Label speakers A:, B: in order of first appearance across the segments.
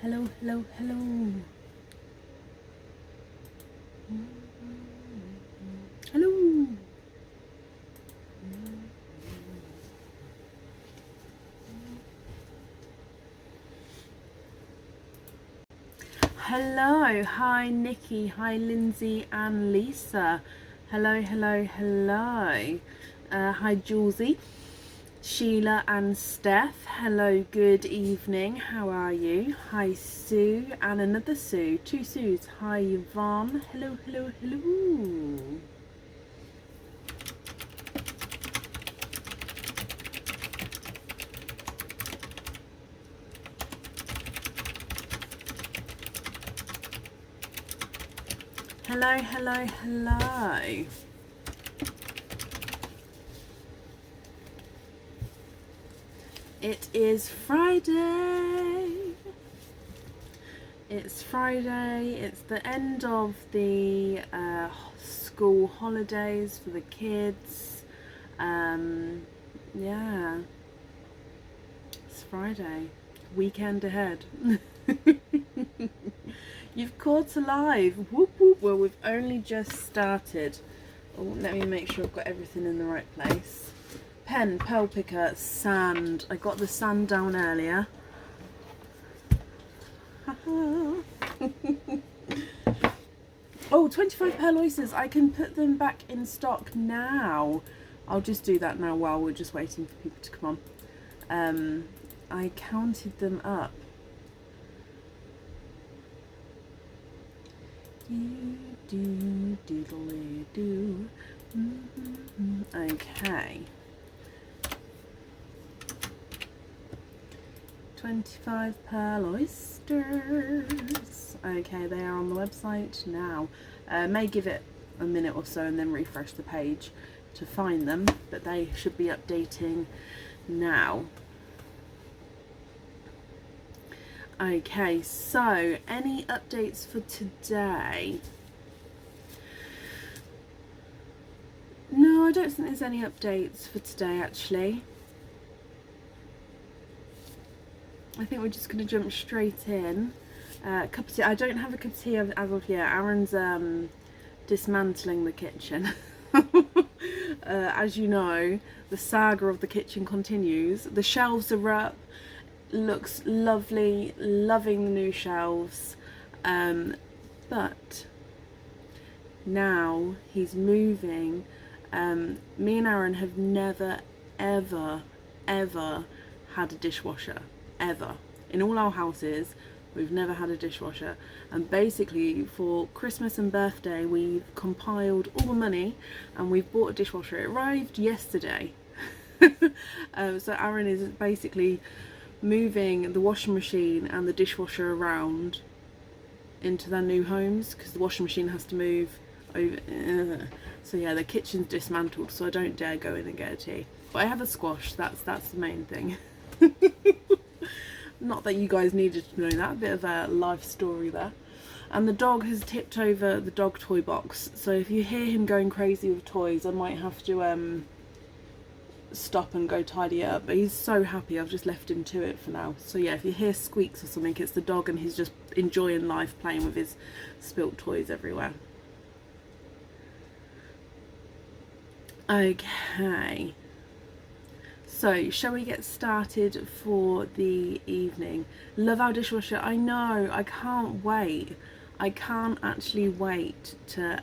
A: Hello, hello, hello. Hello. Hello, hi Nikki, hi Lindsay and Lisa. Hello, hello, hello. Hi Julesy, Sheila and Steph. Hello, good evening. How are you? Hi Sue and another Sue. Two Sues. Hi Yvonne. Hello, hello, hello. Hello, hello, hello. It is Friday. It's Friday. It's the end of the school holidays for the kids. Yeah, it's Friday. Weekend ahead. You've caught alive. Whoop whoop. Well, we've only just started. Oh, let me make sure I've got everything in the right place. Pen, pearl picker, sand. I got the sand down earlier. Oh, 25 pearl oysters. I can put them back in stock now. I'll just do that now while we're just waiting for people to come on. I counted them up. Okay. 25 pearl oysters. Okay, they are on the website now. May give it a minute or so and then refresh the page to find them, but they should be updating now. Okay, so any updates for today? No, I don't think there's any updates for today actually. I think we're just going to jump straight in. Cup of tea. I don't have a cup of tea as of yet. Aaron's dismantling the kitchen. As you know, the saga of the kitchen continues. The shelves are up. Looks lovely. Loving the new shelves. But now he's moving. Me and Aaron have never, ever had a dishwasher. Ever. In all our houses, we've never had a dishwasher. And basically, for Christmas and birthday, we've compiled all the money and we've bought a dishwasher. It arrived yesterday. So Aaron is basically moving the washing machine and the dishwasher around into their new homes because the washing machine has to move over. So yeah, the kitchen's dismantled, so I don't dare go in and get a tea. But I have a squash. That's the main thing. Not that you guys needed to know that. A bit of a life story there. And the dog has tipped over the dog toy box, so if you hear him going crazy with toys, I might have to stop and go tidy it up. But he's so happy, I've just left him to it for now. So yeah, if you hear squeaks or something, it's the dog and he's just enjoying life, playing with his spilt toys everywhere. Okay, so shall we get started for the evening? Love our dishwasher. I know, I can't wait. I can't actually wait to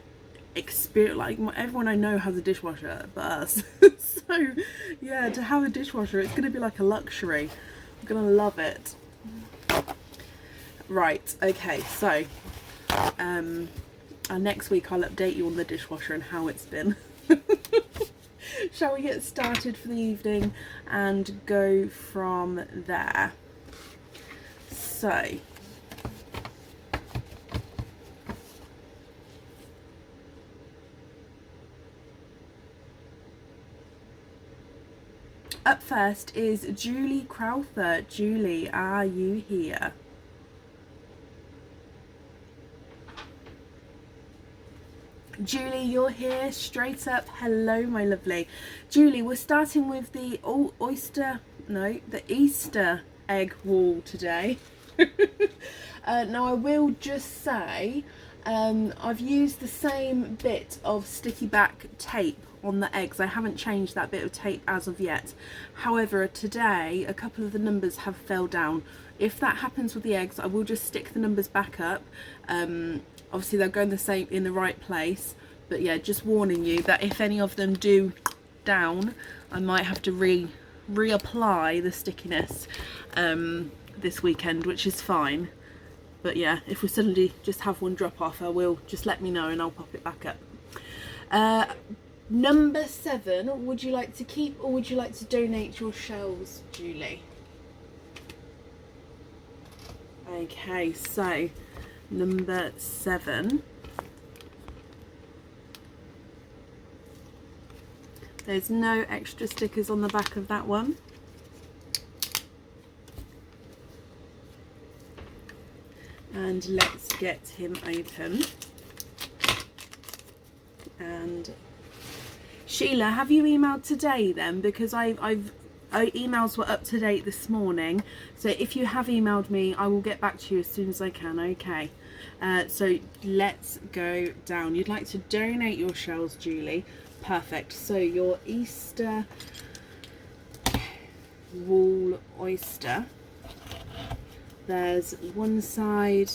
A: experience, like, everyone I know has a dishwasher but us. So yeah, to have a dishwasher, it's gonna be like a luxury. I'm gonna love it. Right, okay, so next week I'll update you on the dishwasher and how it's been. Shall we get started for the evening and go from there? So up first is Julie Crowther. Julie, are you here? Julie, you're here, straight up. Hello, my lovely. Julie, we're starting with the Easter egg wall today. Now I will just say, I've used the same bit of sticky back tape on the eggs. I haven't changed that bit of tape as of yet. However, today a couple of the numbers have fell down. If that happens with the eggs, I will just stick the numbers back up. Obviously they'll go in the right place, but yeah, just warning you that if any of them do down, I might have to reapply the stickiness this weekend, which is fine. But yeah, if we suddenly just have one drop off, I will just let me know and I'll pop it back up. Number 7, would you like to keep or would you like to donate your shells, Julie? Okay, so number 7. There's no extra stickers on the back of that one. And let's get him open. And Sheila, have you emailed today then? Because emails were up to date this morning. So if you have emailed me, I will get back to you as soon as I can, okay? So let's go down. You'd like to donate your shells, Julie. Perfect. So your Easter wall oyster. There's one side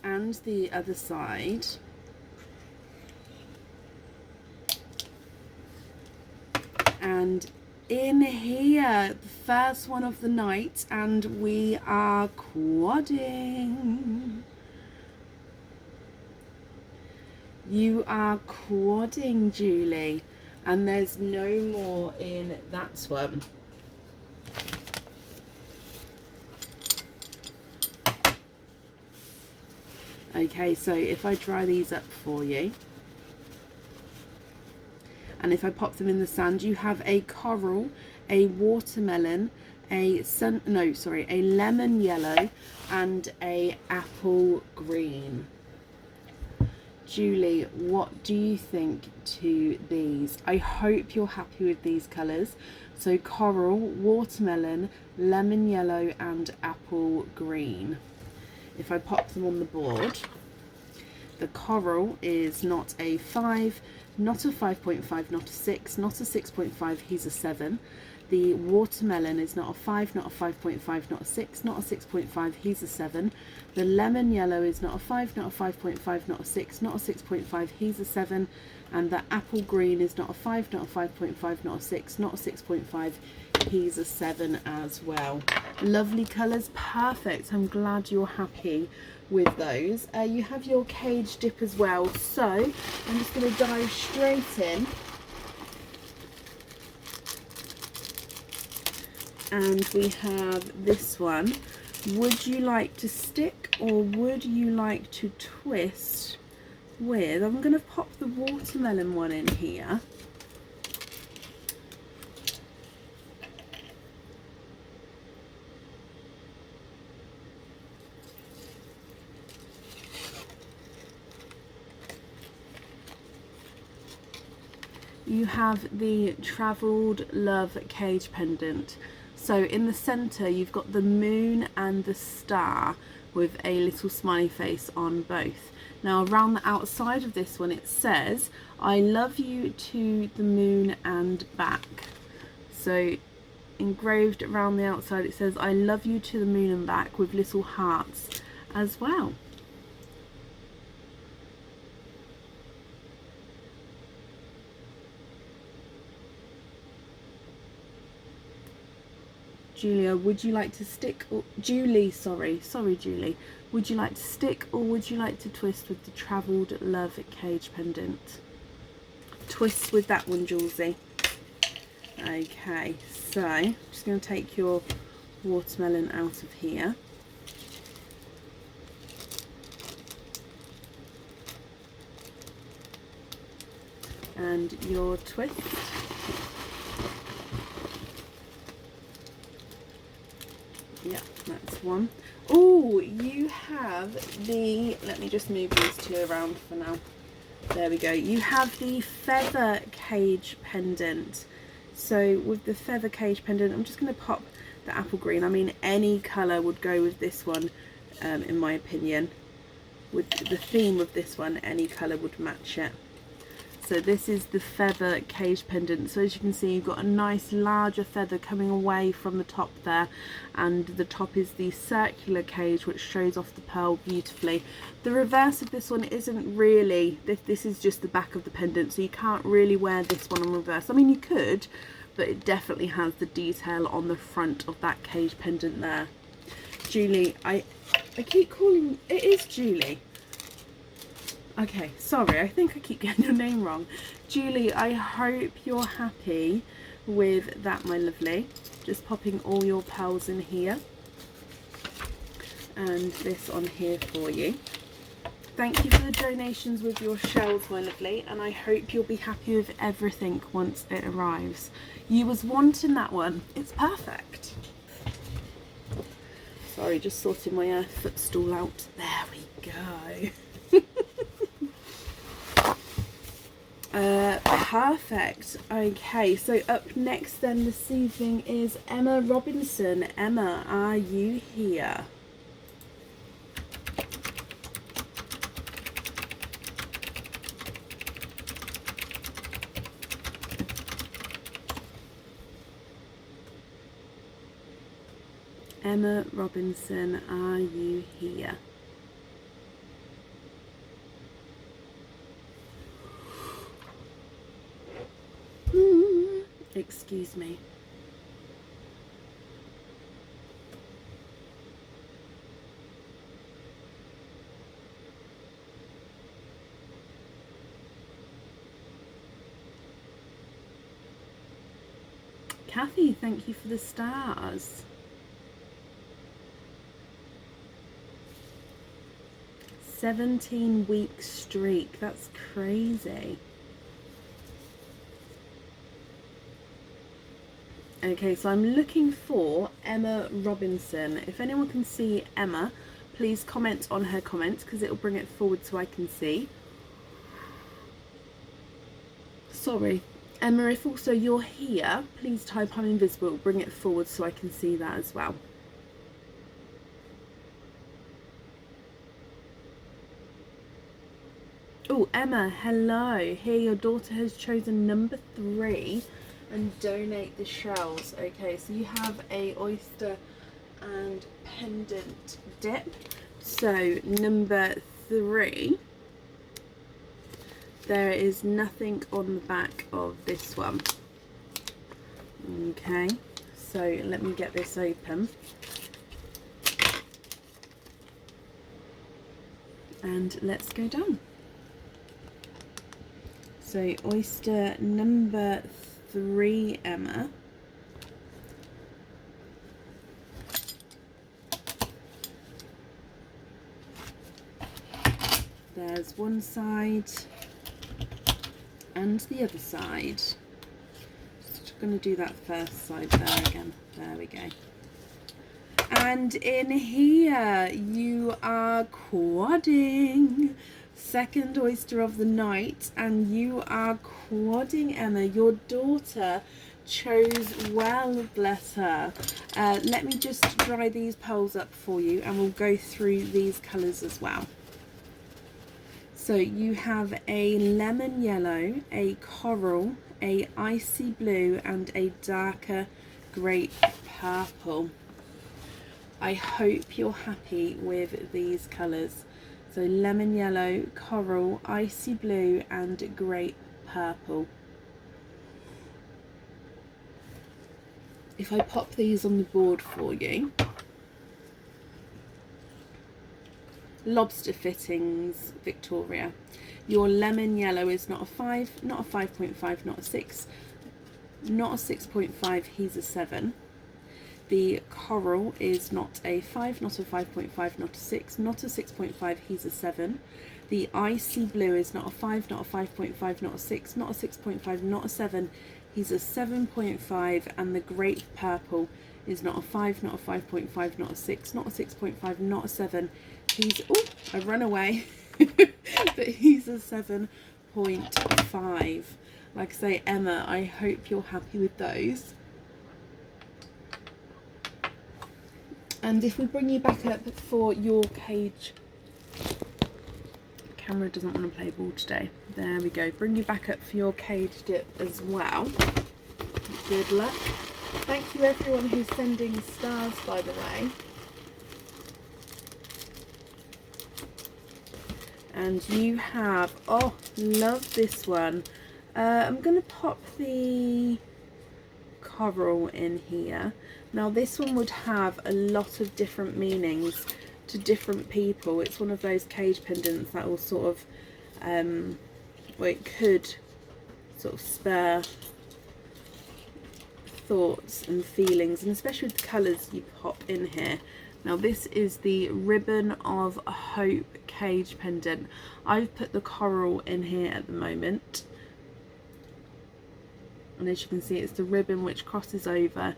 A: and the other side. And in here, the first one of the night, and we are quadding. You are quadding, Julie, and there's no more in that one. Okay, so if I dry these up for you, and if I pop them in the sand, you have a coral, a watermelon, a lemon yellow, and a apple green. Julie, what do you think to these? I hope you're happy with these colours. So coral, watermelon, lemon yellow, and apple green. If I pop them on the board, the coral is not a 5, not a 5.5, not a 6, not a 6.5, he's a 7. The watermelon is not a 5, not a 5.5, not a 6, not a 6.5, he's a 7. The lemon yellow is not a 5, not a 5.5, not a 6, not a 6.5, he's a 7. And the apple green is not a 5, not a 5.5, not a 6, not a 6.5, he's a 7 as well. Lovely colours, perfect. I'm glad you're happy with those. You have your cage dip as well, so I'm just going to dive straight in. And we have this one. Would you like to stick or would you like to twist with, I'm going to pop the watermelon one in here. You have the Travelled Love cage pendant. So in the centre you've got the moon and the star with a little smiley face on both. Now around the outside of this one it says, I love you to the moon and back. So engraved around the outside it says, I love you to the moon and back, with little hearts as well. Julia, would you like to stick, or Julie, sorry Julie, would you like to stick or would you like to twist with the Travelled Love cage pendant? Twist with that one, Julesy. Okay, so I'm just going to take your watermelon out of here. And your twist. Yeah, that's one. Oh, you have the, let me just move these two around for now. There we go. You have the feather cage pendant. So with the feather cage pendant, I'm just going to pop the apple green. I mean, any colour would go with this one, in my opinion. With the theme of this one, any colour would match it. So this is the feather cage pendant. So as you can see, you've got a nice larger feather coming away from the top there, and the top is the circular cage which shows off the pearl beautifully. The reverse of this one isn't really, this is just the back of the pendant, so you can't really wear this one in reverse. I mean, you could, but it definitely has the detail on the front of that cage pendant there. Julie, I keep calling, it is Julie. Okay, sorry, I think I keep getting your name wrong. Julie, I hope you're happy with that, my lovely. Just popping all your pearls in here. And this on here for you. Thank you for the donations with your shells, my lovely. And I hope you'll be happy with everything once it arrives. You was wanting that one. It's perfect. Sorry, just sorting my footstool out. There we go. Perfect. Okay, so up next then this evening is Emma Robinson. Emma, are you here? Emma Robinson, are you here? Excuse me. Kathy, thank you for the stars. "17-week streak, that's crazy." Okay, so I'm looking for Emma Robinson. If anyone can see Emma, please comment on her comments because it'll bring it forward so I can see. Sorry, Emma, if also you're here, please type "I'm invisible", it'll bring it forward so I can see that as well. Oh, Emma, hello. Here, your daughter has chosen number 3. And donate the shells. Okay, so you have a oyster and pendant dip. So number 3, there is nothing on the back of this one. Okay, so let me get this open. And let's go down. So oyster number 3, Emma. There's one side and the other side. Just going to do that first side there again. There we go. And in here you are quadding. Second oyster of the night, and you are quadding, Emma. Your daughter chose well, bless her. Let me just dry these pearls up for you and we'll go through these colours as well. So you have a lemon yellow, a coral, a icy blue and a darker grape purple. I hope you're happy with these colours. So lemon yellow, coral, icy blue and grape purple. If I pop these on the board for you. Lobster fittings, Victoria. Your lemon yellow is not a 5, not a 5.5, not a 6, not a 6.5, he's a 7. The coral is not a 5, not a 5.5, not a 6, not a 6.5, he's a 7. The icy blue is not a 5, not a 5.5, not a 6, not a 6.5, not a 7, he's a 7.5. And the grape purple is not a 5, not a 5.5, not a 6, not a 6.5, not a 7, he's, oh, a runaway, but he's a 7.5. Like I say, Emma, I hope you're happy with those. And if we bring you back up for your cage, camera doesn't want to play ball today. There we go. Bring you back up for your cage dip as well. Good luck. Thank you everyone who's sending stars, by the way. And you have, oh, love this one. I'm going to pop the coral in here. Now this one would have a lot of different meanings to different people. It's one of those cage pendants that will sort of, well, it could sort of spur thoughts and feelings, and especially with the colours you pop in here. Now this is the Ribbon of Hope cage pendant. I've put the coral in here at the moment, and as you can see, it's the ribbon which crosses over.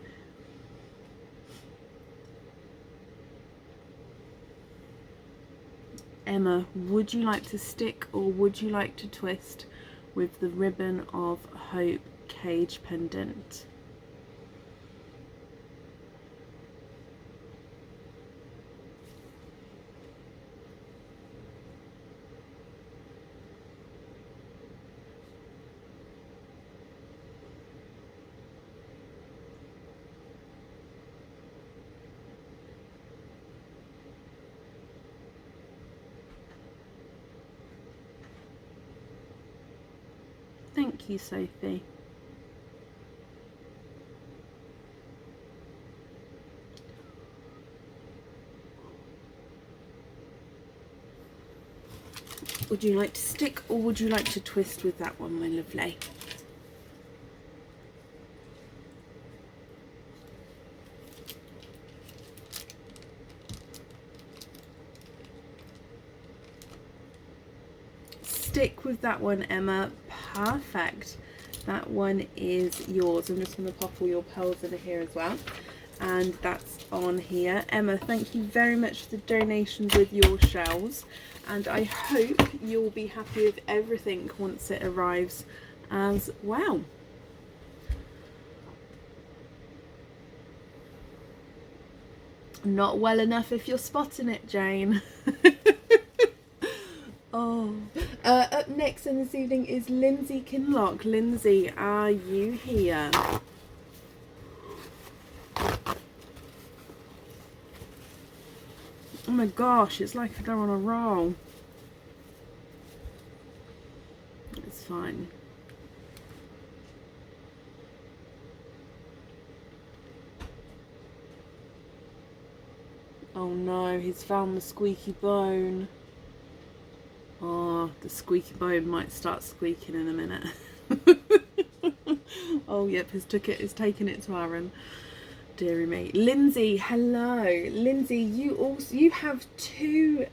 A: Emma, would you like to stick or would you like to twist with the Ribbon of Hope cage pendant? Thank you, Sophie. Would you like to stick or would you like to twist with that one, my lovely? Stick with that one, Emma. Perfect. That one is yours. I'm just going to pop all your pearls in here as well. And that's on here. Emma, thank you very much for the donations with your shells. And I hope you'll be happy with everything once it arrives as well. Not well enough if you're spotting it, Jane. Oh, up next in this evening is Lindsay Kinlock. Lindsay, are you here? Oh my gosh, it's like they're on a roll. It's fine. Oh no, he's found the squeaky bone. Oh, the squeaky bone might start squeaking in a minute. Oh, yep, he's taken it to Aaron. Deary me. Lindsay, hello. Lindsay, you have two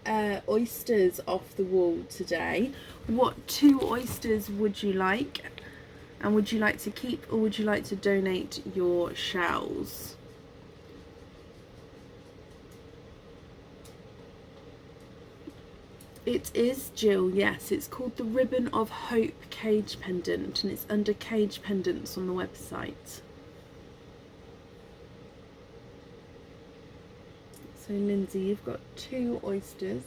A: oysters off the wall today. What two oysters would you like? And would you like to keep or would you like to donate your shells? It is, Jill, yes. It's called the Ribbon of Hope cage pendant and it's under cage pendants on the website. So Lindsay, you've got two oysters.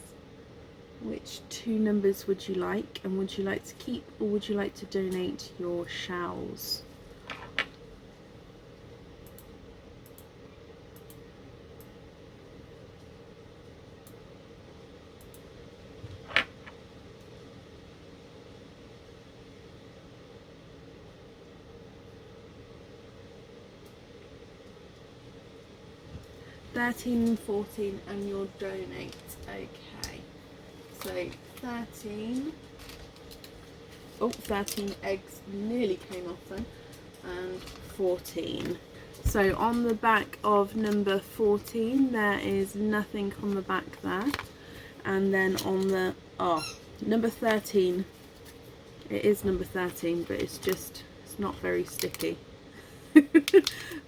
A: Which two numbers would you like? And would you like to keep or would you like to donate your shells? $13 and $14 and you'll donate. Okay, so 13. Oh, 13 eggs nearly came off then, and 14. So on the back of number 14 there is nothing on the back there, and then on the number 13, it is number 13, but it's not very sticky.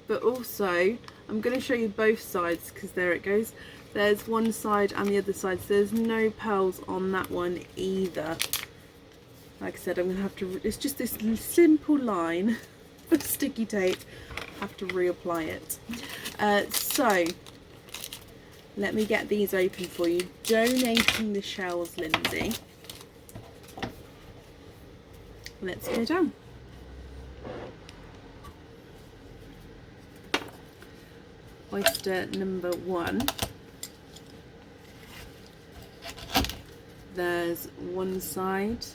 A: But also I'm going to show you both sides because there it goes. There's one side and the other side, so there's no pearls on that one either. Like I said, I'm going to have to, it's just this simple line of sticky tape. I have to reapply it. So Let me get these open for you. Donating the shells, Lindsay. Let's go down. Oyster number 1. There's one side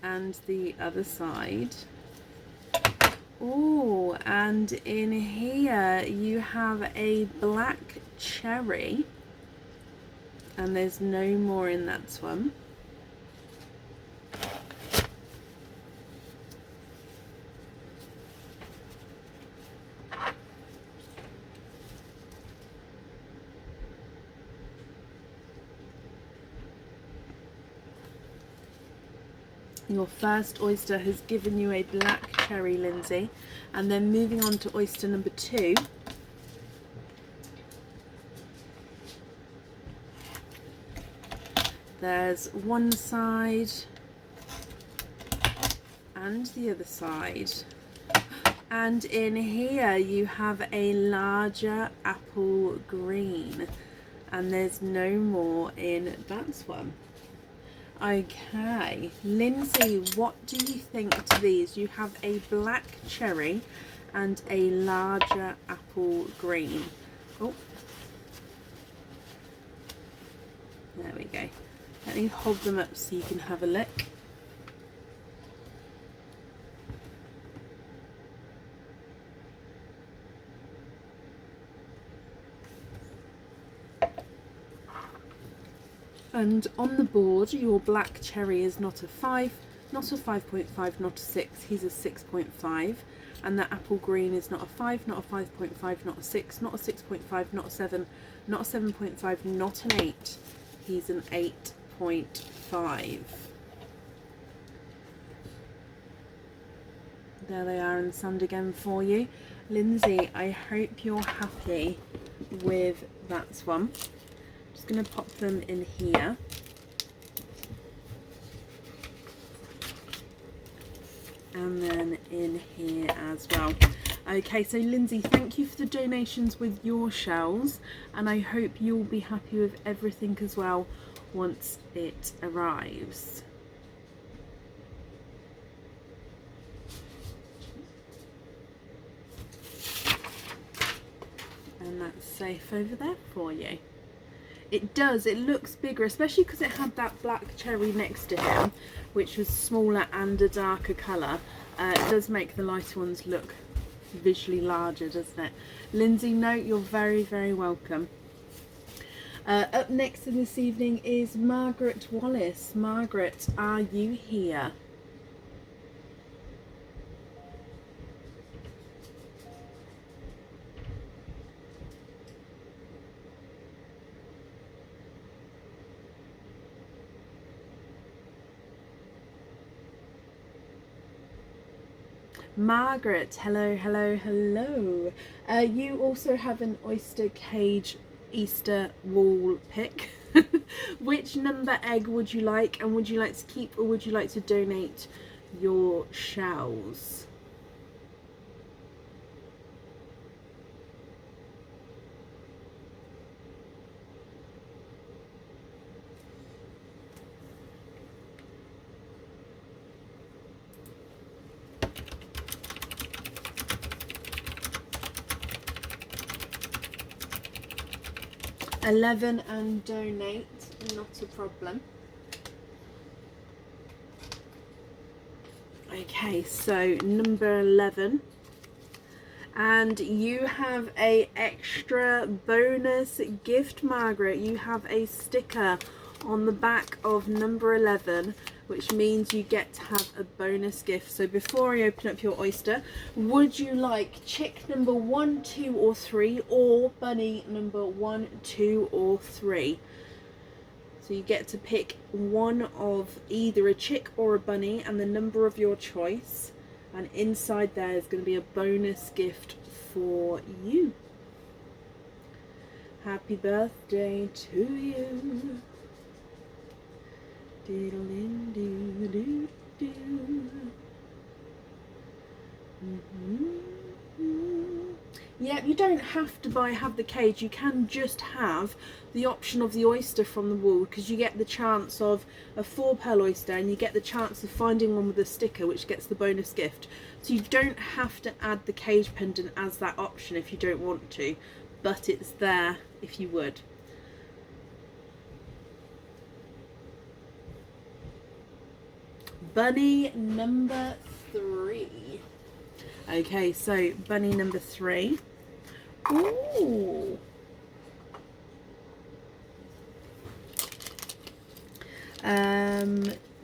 A: and the other side. Oh, and in here you have a black cherry, and there's no more in that one. Your first oyster has given you a black cherry, Lindsay. And then moving on to oyster number 2. There's one side and the other side. And in here you have a larger apple green. And there's no more in that one. Okay, Lindsay, what do you think to these? You have a black cherry and a larger apple green. Oh, there we go. Let me hold them up so you can have a look. And on the board, your black cherry is not a 5, not a 5.5, not a 6. He's a 6.5. And the apple green is not a 5, not a 5.5, not a 6, not a 6.5, not a 7, not a 7.5, not an 8. He's an 8.5. There they are in the sand again for you. Lindsay, I hope you're happy with that one. Just going to pop them in here. And then in here as well. Okay, so Lindsay, thank you for the donations with your shells, and I hope you'll be happy with everything as well once it arrives. And that's safe over there for you. It does, it looks bigger, especially because it had that black cherry next to him, which was smaller and a darker colour. It does make the lighter ones look visually larger, doesn't it? Lindsay, no, you're very, very welcome. Up next in this evening is Margaret Wallace. Margaret, are you here? Margaret, hello, hello, hello. You also have an oyster cage Easter wall pick. Which number egg would you like, and would you like to keep or would you like to donate your shells? $11 and donate, not a problem. Okay, so number 11, and you have a extra bonus gift, Margaret. You have a sticker on the back of number 11, which means you get to have a bonus gift. So before I open up your oyster, would you like chick number 1, 2 or 3, or bunny number 1, 2 or 3? So you get to pick one of either a chick or a bunny and the number of your choice, and inside there is going to be a bonus gift for you. Happy birthday to you. Yeah, you don't have to have the cage. You can just have the option of the oyster from the wall, because you get the chance of a 4-pearl oyster and you get the chance of finding one with a sticker, which gets the bonus gift. So you don't have to add the cage pendant as that option if you don't want to, but it's there if you would. Bunny number 3. Okay, so bunny number 3. Ooh.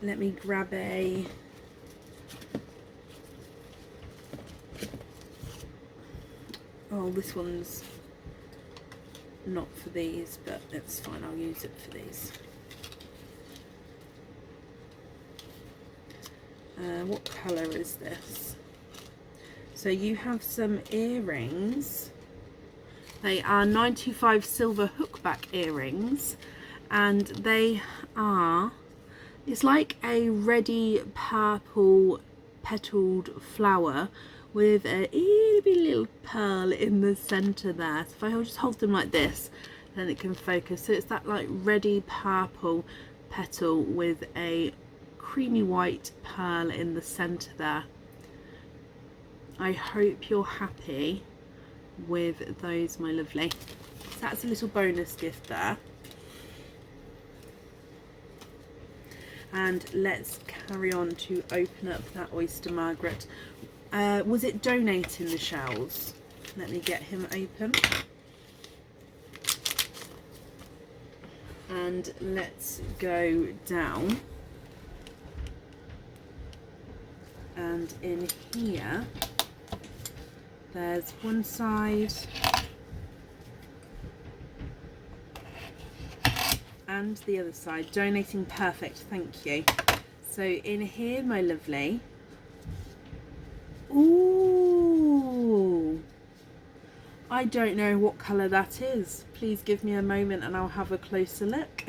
A: Let me grab a... Oh, this one's not for these, but it's fine, I'll use it for these. What colour is this? So you have some earrings. They are 925 silver hookback earrings, and they are, it's like a reddy purple petaled flower with a little pearl in the centre there. So if I just hold them like this, then it can focus. So it's that like reddy purple petal with a creamy white pearl in the centre there. I hope you're happy with those, my lovely. So that's a little bonus gift there. And let's carry on to open up that oyster, Margaret. Was it donating the shells? Let me get him open. And let's go down. And in here, there's one side and the other side. Donating, perfect, thank you. So in here, my lovely, ooh, I don't know what colour that is. Please give me a moment and I'll have a closer look.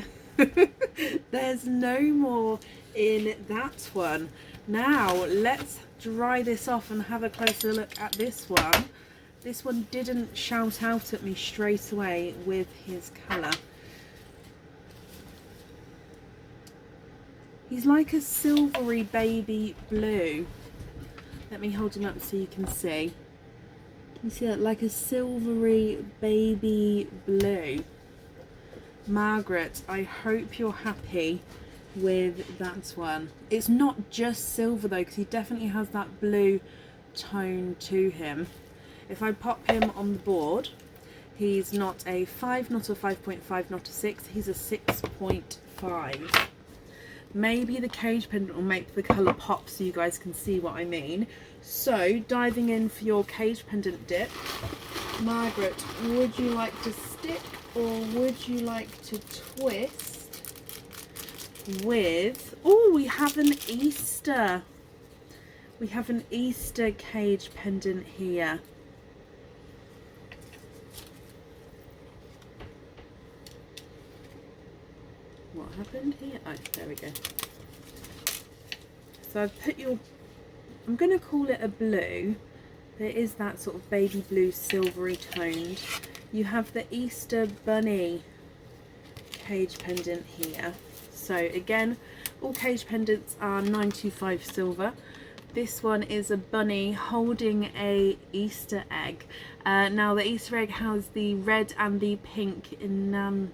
A: There's no more in that one. Now let's dry this off and have a closer look at this one. This one didn't shout out at me straight away with his colour. He's like a silvery baby blue. Let me hold him up so you can see. Can you see that? Like a silvery baby blue. Margaret, I hope you're happy with that one. It's not just silver though, because he definitely has that blue tone to him. If I pop him on the board, he's not a 5, not a 5.5, not a 6, he's a 6.5. Maybe the cage pendant will make the colour pop so you guys can see what I mean. So diving in for your cage pendant dip, Margaret, would you like to stick or would you like to twist with, oh, we have an Easter. We have an Easter cage pendant here. What happened here? Oh, there we go. So I've put your, I'm going to call it a blue. There is that sort of baby blue silvery toned. You have the Easter bunny cage pendant here. So again, all cage pendants are 925 silver. This one is a bunny holding a Easter egg. Now the Easter egg has the red and the pink enamel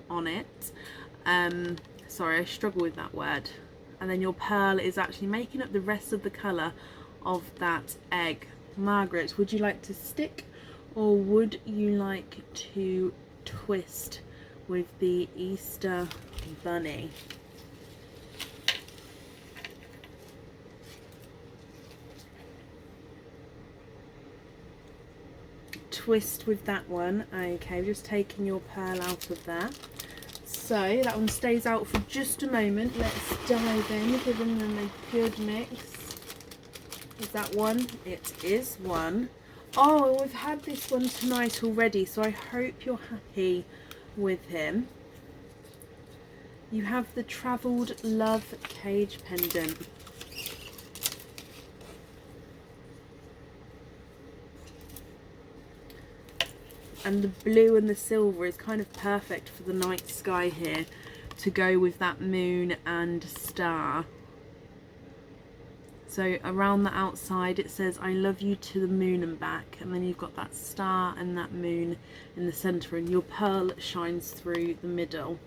A: on it. Sorry, I struggle with that word. And then your pearl is actually making up the rest of the colour of that egg. Margaret, would you like to stick or would you like to twist with the Easter bunny? Twist with that one. Okay, just taking your pearl out of there. So that one stays out for just a moment. Let's dive in, giving them a good mix. Is that one? It is one. Oh, we've had this one tonight already, so I hope you're happy with him. You have the Travelled Love cage pendant. And the blue and the silver is kind of perfect for the night sky here to go with that moon and star. So around the outside it says I love you to the moon and back, and then you've got that star and that moon in the centre, and your pearl shines through the middle.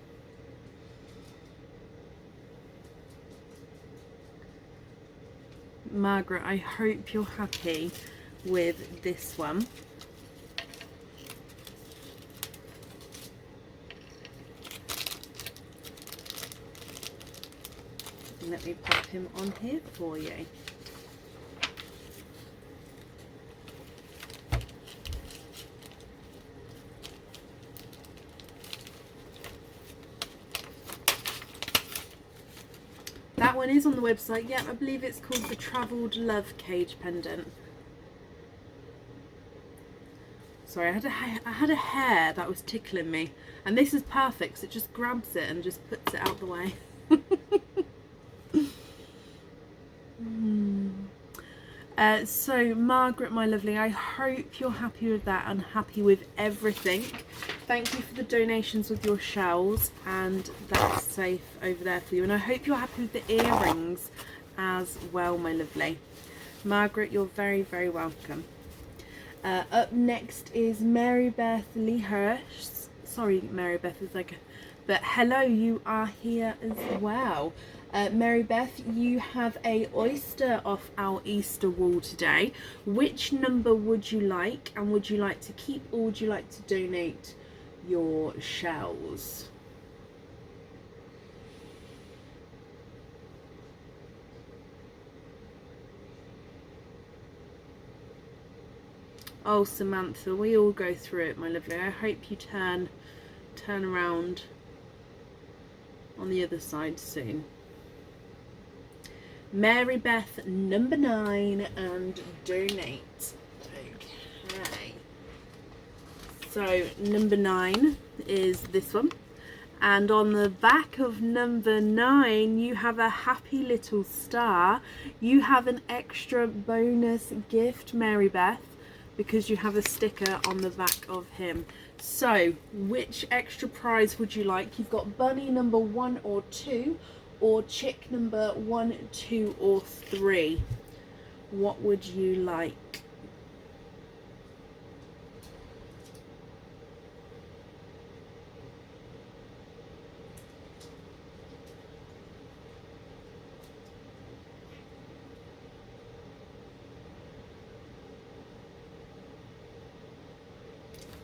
A: Margaret, I hope you're happy with this one. Let me pop him on here for you. That one is on the website. Yeah, I believe it's called the Travelled Love Cage Pendant. Sorry, I had a hair that was tickling me, and this is perfect because it just grabs it and just puts it out the way. So Margaret, my lovely, I hope you're happy with that and happy with everything. Thank you for the donations with your shells, and that's safe over there for you. And I hope you're happy with the earrings as well, my lovely. Margaret, you're very, very welcome. Up next is Mary Beth Lee Hirsch. Sorry, Mary Beth is like, but hello, you are here as well. Mary Beth, you have a oyster off our Easter wall today. Which number would you like, and would you like to keep, or would you like to donate your shells? Oh, Samantha, we all go through it, my lovely. I hope you turn around on the other side soon. Mary Beth, number 9, and donate. Okay. So number 9 is this one. And on the back of number 9, you have a happy little star. You have an extra bonus gift, Mary Beth, because you have a sticker on the back of him. So which extra prize would you like? You've got bunny number 1 or 2, or chick number 1, 2 or 3. What would you like?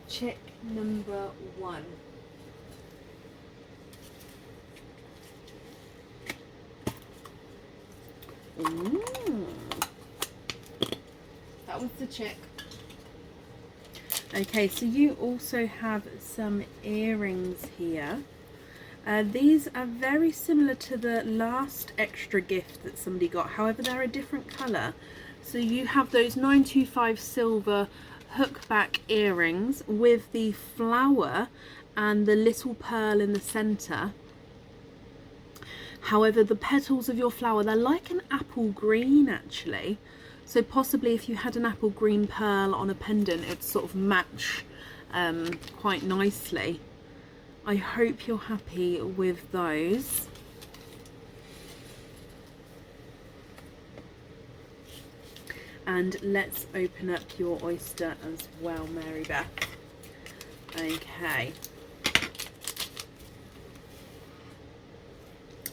A: Chick number 1. Ooh. That was the chick. Okay, so you also have some earrings here. These are very similar to the last extra gift that somebody got, however they're a different colour. So you have those 925 silver hookback earrings with the flower and the little pearl in the centre. However, the petals of your flower, they're like an apple green actually. So possibly if you had an apple green pearl on a pendant, it'd sort of match quite nicely. I hope you're happy with those. And let's open up your oyster as well, Mary Beth. Okay.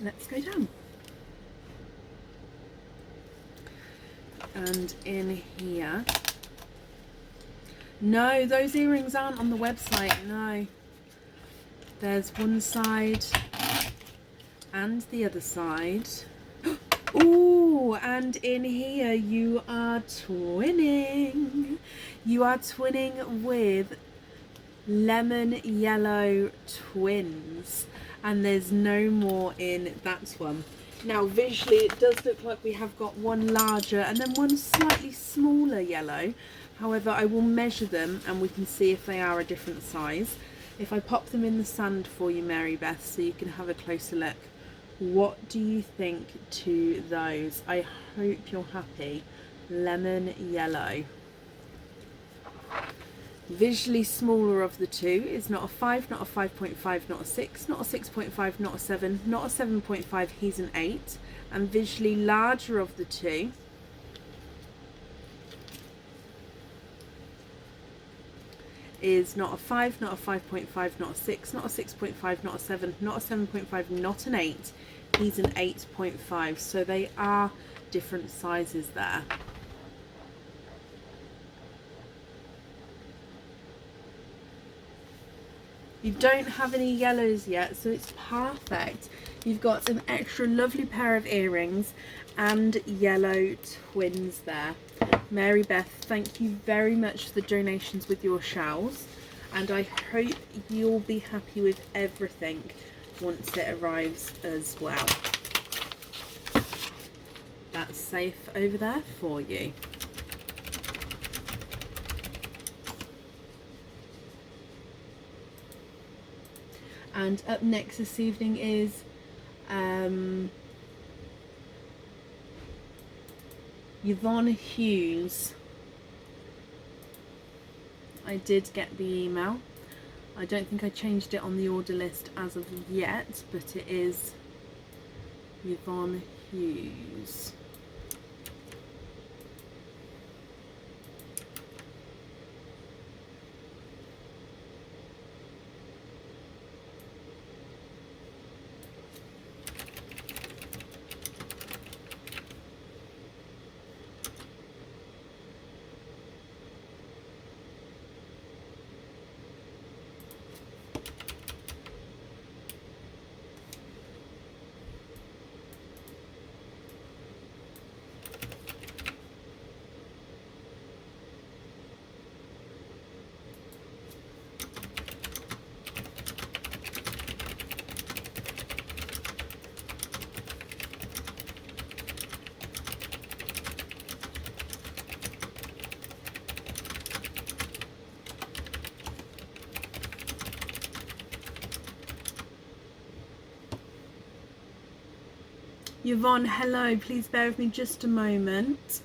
A: Let's go down. And in here, no, those earrings aren't on the website, no. There's one side and the other side. Ooh, and in here you are twinning. You are twinning with lemon yellow twins. And there's no more in that one. Now visually it does look like we have got one larger and then one slightly smaller yellow. However, I will measure them and we can see if they are a different size. If I pop them in the sand for you, Mary Beth, so you can have a closer look. What do you think to those? I hope you're happy. Lemon yellow. Visually smaller of the two is not a 5, not a 5.5, not a 6, not a 6.5, not a 7, not a 7.5, he's an 8. And visually larger of the two is not a 5, not a 5.5, not a 6, not a 6.5, not a 7, not a 7.5, not an 8. He's an 8.5. So they are different sizes there. You don't have any yellows yet, so it's perfect. You've got an extra lovely pair of earrings and yellow twins there. Mary Beth, thank you very much for the donations with your shells, and I hope you'll be happy with everything once it arrives as well. That's safe over there for you. And up next this evening is Yvonne Hughes. I did get the email. I don't think I changed it on the order list as of yet, but it is Yvonne Hughes. Yvonne, hello, please bear with me just a moment.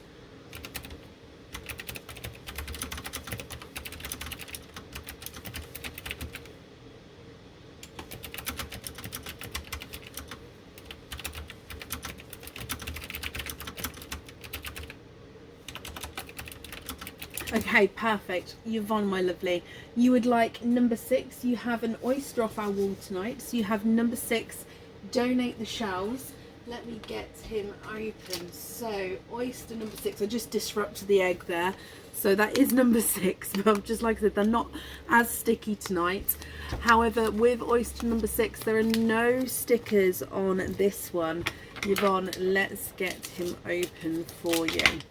A: Okay, perfect. Yvonne, my lovely. You would like number 6. You have an oyster off our wall tonight. So you have number 6, donate the shells. Let me get him open. So oyster number 6. I just disrupted the egg there. So that is number 6. But just like I said, they're not as sticky tonight. However, with oyster number 6, there are no stickers on this one. Yvonne, let's get him open for you.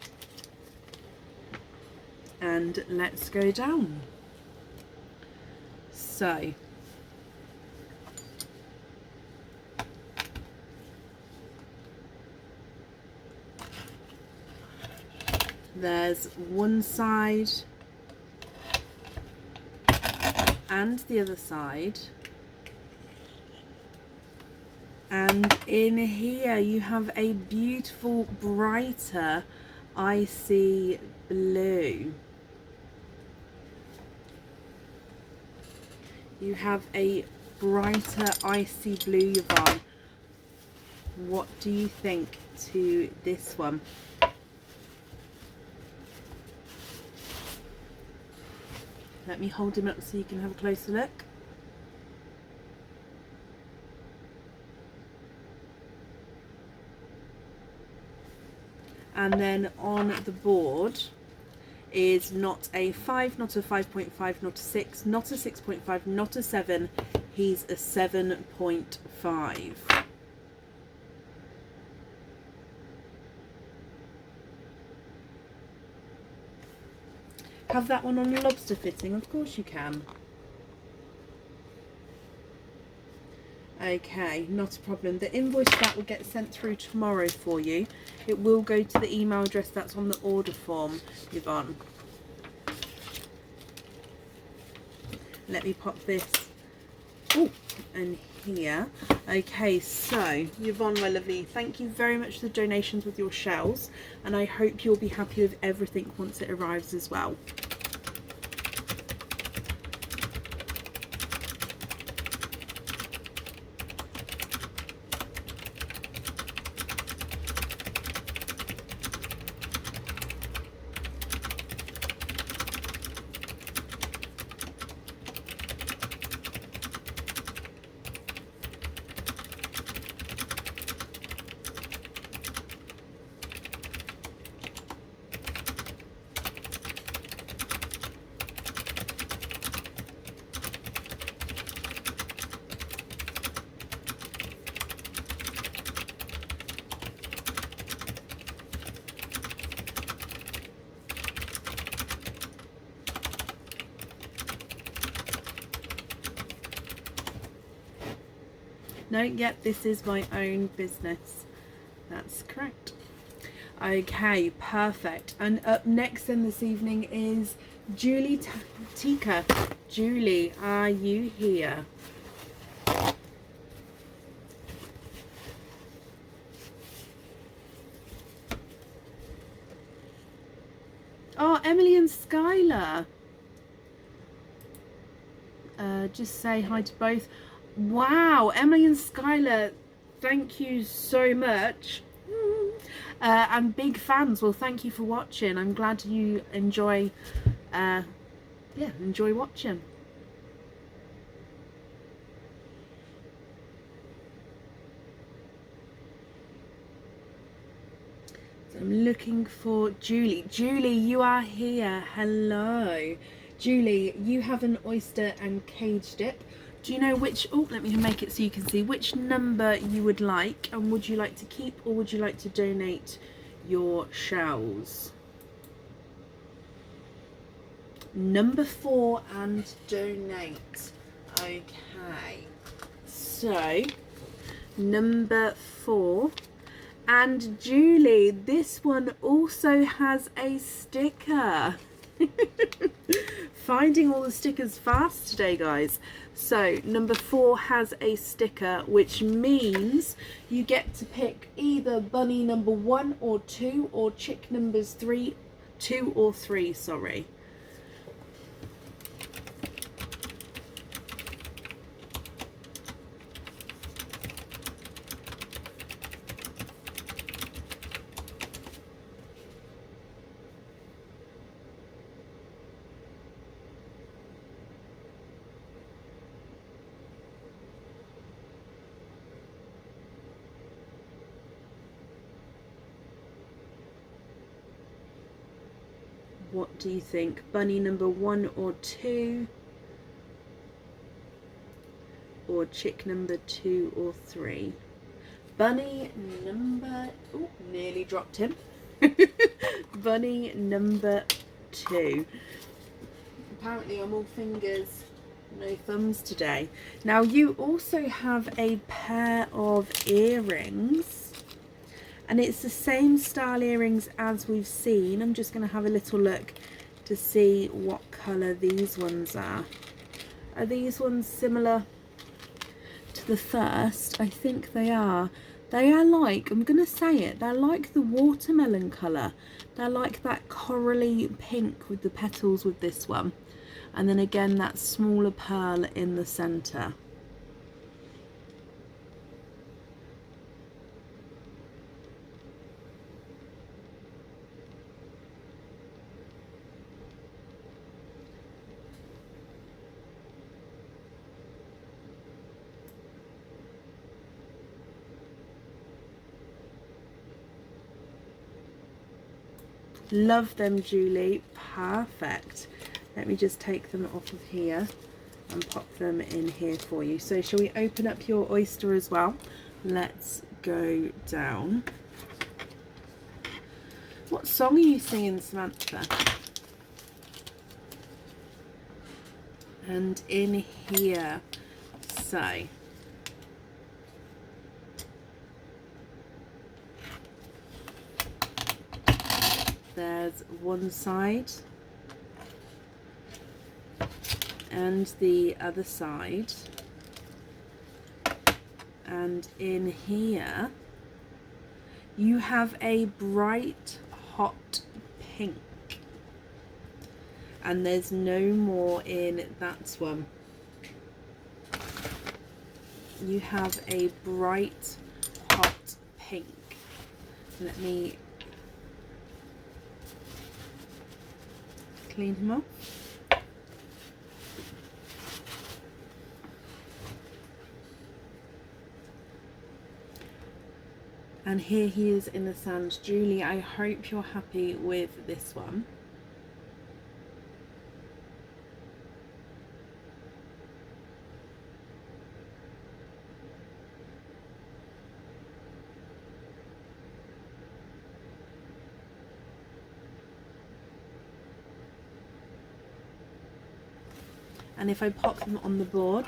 A: And let's go down. So there's one side and the other side, and in here you have a beautiful brighter icy blue. You have a brighter icy blue, Yvonne. What do you think to this one? Let me hold him up so you can have a closer look. And then on the board is not a 5, not a 5.5, not a 6, not a 6.5, not a 7. He's a 7.5. Have that one on your lobster fitting? Of course you can. Okay, not a problem. The invoice for that will get sent through tomorrow for you. It will go to the email address that's on the order form, Yvonne. Let me pop this in here. Okay, so Yvonne, my lovely, thank you very much for the donations with your shells, and I hope you'll be happy with everything once it arrives as well. No, yep, this is my own business. That's correct. Okay, perfect. And up next then this evening is Julie Tika. Julie, are you here? Oh, Emily and Skylar. Just say hi to both. Wow, Emily and Skylar, thank you so much. And big fans. Well, thank you for watching. I'm glad you enjoy enjoy watching. So I'm looking for Julie. Julie, you are here. Hello. Julie, you have an oyster and cage dip. Do you know which, oh, let me make it so you can see which number you would like, and would you like to keep or would you like to donate your shells? Number 4 and donate. Okay, so number 4. And Julie, this one also has a sticker. Finding all the stickers fast today, guys. So number 4 has a sticker, which means you get to pick either bunny number 1 or 2 or chick numbers 2 or 3, sorry. What do you think? Bunny number 1 or 2? Or chick number 2 or 3? Bunny number... Oh, nearly dropped him. Bunny number 2. Apparently I'm all fingers, no thumbs today. Now you also have a pair of earrings. And it's the same style earrings as we've seen. I'm just going to have a little look to see what colour these ones are. Are these ones similar to the first? I think they are. They are like, I'm going to say it, they're like the watermelon colour. They're like that corally pink with the petals with this one. And then again, that smaller pearl in the centre. Love them, Julie. Perfect. Let me just take them off of here and pop them in here for you. So shall we open up your oyster as well? Let's go down. What song are you singing, Samantha? And in here, so there's one side and the other side, and in here you have a bright hot pink, and there's no more in that one. You have a bright hot pink. Let me clean him up. And here he is in the sand. Julie, I hope you're happy with this one. And if I pop them on the board,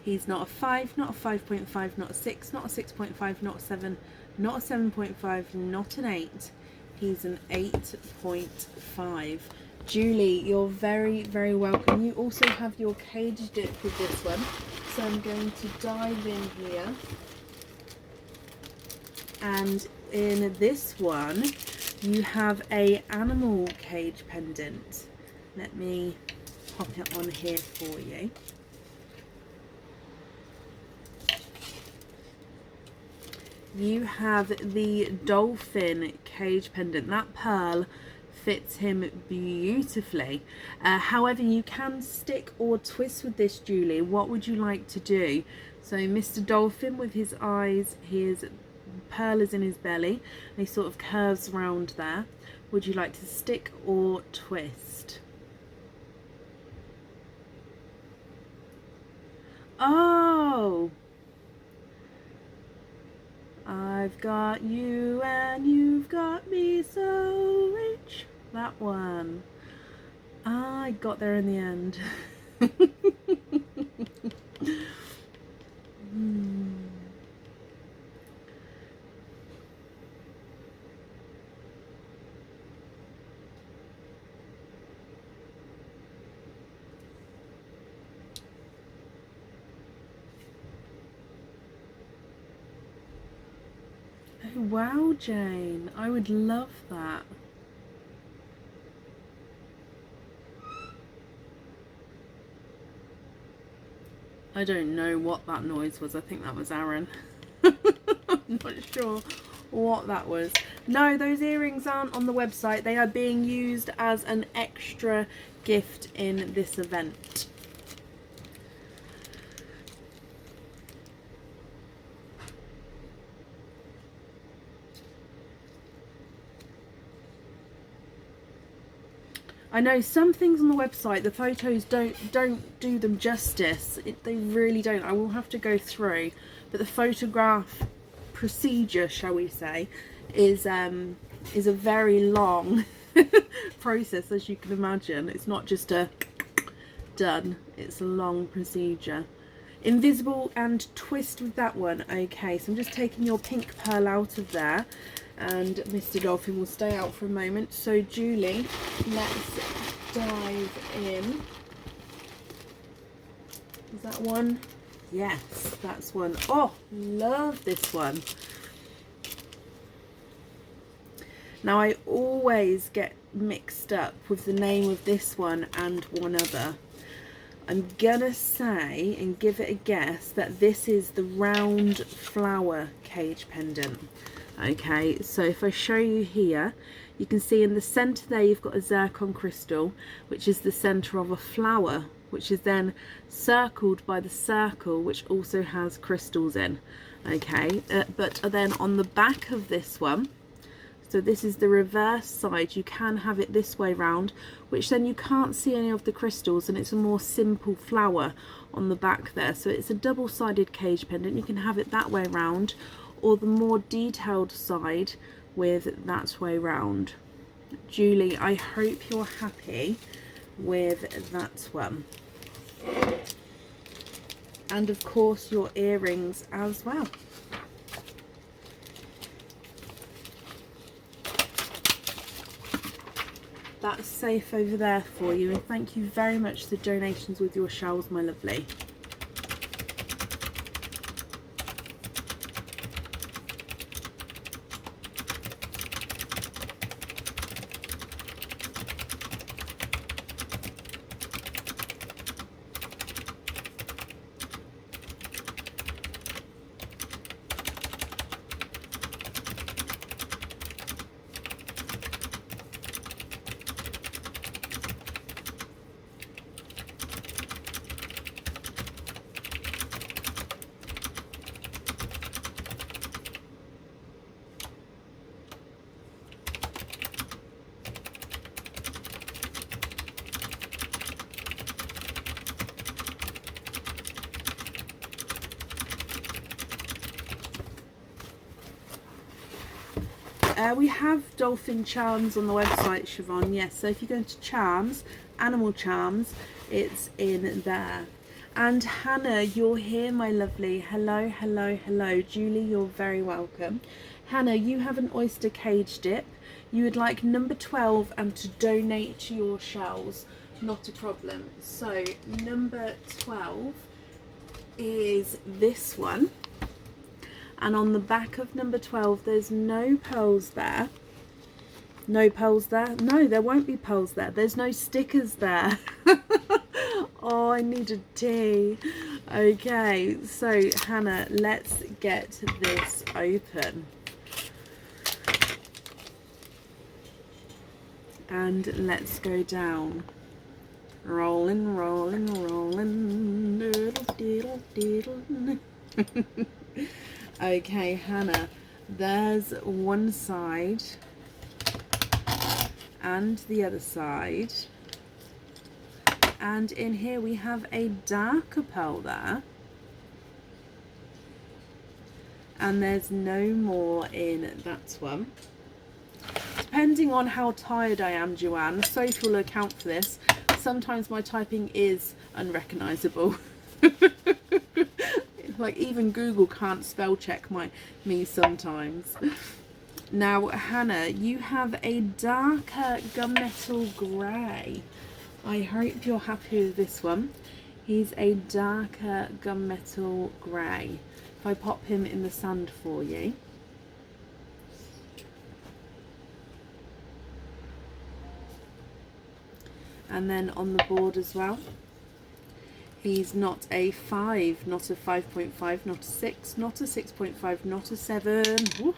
A: He's not a 5, not a 5.5, not a 6, not a 6.5, not a 7, not a 7.5, not an 8. He's an 8.5. Julie, you're very, very welcome. You also have your cage dip with this one. So I'm going to dive in here. And in this one, you have a animal cage pendant. Let me pop it on here for you. You have the dolphin cage pendant. That pearl fits him beautifully. However, you can stick or twist with this, Julie. What would you like to do? So Mr. Dolphin with his eyes, his pearl is in his belly, and he sort of curves around there. Would you like to stick or twist? Oh! I've got you and you've got me so rich. That one. I got there in the end. Oh, wow, Jane. I would love that. I don't know what that noise was. I think that was Aaron. I'm not sure what that was. No, those earrings aren't on the website. They are being used as an extra gift in this event. I know some things on the website, the photos don't do them justice. They really don't. I will have to go through, but the photograph procedure, shall we say, is a very long process, as you can imagine. It's not just a done. It's a long procedure. Invisible and twist with that one. Okay, so I'm just taking your pink pearl out of there. And Mr. Dolphin will stay out for a moment. So Julie, let's dive in. Is that one? Yes, that's one. Oh, love this one. Now I always get mixed up with the name of this one and one other. I'm gonna say and give it a guess that this is the round flower cage pendant. Okay, so if I show you here, you can see in the center there you've got a zircon crystal, which is the center of a flower, which is then circled by the circle, which also has crystals in. Okay, but then on the back of this one, so this is the reverse side, you can have it this way round, which then you can't see any of the crystals, and it's a more simple flower on the back there. So it's a double-sided cage pendant. You can have it that way round, or the more detailed side with that way round. Julie, I hope you're happy with that one. And of course your earrings as well. That's safe over there for you, and thank you very much for the donations with your shells, my lovely. We have dolphin charms on the website, Siobhan. Yes, so if you go into charms, animal charms, it's in there. And Hannah, you're here, my lovely. Hello, hello, hello. Julie, you're very welcome. Hannah, you have an oyster cage dip. You would like number 12 and to donate to your shells. Not a problem. So number 12 is this one. And on the back of number 12, there's no pearls there. No pearls there? No, there won't be pearls there. There's no stickers there. Oh, I need a tea. Okay, so Hannah, let's get this open. And let's go down. Rolling, rolling, rolling. Doodle, doodle, doodle. Okay, Hannah, there's one side and the other side. And in here we have a darker pearl there. And there's no more in that one. Depending on how tired I am, Joanne, Sophie will account for this. Sometimes my typing is unrecognisable. Like even Google can't spell check me sometimes. Now, Hannah, you have a darker gunmetal grey. I hope you're happy with this one. He's a darker gunmetal grey. If I pop him in the sand for you. And then on the board as well. He's not a 5, not a 5.5, not a 6, not a 6.5, not a 7. Ooh,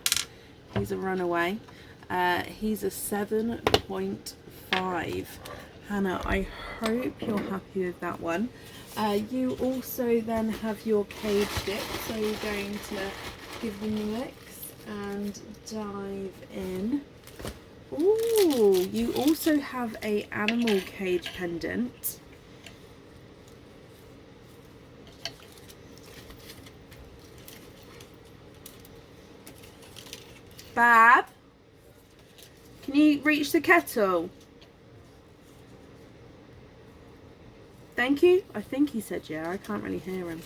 A: he's a runaway. He's a 7.5. Hannah, I hope you're happy with that one. You also then have your cage dip, so you're going to give them a mix and dive in. Ooh, you also have a animal cage pendant. Bab, can you reach the kettle? Thank you. I think he said yeah. I can't really hear him.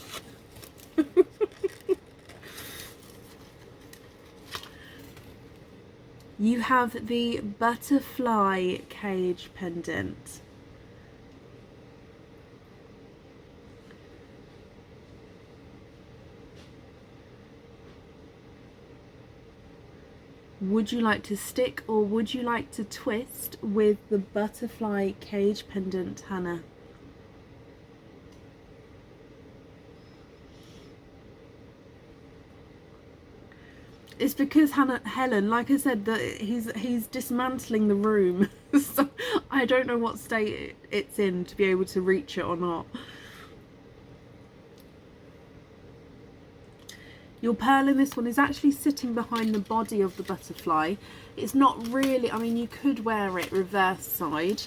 A: You have the butterfly cage pendant. Would you like to stick or would you like to twist with the butterfly cage pendant, Hannah? It's because Helen, like I said, that he's dismantling the room, so I don't know what state it's in to be able to reach it or not. Your pearl in this one is actually sitting behind the body of the butterfly. It's not really, I mean, you could wear it reverse side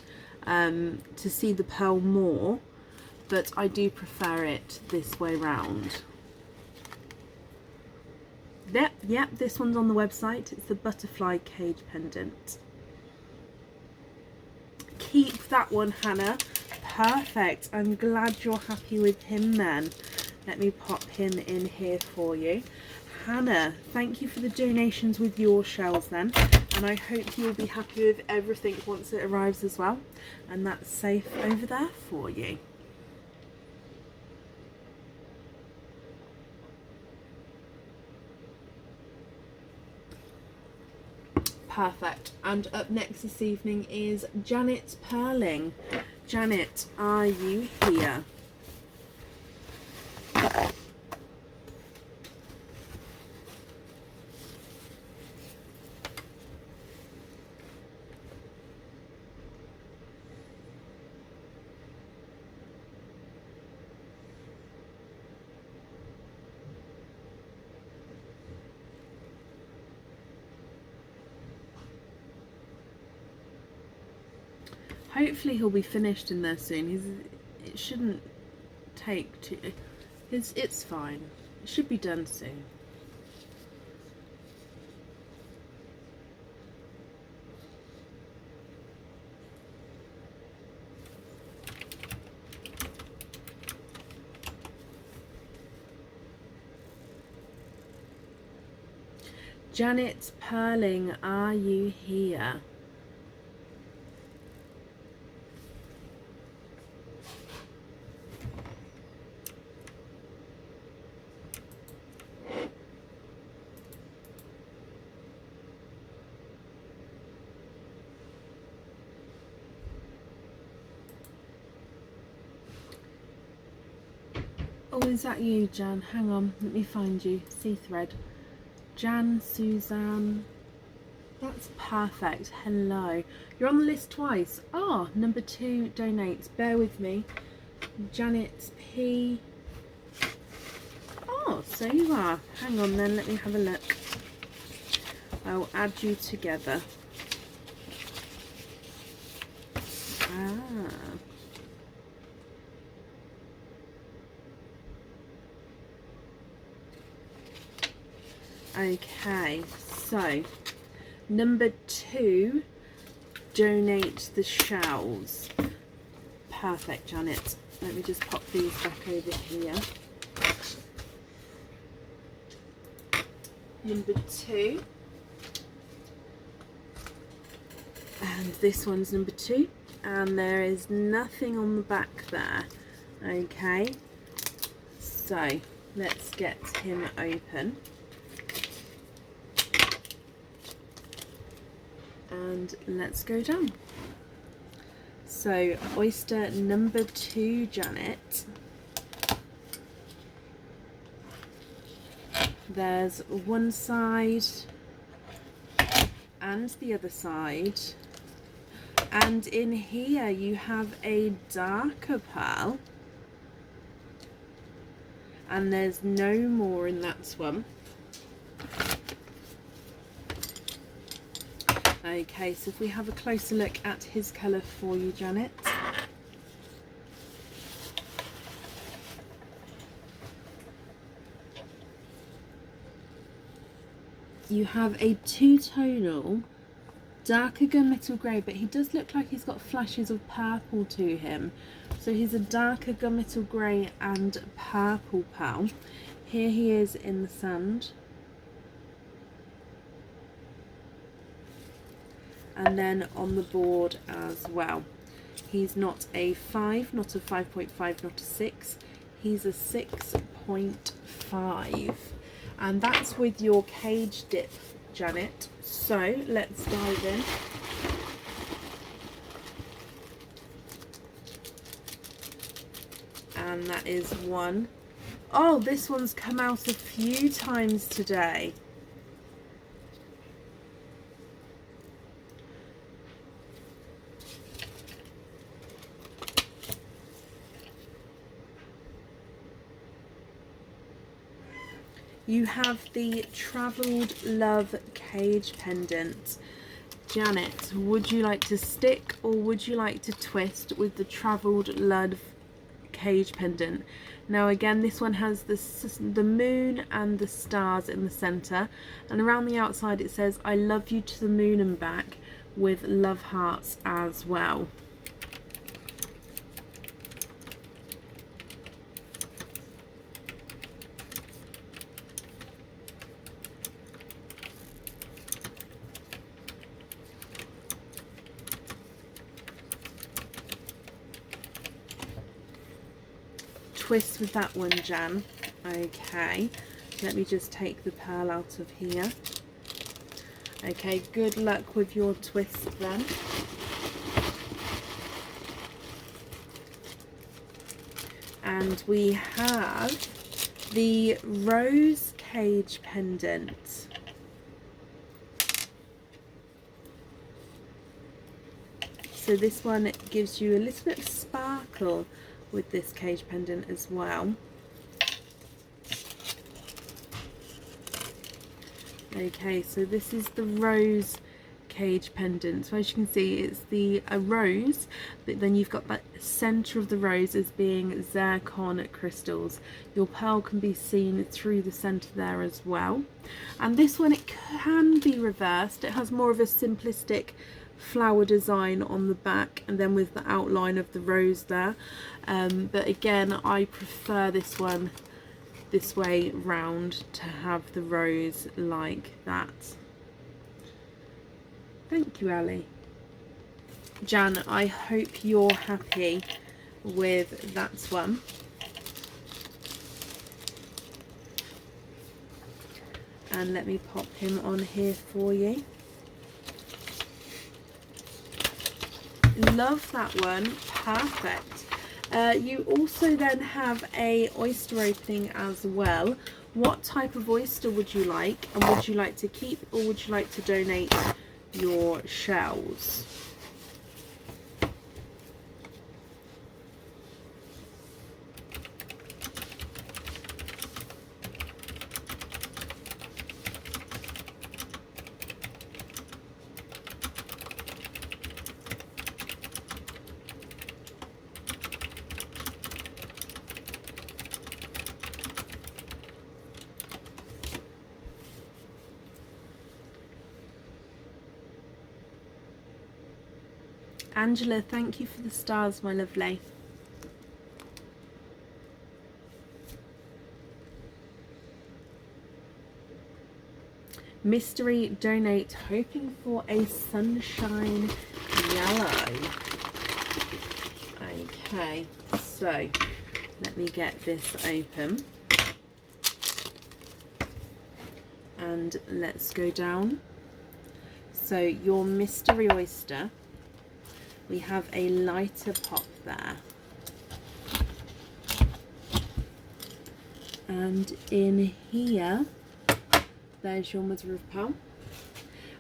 A: to see the pearl more, but I do prefer it this way round. Yep, this one's on the website. It's the butterfly cage pendant. Keep that one, Hannah. Perfect. I'm glad you're happy with him then. Let me pop him in here for you. Hannah, thank you for the donations with your shells then. And I hope you'll be happy with everything once it arrives as well. And that's safe over there for you. Perfect. And up next this evening is Janet's Purling. Janet, are you here? Hopefully he'll be finished in there soon. It shouldn't take too... It's fine. It should be done soon. Janet Perling, are you here? Oh, is that you, Jan? Hang on, let me find you. Sea thread. Jan, Suzanne. That's perfect. Hello. You're on the list twice. Ah, number 2 donates. Bear with me. Janet P. Oh, so you are. Hang on then, let me have a look. I'll add you together. Ah. Okay, so number 2 donate the shells. Perfect, Janet. Let me just pop these back over here. Number 2. And this one's number 2. And there is nothing on the back there. Okay. So let's get him open. And let's go down. So oyster number 2, Janet. There's one side and the other side. And in here you have a darker pearl. And there's no more in that one. Okay, so if we have a closer look at his colour for you, Janet. You have a 2-tonal, darker gunmetal grey, but he does look like he's got flashes of purple to him. So he's a darker gunmetal grey and purple pearl. Here he is in the sand. And then on the board as well. He's not a 5, not a 5.5, not a 6. He's a 6.5. And that's with your cage dip, Janet. So let's dive in. And that is one. Oh, this one's come out a few times today. You have the Travelled Love cage pendant. Janet, would you like to stick or would you like to twist with the Travelled Love cage pendant? Now again, this one has the moon and the stars in the centre, and around the outside it says I love you to the moon and back, with love hearts as well. Twist with that one, Jan. Okay, let me just take the pearl out of here. Okay, good luck with your twist then. And we have the rose cage pendant. So this one gives you a little bit of sparkle with this cage pendant as well. Okay, so this is the rose cage pendant. So as you can see, it's a rose, but then you've got that center of the rose as being zircon crystals. Your pearl can be seen through the center there as well. And this one, it can be reversed. It has more of a simplistic flower design on the back, and then with the outline of the rose there, but again I prefer this one this way round to have the rose like that. Thank you, Ali. Jan, I hope you're happy with that one. And let me pop him on here for you. Love that one. Perfect. You also then have a oyster opening as well. What type of oyster would you like? And would you like to keep or would you like to donate your shells? Angela, thank you for the stars, my lovely. Mystery donate, hoping for a sunshine yellow. Okay, so let me get this open. And let's go down. So your mystery oyster, we have a lighter pop there. And in here, there's your mother of pearl.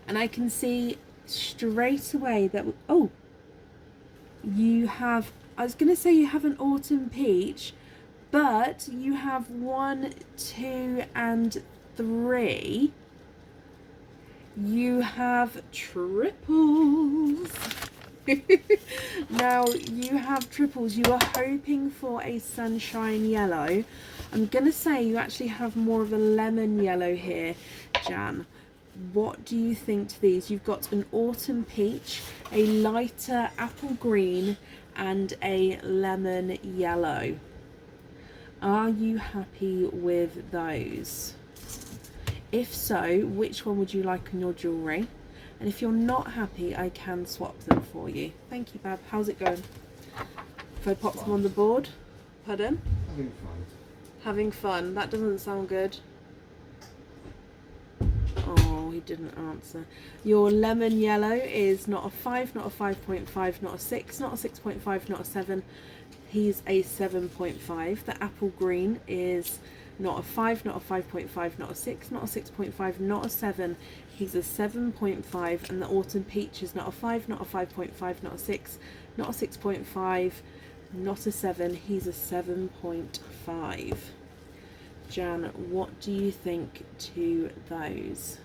A: And I can see straight away that, oh, you have, I was going to say you have an autumn peach, but you have 1, 2, and 3. You have triples. Now you have triples. You are hoping for a sunshine yellow. I'm gonna say you actually have more of a lemon yellow here, Jan. What do you think to these? You've got an autumn peach, a lighter apple green, and a lemon yellow. Are you happy with those? If so, which one would you like on your jewellery? And if you're not happy, I can swap them for you. Thank you, Bab. How's it going? If I pop them on the board? Pardon?
B: Having fun.
A: Having fun. That doesn't sound good. Oh, he didn't answer. Your lemon yellow is not a 5, not a 5.5, not a 6, not a 6.5, not a 7. He's a 7.5. The apple green is not a 5, not a 5.5, not a 6, not a 6.5, not a 7. He's a 7.5. And the autumn peach is not a 5, not a 5.5, not a 6, not a 6.5, not a 7. He's a 7.5. Jan, what do you think to those?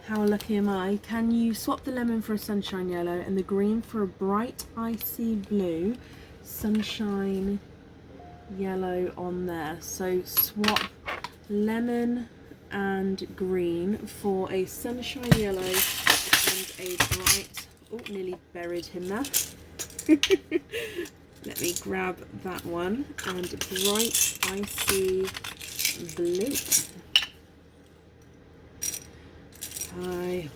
A: How lucky am I? Can you swap the lemon for a sunshine yellow and the green for a bright icy blue sunshine yellow on there? So swap lemon and green for a sunshine yellow and a bright, oh, nearly buried him there. Let me grab that one, and bright icy blue. Hi.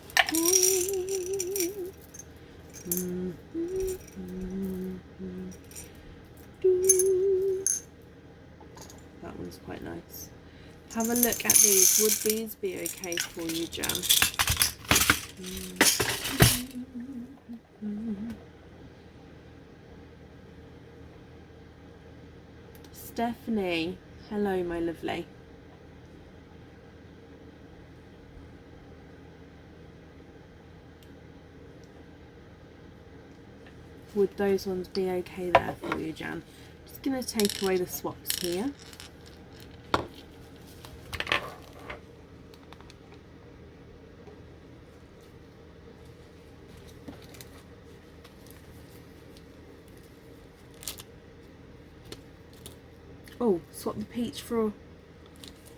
A: That one's quite nice. Have a look at these. Would these be okay for you, Jan? Stephanie, hello, my lovely. Would those ones be okay there for you, Jan? Just going to take away the swaps here. Oh, swap the peach for,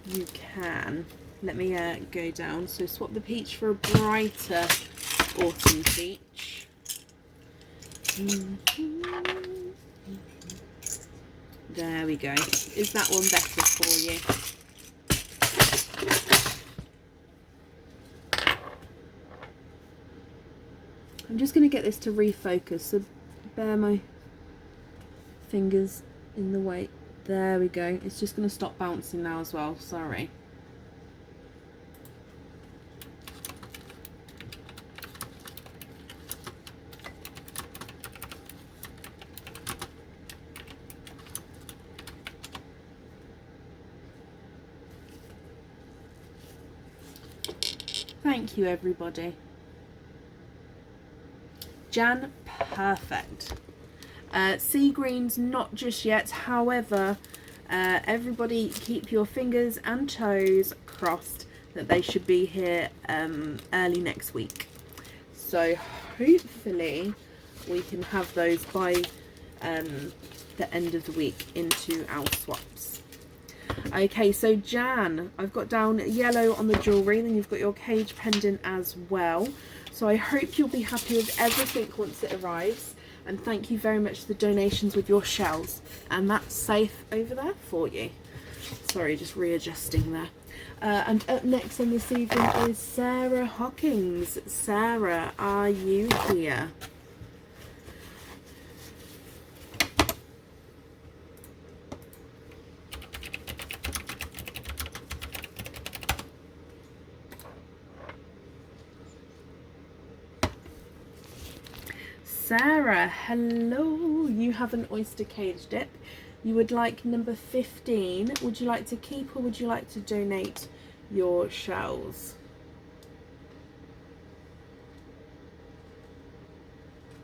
A: you can. Let me go down. So swap the peach for a brighter autumn peach. There we go. Is that one better for you? I'm just going to get this to refocus, so bear my fingers in the way. There we go. It's just going to stop bouncing now as well. Sorry. Thank you, everybody. Jan, perfect. Sea greens, not just yet. However, everybody keep your fingers and toes crossed that they should be here early next week. So hopefully we can have those by the end of the week into our swaps. Okay, so Jan, I've got down yellow on the jewellery, then you've got your cage pendant as well. So I hope you'll be happy with everything once it arrives. And thank you very much for the donations with your shells. And that's safe over there for you. Sorry, just readjusting there. And up next on this evening is Sarah Hawkins. Sarah, are you here? Sarah, hello. You have an oyster cage dip. You would like number 15. Would you like to keep or would you like to donate your shells?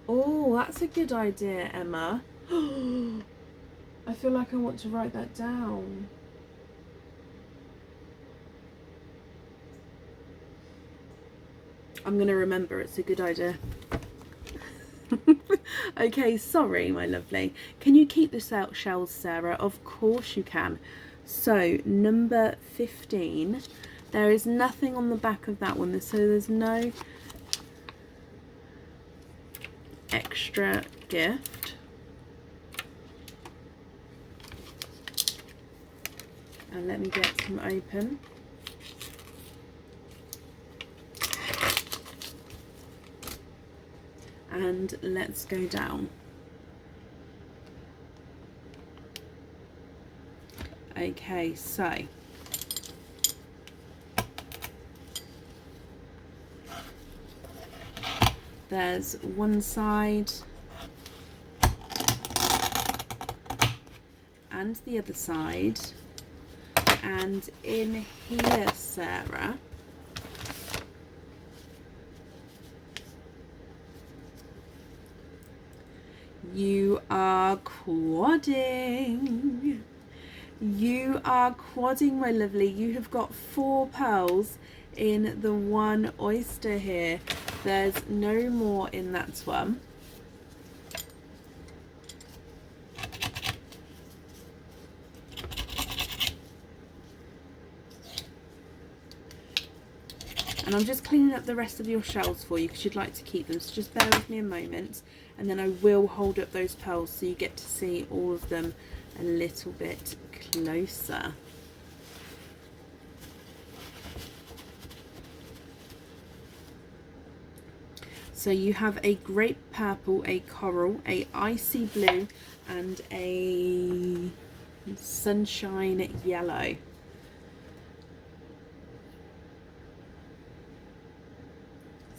A: Oh, that's a good idea, Emma. I feel like I want to write that down. I'm going to remember. It's a good idea. Okay, sorry, my lovely. Can you keep the shells, Sarah? Of course you can. So, number 15. There is nothing on the back of that one, so there's no extra gift. And let me get some open. And let's go down. Okay, so there's one side and the other side, and in here, Sarah, you are quadding. You are quadding, my lovely. You have got 4 pearls in the one oyster here. There's no more in that one. And I'm just cleaning up the rest of your shells for you because you'd like to keep them. So just bear with me a moment and then I will hold up those pearls so you get to see all of them a little bit closer. So you have a grape purple, a coral, a icy blue and a sunshine yellow.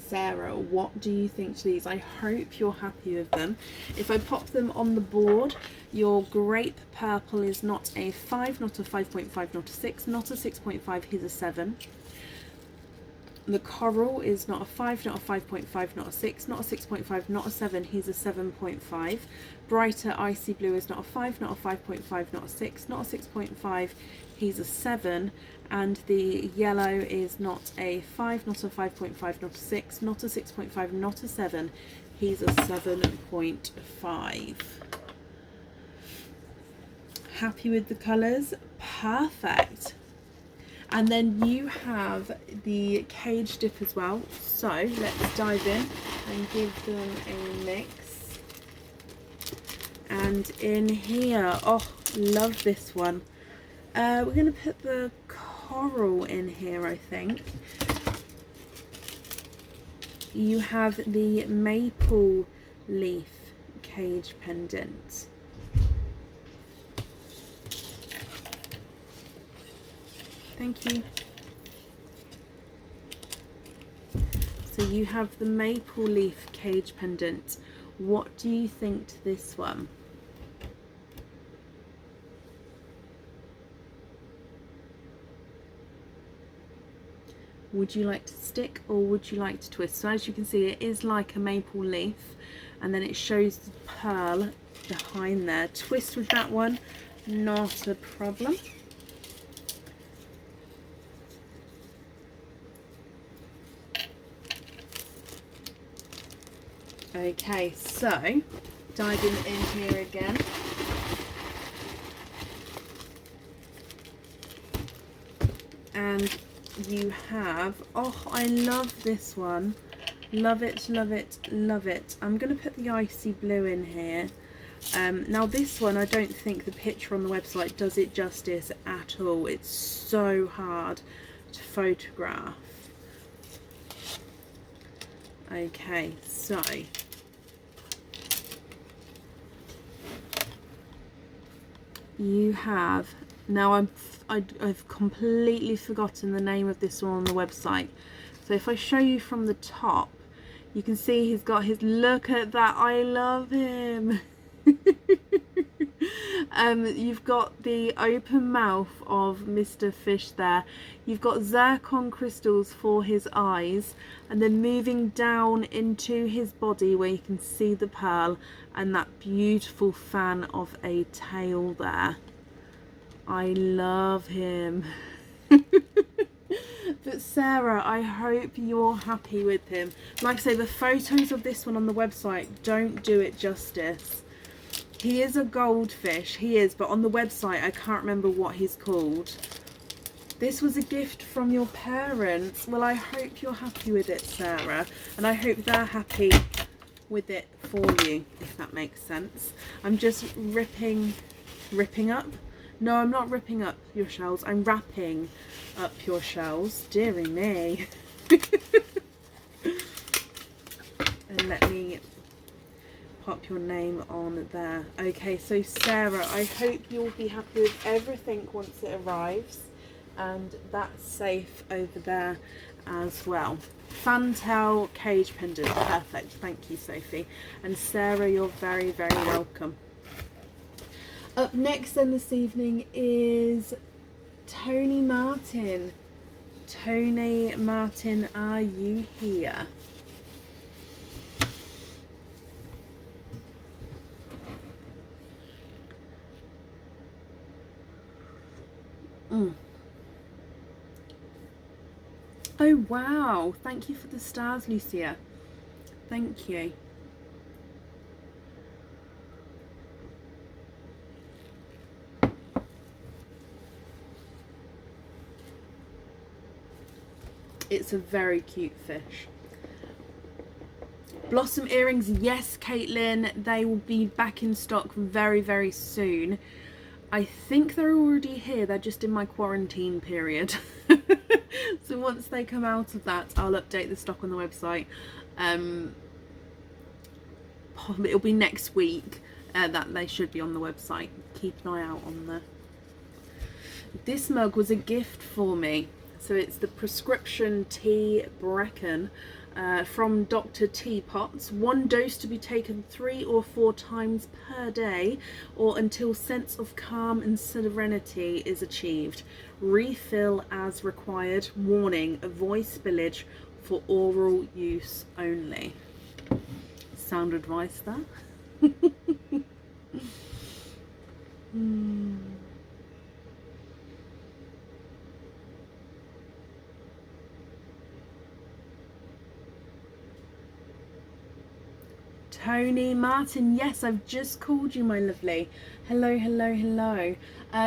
A: Sarah, what do you think to these? I hope you're happy with them. If I pop them on the board, your grape purple is not a 5, not a 5.5, not a 6, not a 6.5, he's a 7. The coral is not a 5, not a 5.5, not a 6, not a 6.5, not a 7, he's a 7.5. Brighter icy blue is not a 5, not a 5.5, not a 6, not a 6.5, he's a 7. And the yellow is not a 5, not a 5.5, not a 6, not a 6.5, not a 7, he's a 7.5. happy with the colours? Perfect. And then you have the cage dip as well. So let's dive in and give them a mix. And in here, oh, love this one. We're going to put the coral in here, I think. You have the maple leaf cage pendant. Thank you. So you have the maple leaf cage pendant. What do you think to this one? Would you like to stick or would you like to twist? So as you can see, it is like a maple leaf, and then it shows the pearl behind there. Twist with that one, not a problem. Okay, so diving in here again. And you have, oh, I love this one. Love it, love it, love it. I'm going to put the icy blue in here. Now this one, I don't think the picture on the website does it justice at all. It's so hard to photograph. Okay, so you have, now I've completely forgotten the name of this one on the website. So if I show you from the top, you can see he's got his, look at that, I love him. You've got the open mouth of Mr. Fish there. You've got zircon crystals for his eyes, and then moving down into his body where you can see the pearl and that beautiful fan of a tail there. I love him. But Sarah, I hope you're happy with him. Like I say, the photos of this one on the website don't do it justice. He is a goldfish, he is, but on the website I can't remember what he's called. This was a gift from your parents. Well, I hope you're happy with it, Sarah, and I hope they're happy with it for you, if that makes sense. I'm just ripping up. No, I'm not ripping up your shells. I'm wrapping up your shells. Dearie me. And let me pop your name on there. Okay, so Sarah, I hope you'll be happy with everything once it arrives. And that's safe over there as well. Fantail cage pendant. Perfect. Thank you, Sophie. And Sarah, you're very, very welcome. Up next then this evening is Tony Martin. Tony Martin, are you here? Oh wow, thank you for the stars, Lucia. Thank you. It's a very cute fish. Blossom earrings, yes, Caitlin, they will be back in stock very, very soon. I think they're already here, they're just in my quarantine period. So once they come out of that, I'll update the stock on the website. It'll be next week that they should be on the website. Keep an eye out on there. This mug was a gift for me. So it's the Prescription Tea Bracken from Dr. Teapots. 1 dose to be taken 3 or 4 times per day or until sense of calm and serenity is achieved. Refill as required. Warning, avoid spillage, for oral use only. Sound advice there. Tony Martin, yes, I've just called you, my lovely. Hello, hello, hello.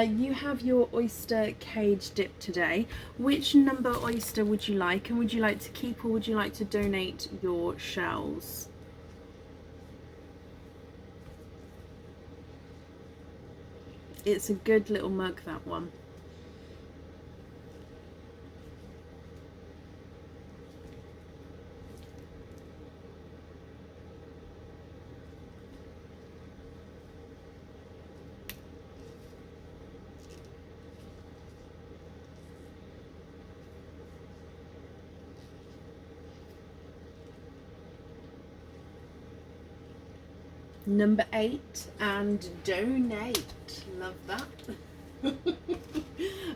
A: You have your oyster cage dip today. Which number oyster would you like, and would you like to keep or would you like to donate your shells? It's a good little mug, that one. Number 8 and donate. Love that.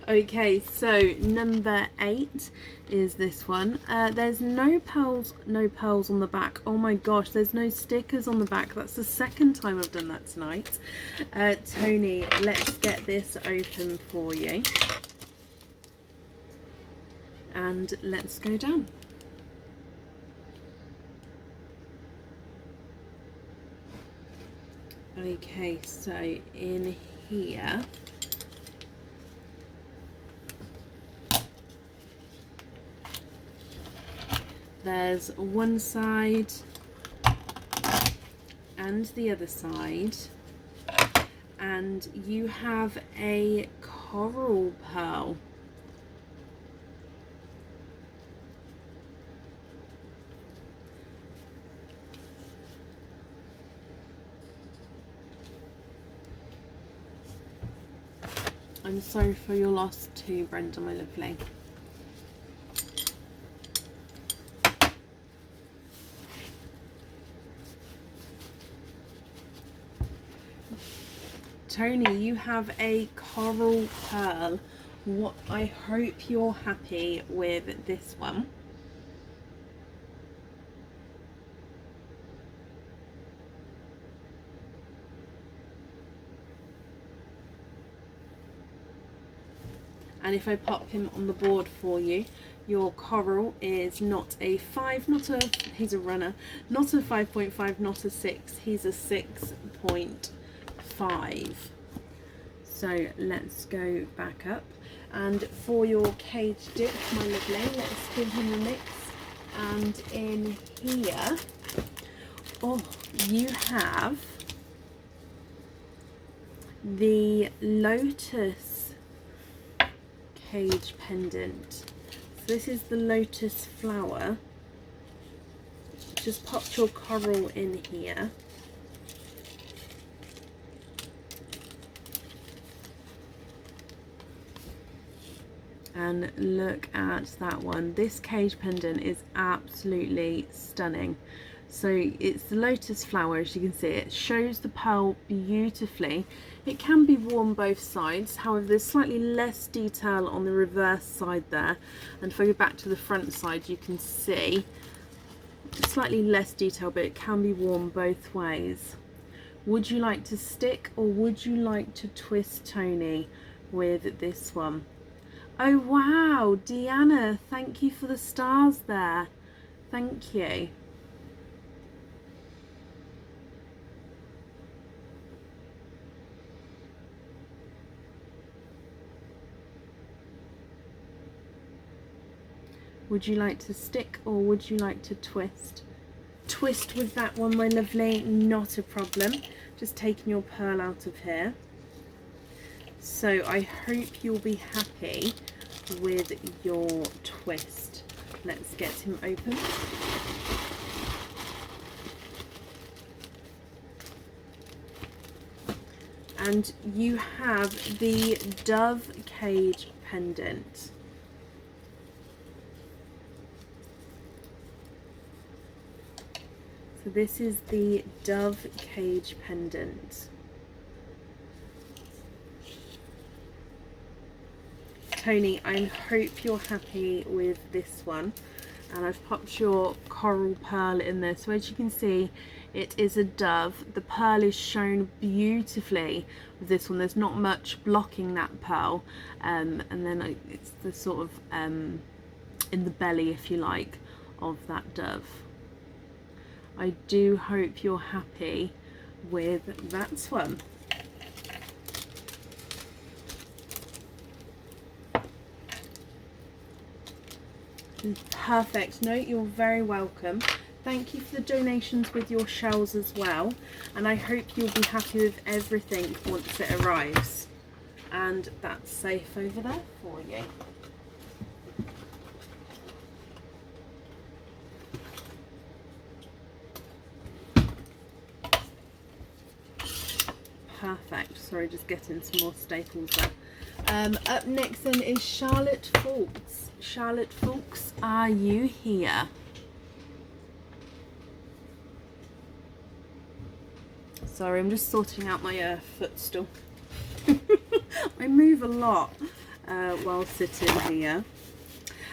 A: Okay, so number 8 is this one. There's no pearls on the back. Oh my gosh, there's no stickers on the back. That's the second time I've done that tonight. Tony, let's get this open for you. And let's go down. Okay, so in here there's one side and the other side, and you have a coral pearl. I'm sorry for your loss too, Brenda, my lovely. Tony, you have a coral pearl. What, I hope you're happy with this one. And if I pop him on the board for you, your coral is not a 5, he's a runner, not a 5.5, not a 6, he's a 6.5. So let's go back up. And for your cage dip, my lovely, let's give him a mix. And in here, oh, you have the lotus cage pendant. So this is the lotus flower. Just pop your coral in here. And look at that one. This cage pendant is absolutely stunning. So it's the lotus flower, as you can see. It shows the pearl beautifully. It can be worn both sides, however there's slightly less detail on the reverse side there. And if I go back to the front side, you can see slightly less detail, but it can be worn both ways. Would you like to stick or would you like to twist, Tony, with this one? Oh wow, Deanna, thank you for the stars there. Thank you. Would you like to stick or would you like to twist? Twist with that one, my lovely, not a problem. Just taking your pearl out of here. So I hope you'll be happy with your twist. Let's get him open. And you have the dove cage pendant. So this is the dove cage pendant. Tony, I hope you're happy with this one. And I've popped your coral pearl in there. So as you can see, it is a dove. The pearl is shown beautifully with this one. There's not much blocking that pearl. And then it's the sort of in the belly, if you like, of that dove. I do hope you're happy with that one. Perfect. No, you're very welcome. Thank you for the donations with your shells as well, and I hope you'll be happy with everything once it arrives. And that's safe over there for you. Perfect. Sorry, just getting some more staples there. Up next then is Charlotte Fawkes. Charlotte Fawkes, are you here? Sorry, I'm just sorting out my footstool. I move a lot while sitting here.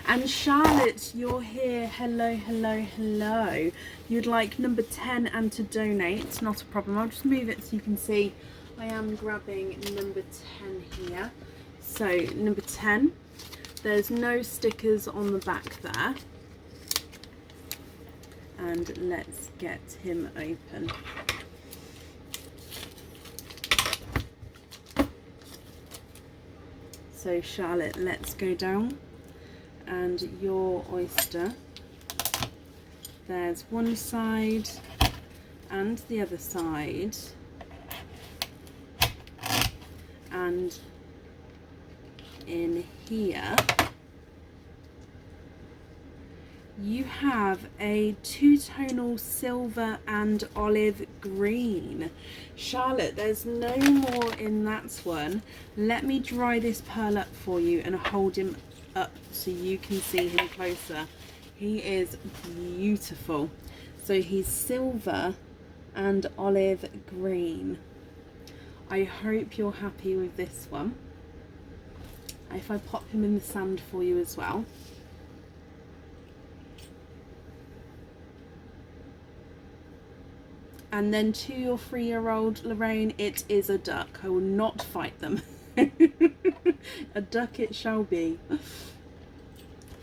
A: And Charlotte, you're here. Hello, hello, hello. You'd like number 10 and to donate. Not a problem. I'll just move it so you can see I am grabbing number 10 here. So number 10, there's no stickers on the back there. And let's get him open. So Charlotte, let's go down. And your oyster, there's one side and the other side, and in here you have a two-tonal silver and olive green. Charlotte, there's no more in that one. Let me dry this pearl up for you and hold him up so you can see him closer. He is beautiful. So he's silver and olive green. I hope you're happy with this one. If I pop him in the sand for you as well. And then to your 3-year-old Lorraine, it is a duck. I will not fight them. A duck it shall be.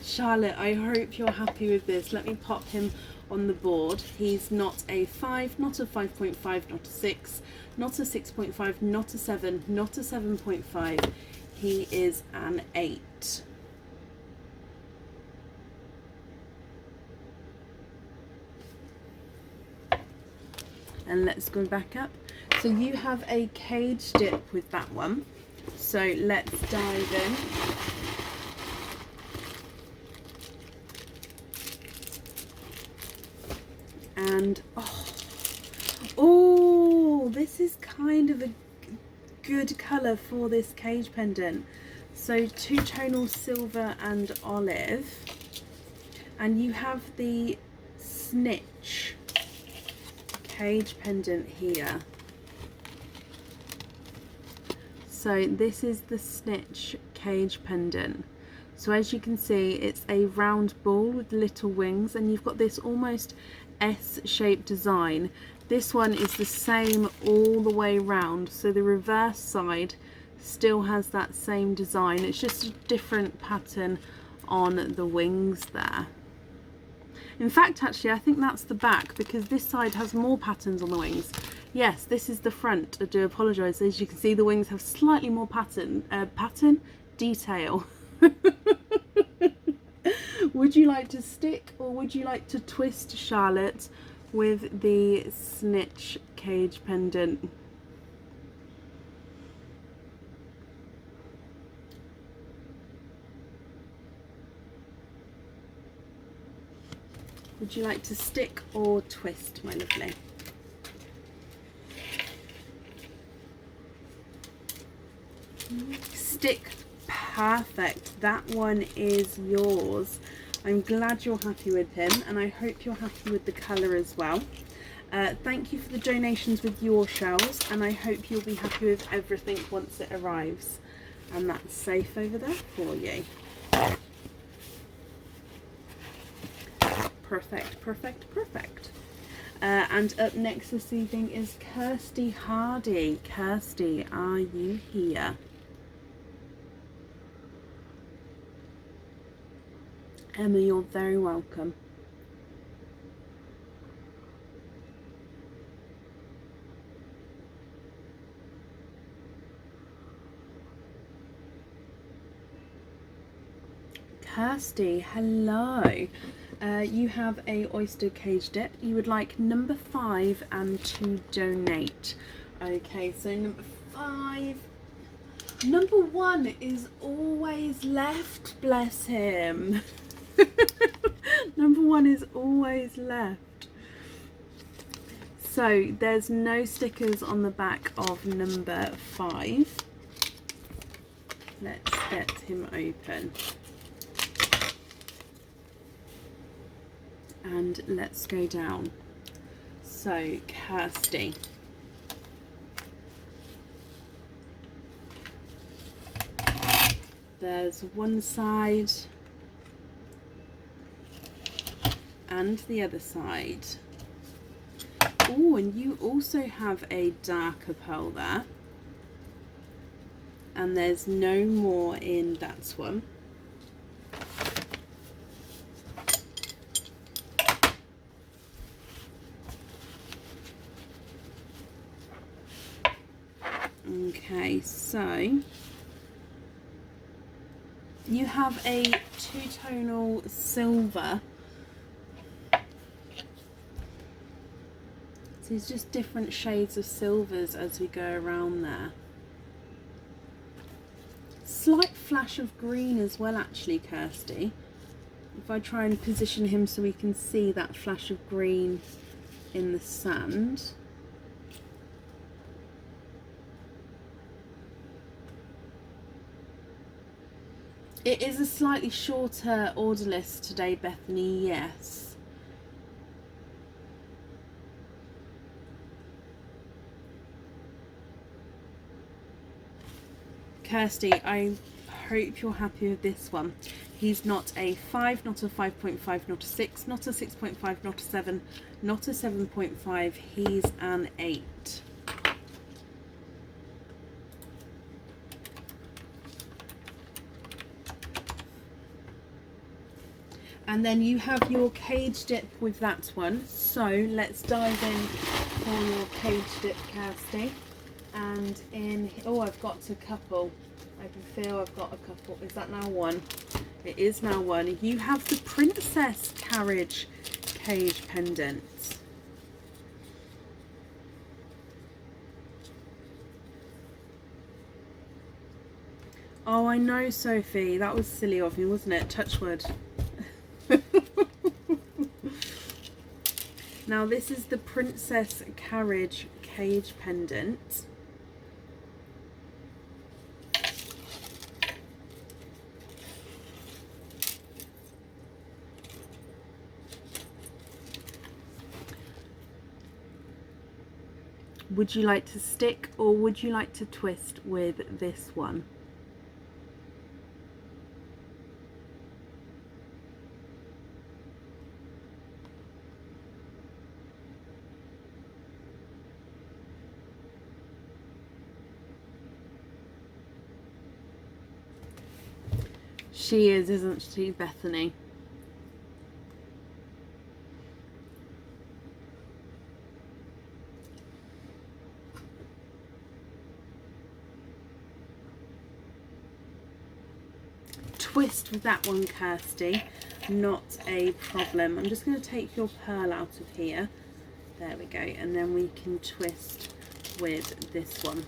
A: Charlotte, I hope you're happy with this. Let me pop him on the board. He's not a 5, not a 5.5, not a 6, not a 6.5, not a 7, not a 7.5. He is an 8. And let's go back up. So you have a cage dip with that one. So let's dive in. And oh, this is kind of a good colour for this cage pendant. So two-tonal silver and olive. And you have the snitch cage pendant here. So this is the snitch cage pendant. So as you can see, it's a round ball with little wings, and you've got this almost S-shaped design. This one is the same all the way round, so the reverse side still has that same design. It's just a different pattern on the wings there. In fact, actually, I think that's the back, because this side has more patterns on the wings. Yes, this is the front. I do apologise. As you can see, the wings have slightly more pattern detail. Would you like to stick or would you like to twist, Charlotte, with the snitch cage pendant? Would you like to stick or twist, my lovely? Stick. Perfect. That one is yours. I'm glad you're happy with him, and I hope you're happy with the colour as well. Thank you for the donations with your shells, and I hope you'll be happy with everything once it arrives. And that's safe over there for you. Perfect, perfect, perfect. And up next this evening is Kirsty Hardy. Kirsty, are you here? Emma, you're very welcome. Kirsty, hello. You have a oyster cage dip. You would like number 5 and to donate. Okay, so number 5. Number 1 is always left, bless him. Number 1 is always left. So there's no stickers on the back of number 5. Let's get him open. And let's go down. So, Kirsty. There's one side and the other side. Oh, and you also have a darker pearl there. And there's no more in that one. Okay, so you have a two-tonal silver. So it's just different shades of silvers as we go around there. Slight flash of green as well, actually, Kirsty. If I try and position him so we can see that flash of green in the sand. It is a slightly shorter order list today, Bethany, yes. Kirsty, I hope you're happy with this one. He's not a 5, not a 5.5, not a 6, not a 6.5, not a 7, not a 7.5. He's an 8. And then you have your cage dip with that one. So let's dive in for your cage dip, Kirsty. And in, oh, I've got a couple. I can feel I've got a couple. Is that now one? It is now one. You have the Princess Carriage cage pendant. Oh, I know, Sophie. That was silly of me, wasn't it? Touch wood. Now this is the Princess Carriage cage pendant. Would you like to stick or would you like to twist with this one? She is, isn't she, Bethany? Twist with that one, Kirsty. Not a problem. I'm just going to take your pearl out of here. There we go. And then we can twist with this one.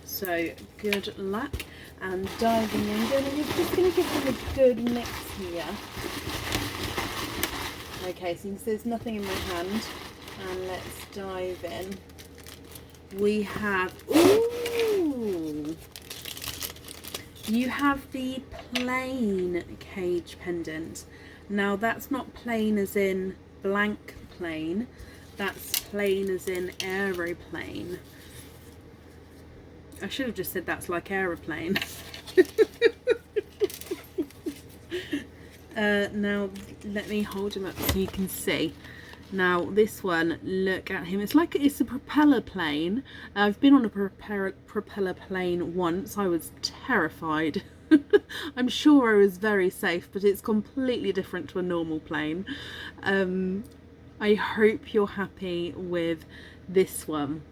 A: So good luck. And diving in, you're just going to give them a good mix here. Okay, so you can see there's nothing in my hand. And let's dive in. We have, ooh! You have the plain cage pendant. Now that's not plain as in blank plain. That's plain as in aeroplane. I should have just said that's like aeroplane. Now let me hold him up so you can see. Now this one, look at him. It's like it's a propeller plane. I've been on a propeller plane once. I was terrified. I'm sure I was very safe, but it's completely different to a normal plane. I hope you're happy with this one.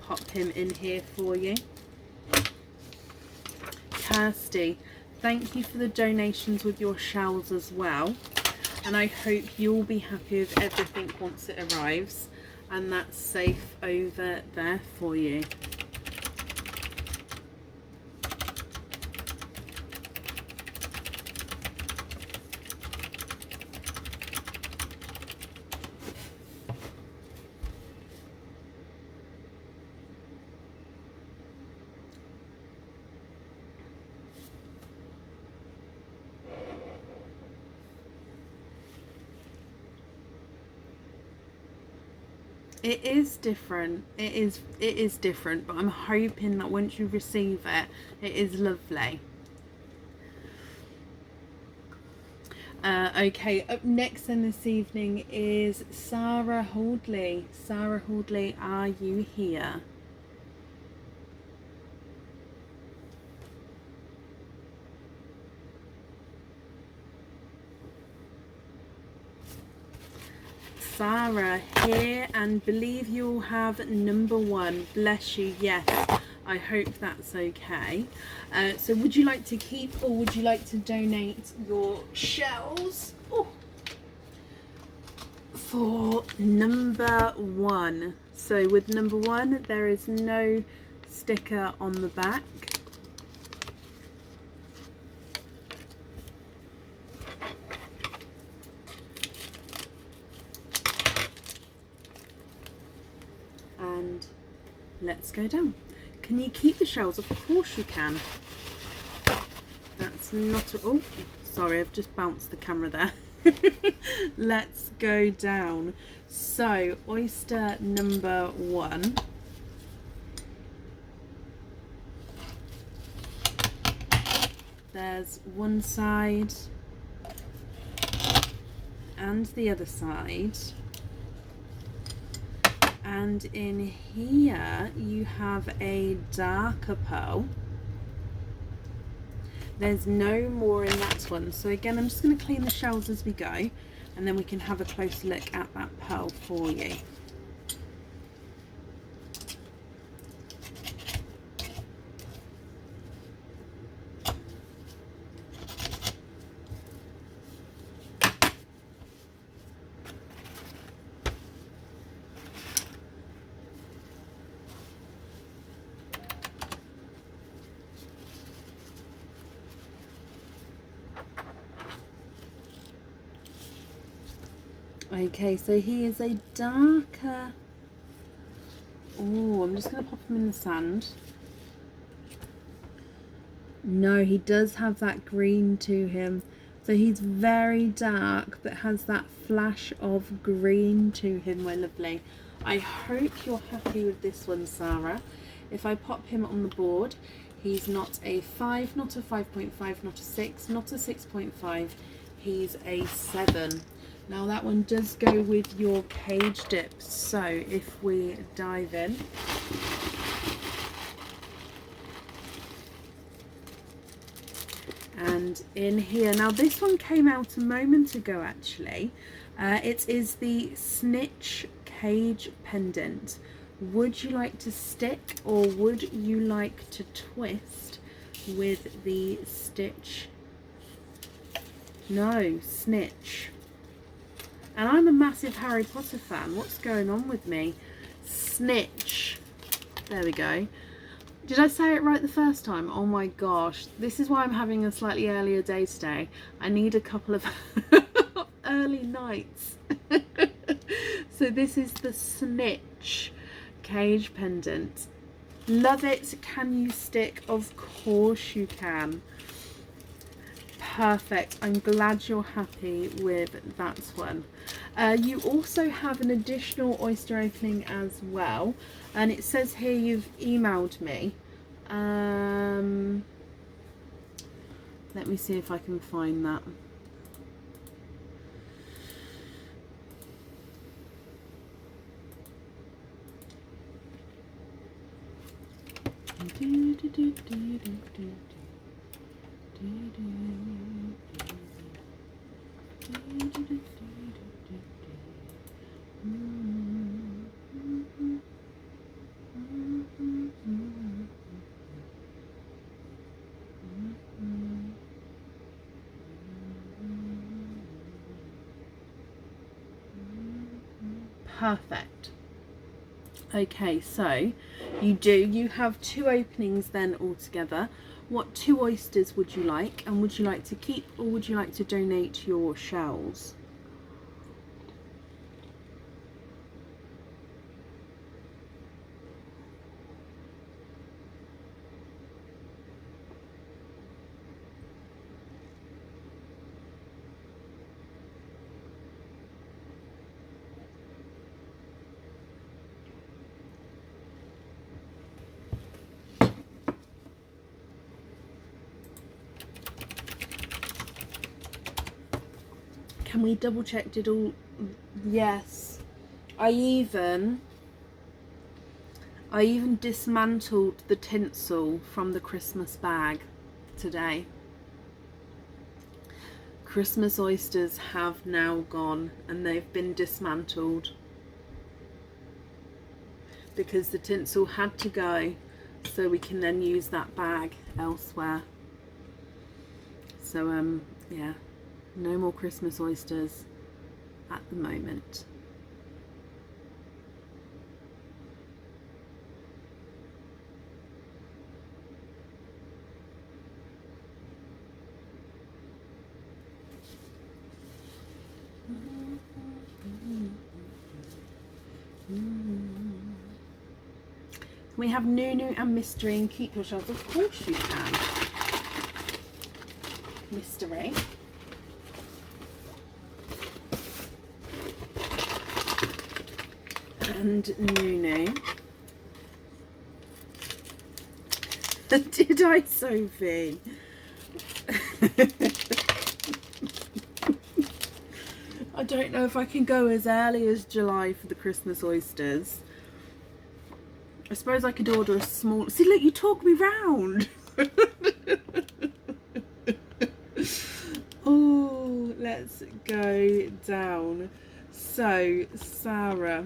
A: pop him in here for you. Kirsty, thank you for the donations with your shells as well. And I hope you'll be happy with everything once it arrives. And that's safe over there for you. It is different. It is different, but I'm hoping that once you receive it, it is lovely. Okay, up next then this evening is Sarah Holdley. Sarah Holdley, are you here? Sarah here, and believe you'll have number 1. Bless you. Yes, I hope that's okay. So would you like to keep or would you like to donate your shells for number 1? So with number 1 there is no sticker on the back. And let's go down. Can you keep the shells? Of course you can. That's not a, oh, sorry, I've just bounced the camera there. Let's go down. So oyster number 1. There's one side and the other side. And in here you have a darker pearl. There's no more in that one. So again, I'm just going to clean the shells as we go, and then we can have a close look at that pearl for you. Okay, so he is a darker, oh, I'm just going to pop him in the sand. No, he does have that green to him. So he's very dark, but has that flash of green to him, my lovely. I hope you're happy with this one, Sarah. If I pop him on the board, he's not a 5, not a 5.5, not a 6, not a 6.5. He's a 7. Now that one does go with your cage dip. So if we dive in. And in here, now this one came out a moment ago actually. It is the Snitch Cage Pendant. Would you like to stick or would you like to twist with the stitch? No, Snitch. And I'm a massive Harry Potter fan. What's going on with me? Snitch. There we go. Did I say it right the first time? Oh my gosh. This is why I'm having a slightly earlier day today. I need a couple of early nights. So this is the Snitch Cage Pendant. Love it. Can you stick? Of course you can. Perfect. I'm glad you're happy with that one. You also have an additional oyster opening as well, and it says here you've emailed me. Let me see if I can find that. Perfect. Okay, so you have 2 openings then altogether. What 2 oysters would you like, and would you like to keep or would you like to donate your shells? Can we double check? Did all? Yes. I even dismantled the tinsel from the Christmas bag today. Christmas oysters have now gone and they've been dismantled because the tinsel had to go, so we can then use that bag elsewhere. So yeah, no more Christmas oysters at the moment. We have Nunu and Mystery and Keep Your Shells. Of course you can. Mystery. And Nunu. Did I, Sophie? I don't know if I can go as early as July for the Christmas oysters. I suppose I could order a small... See, look, you talk me round. Oh, let's go down. So, Sarah,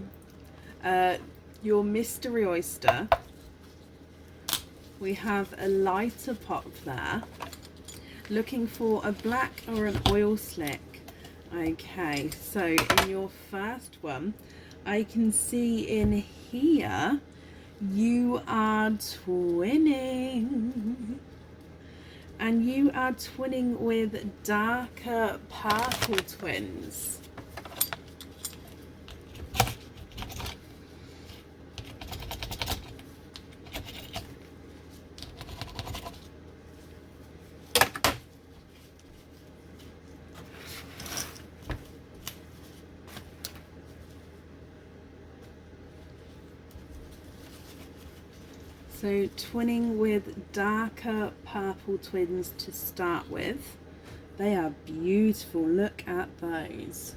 A: your mystery oyster. We have a lighter pot there. Looking for a black or an oil slick. Okay, so in your first one, I can see in here you are twinning, and you are twinning with darker purple twins. So twinning with darker purple twins to start with. They are beautiful. Look at those.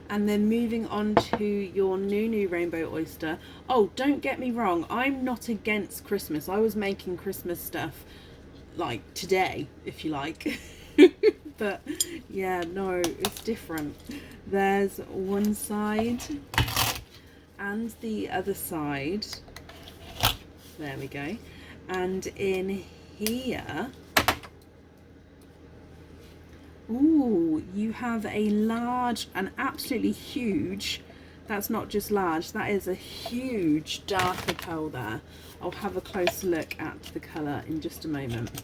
A: And then moving on to your Nunu rainbow oyster. Oh, don't get me wrong, I'm not against Christmas. I was making Christmas stuff like today, if you like. But yeah, no, it's different. There's one side and the other side. There we go. And in here, ooh, you have a large and absolutely huge, that's not just large, that is a huge darker pearl there. I'll have a closer look at the colour in just a moment.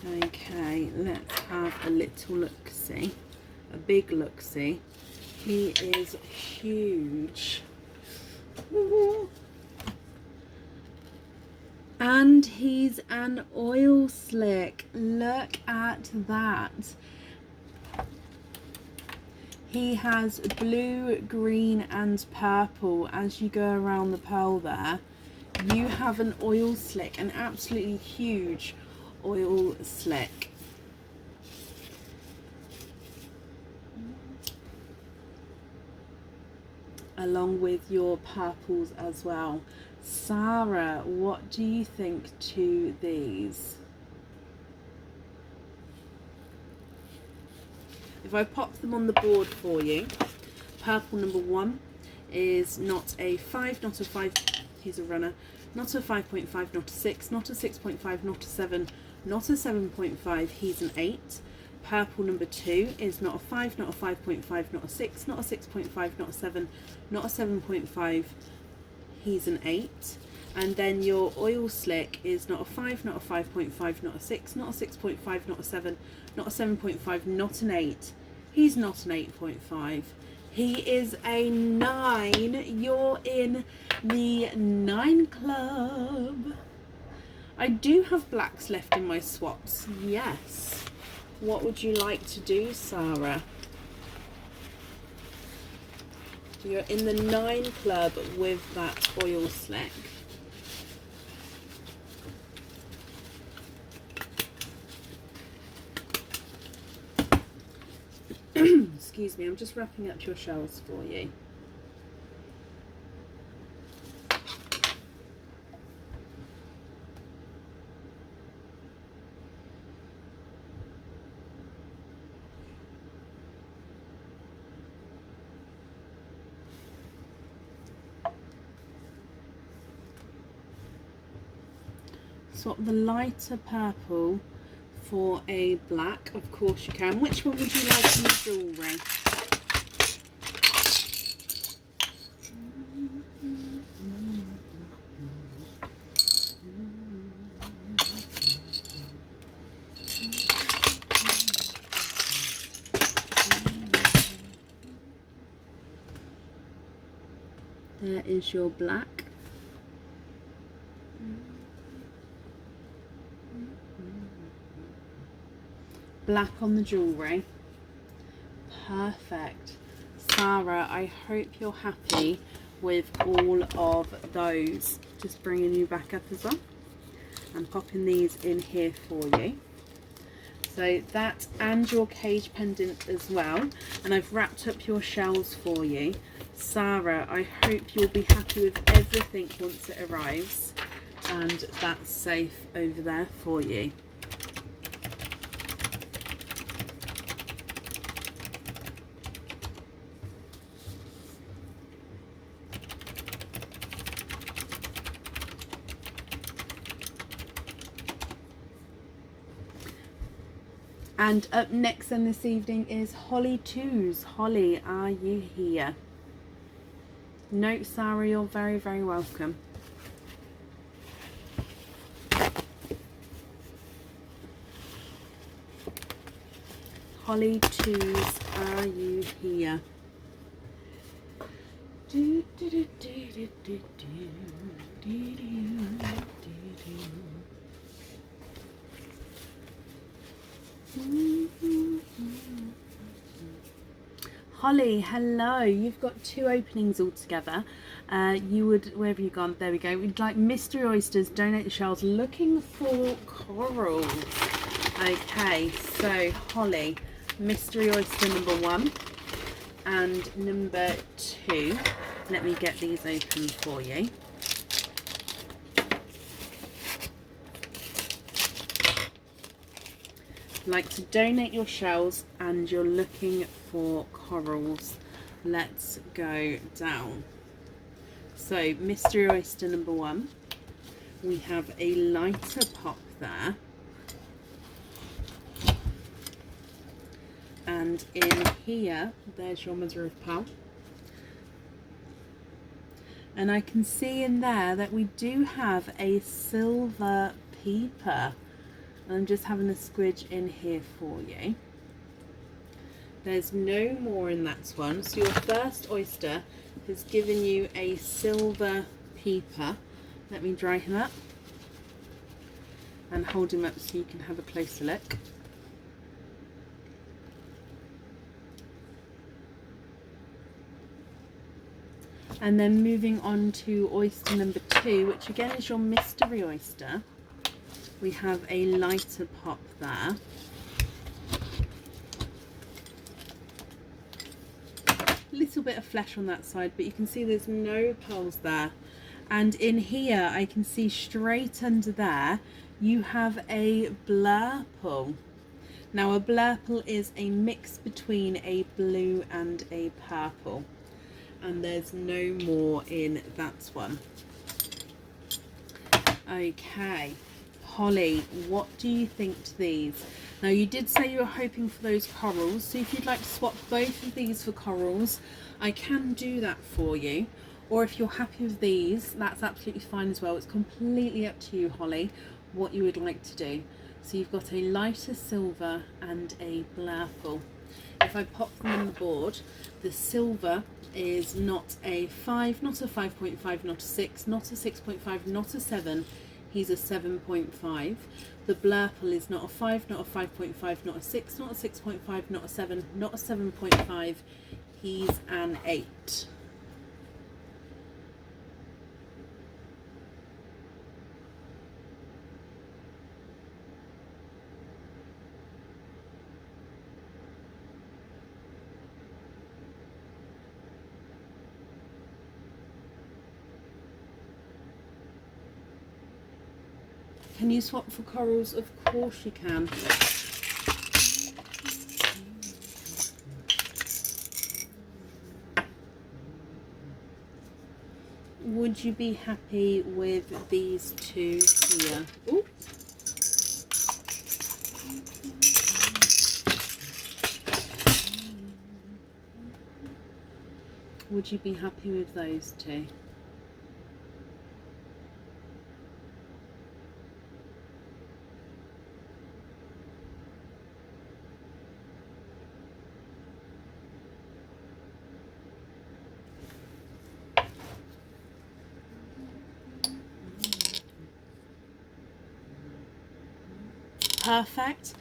A: Okay, let's have a little look-see, a big look-see. He is huge. Ooh. And he's an oil slick. Look at that. He has blue, green and purple as you go around the pearl there. You have an oil slick, an absolutely huge oil slick. along with your purples as well. Sarah, what do you think to these? If I pop them on the board for you, purple number 1 is not a 5, not a 5, he's a runner, not a 5.5, not a 6, not a 6.5, not a 7, not a 7.5, he's an 8. Purple number 2 is not a 5, not a 5.5, not a 6, not a 6.5, not a 7, not a 7.5, he's an 8. And then your oil slick is not a 5, not a 5.5, not a 6, not a 6.5, not a 7, not a 7.5, not an 8. He's not an 8.5. He is a 9. You're in the 9 club. I do have blacks left in my swaps, yes. What would you like to do, Sarah? You're in the 9 club with that oil slick. Excuse me, I'm just wrapping up your shells for you. Swap the lighter purple for a black, of course you can. Which one would you like in the jewellery? There is your black. Black on the jewellery. Perfect. Sarah, I hope you're happy with all of those. Just bringing you back up as well and popping these in here for you. So that and your cage pendant as well, and I've wrapped up your shells for you. Sarah, I hope you'll be happy with everything once it arrives, and that's safe over there for you. And up next on this evening is Holly Twos. Holly, are you here? No, Sarah, you're very, very welcome. Holly Twos, are you here? Do, do, do, do, do, do, do, do, do. Holly, hello. You've got 2 openings altogether. You would, where have you gone? There we go. We'd like mystery oysters, donate the shells, looking for corals. Okay, so Holly, mystery oyster number 1 and number 2. Let me get these open for you. Like to donate your shells and you're looking for corals. Let's go down. So mystery oyster number 1, we have a lighter pop there, and in here there's your mother of pearl, and I can see in there that we do have a silver peeper. I'm just having a squidge in here for you. There's no more in that one. So your first oyster has given you a silver peeper. Let me dry him up and hold him up so you can have a closer look. And then moving on to oyster number 2, which again is your mystery oyster. We have a lighter pop there. little bit of flesh on that side, but you can see there's no pearls there. And in here I can see straight under there you have a blurple. Now a blurple is a mix between a blue and a purple, and there's no more in that one. Okay, Holly, what do you think to these? Now you did say you were hoping for those corals, so if you'd like to swap both of these for corals, I can do that for you. Or if you're happy with these, that's absolutely fine as well. It's completely up to you, Holly, what you would like to do. So you've got a lighter silver and a blurple. If I pop them on the board, the silver is not a 5, not a 5.5, not a 6, not a 6.5, not a 7. He's a 7.5. The blurple is not a 5, not a 5.5, not a 6, not a 6.5, not a 7, not a 7.5. He's an 8. Can you swap for corals? Of course you can. Would you be happy with these two here? Ooh. Would you be happy with those two? Perfect,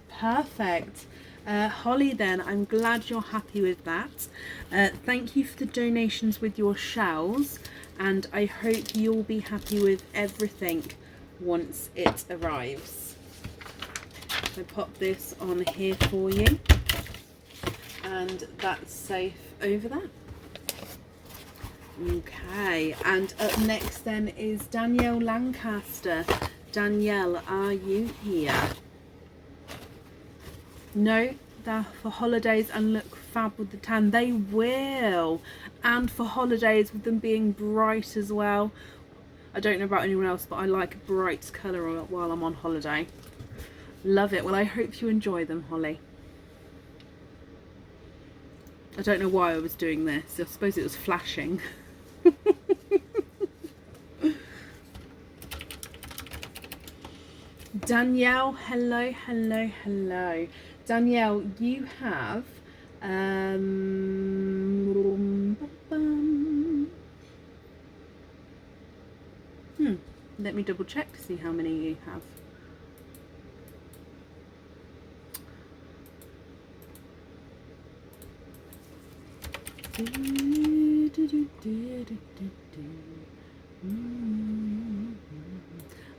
A: perfect. Holly, then, I'm glad you're happy with that. Thank you for the donations with your shells, and I hope you'll be happy with everything once it arrives. So pop this on here for you, and that's safe over there. Okay, and up next then is Danielle Lancaster. Danielle, are you here? No, they're for holidays and look fab with the tan. They will. And for holidays with them being bright as well. I don't know about anyone else, but I like a bright colour while I'm on holiday. Love it. Well, I hope you enjoy them, Holly. I don't know why I was doing this. I suppose it was flashing. Danielle, hello, hello, hello. Danielle, you have let me double check to see how many you have.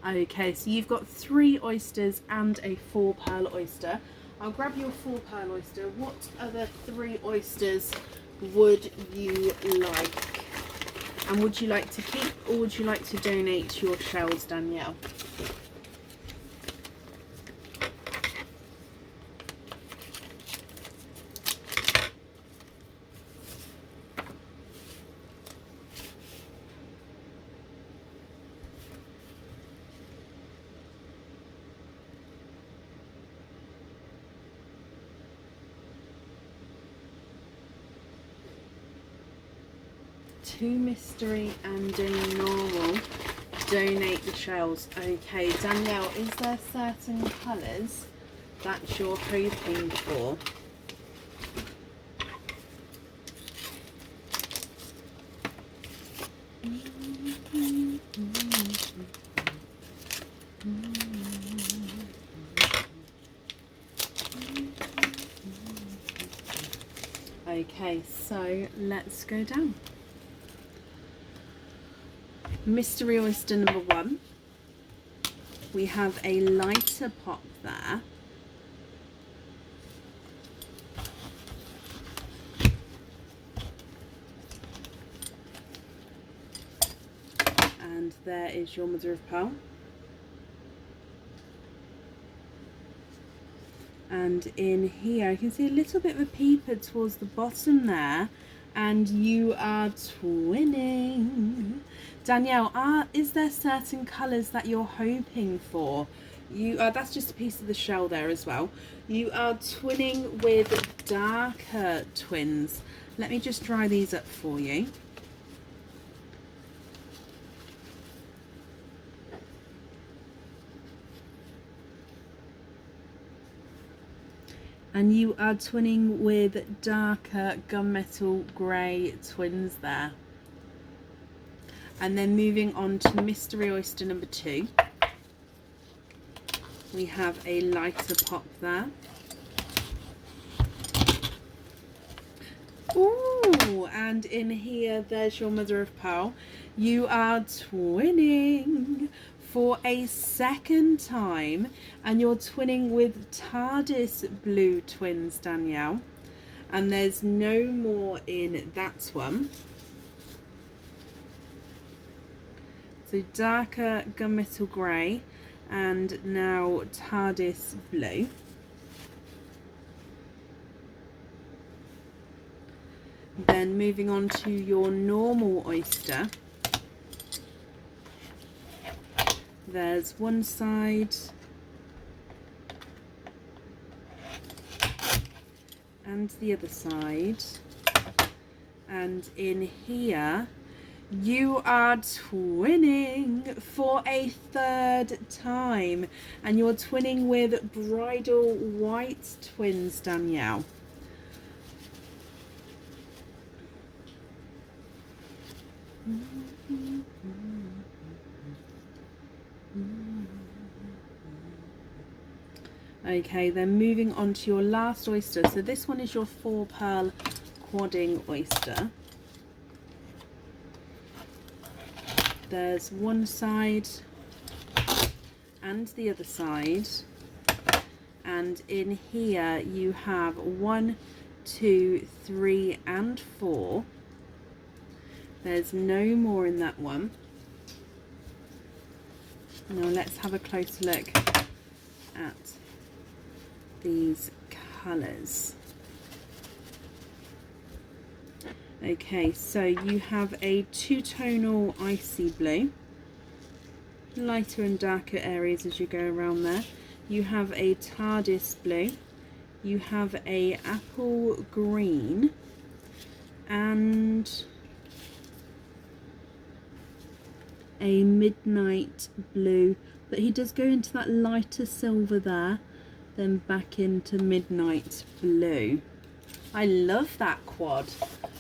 A: Okay, so you've got 3 oysters and a 4 pearl oyster. I'll grab your 4 pearl oyster. What other 3 oysters would you like? And would you like to keep, or would you like to donate your shells, Danielle? Two mystery and a normal. Donate the shells. Okay, Danielle, is there certain colours that you're hoping for? Okay, so let's go down. Mystery oyster number 1. We have a lighter pop there. and there is your mother of pearl. And in here, I can see a little bit of a peeper towards the bottom there, and you are twinning. Danielle, is there certain colours that you're hoping for? That's just a piece of the shell there as well. You are twinning with darker twins. Let me just dry these up for you. And you are twinning with darker gunmetal grey twins there. And then moving on to Mystery Oyster number 2. We have a lighter pop there. Ooh, and in here, there's your mother of pearl. You are twinning for a second time, and you're twinning with TARDIS blue twins, Danielle. And there's no more in that one. So darker gunmetal grey, and now TARDIS blue. Then moving on to your normal oyster. There's one side and the other side, and in here you are twinning for a third time, and you're twinning with bridal white twins, Danielle. Okay, then moving on to your last oyster. So this one is your 4 pearl quadding oyster. There's one side and the other side, and in here you have 1, 2, 3 and 4. There's no more in that one. Now let's have a closer look at these colours. Okay, so you have a 2-tonal icy blue, lighter and darker areas as you go around there. You have a TARDIS blue, you have a apple green, and a midnight blue, but he does go into that lighter silver there, then back into midnight blue. I love that quad.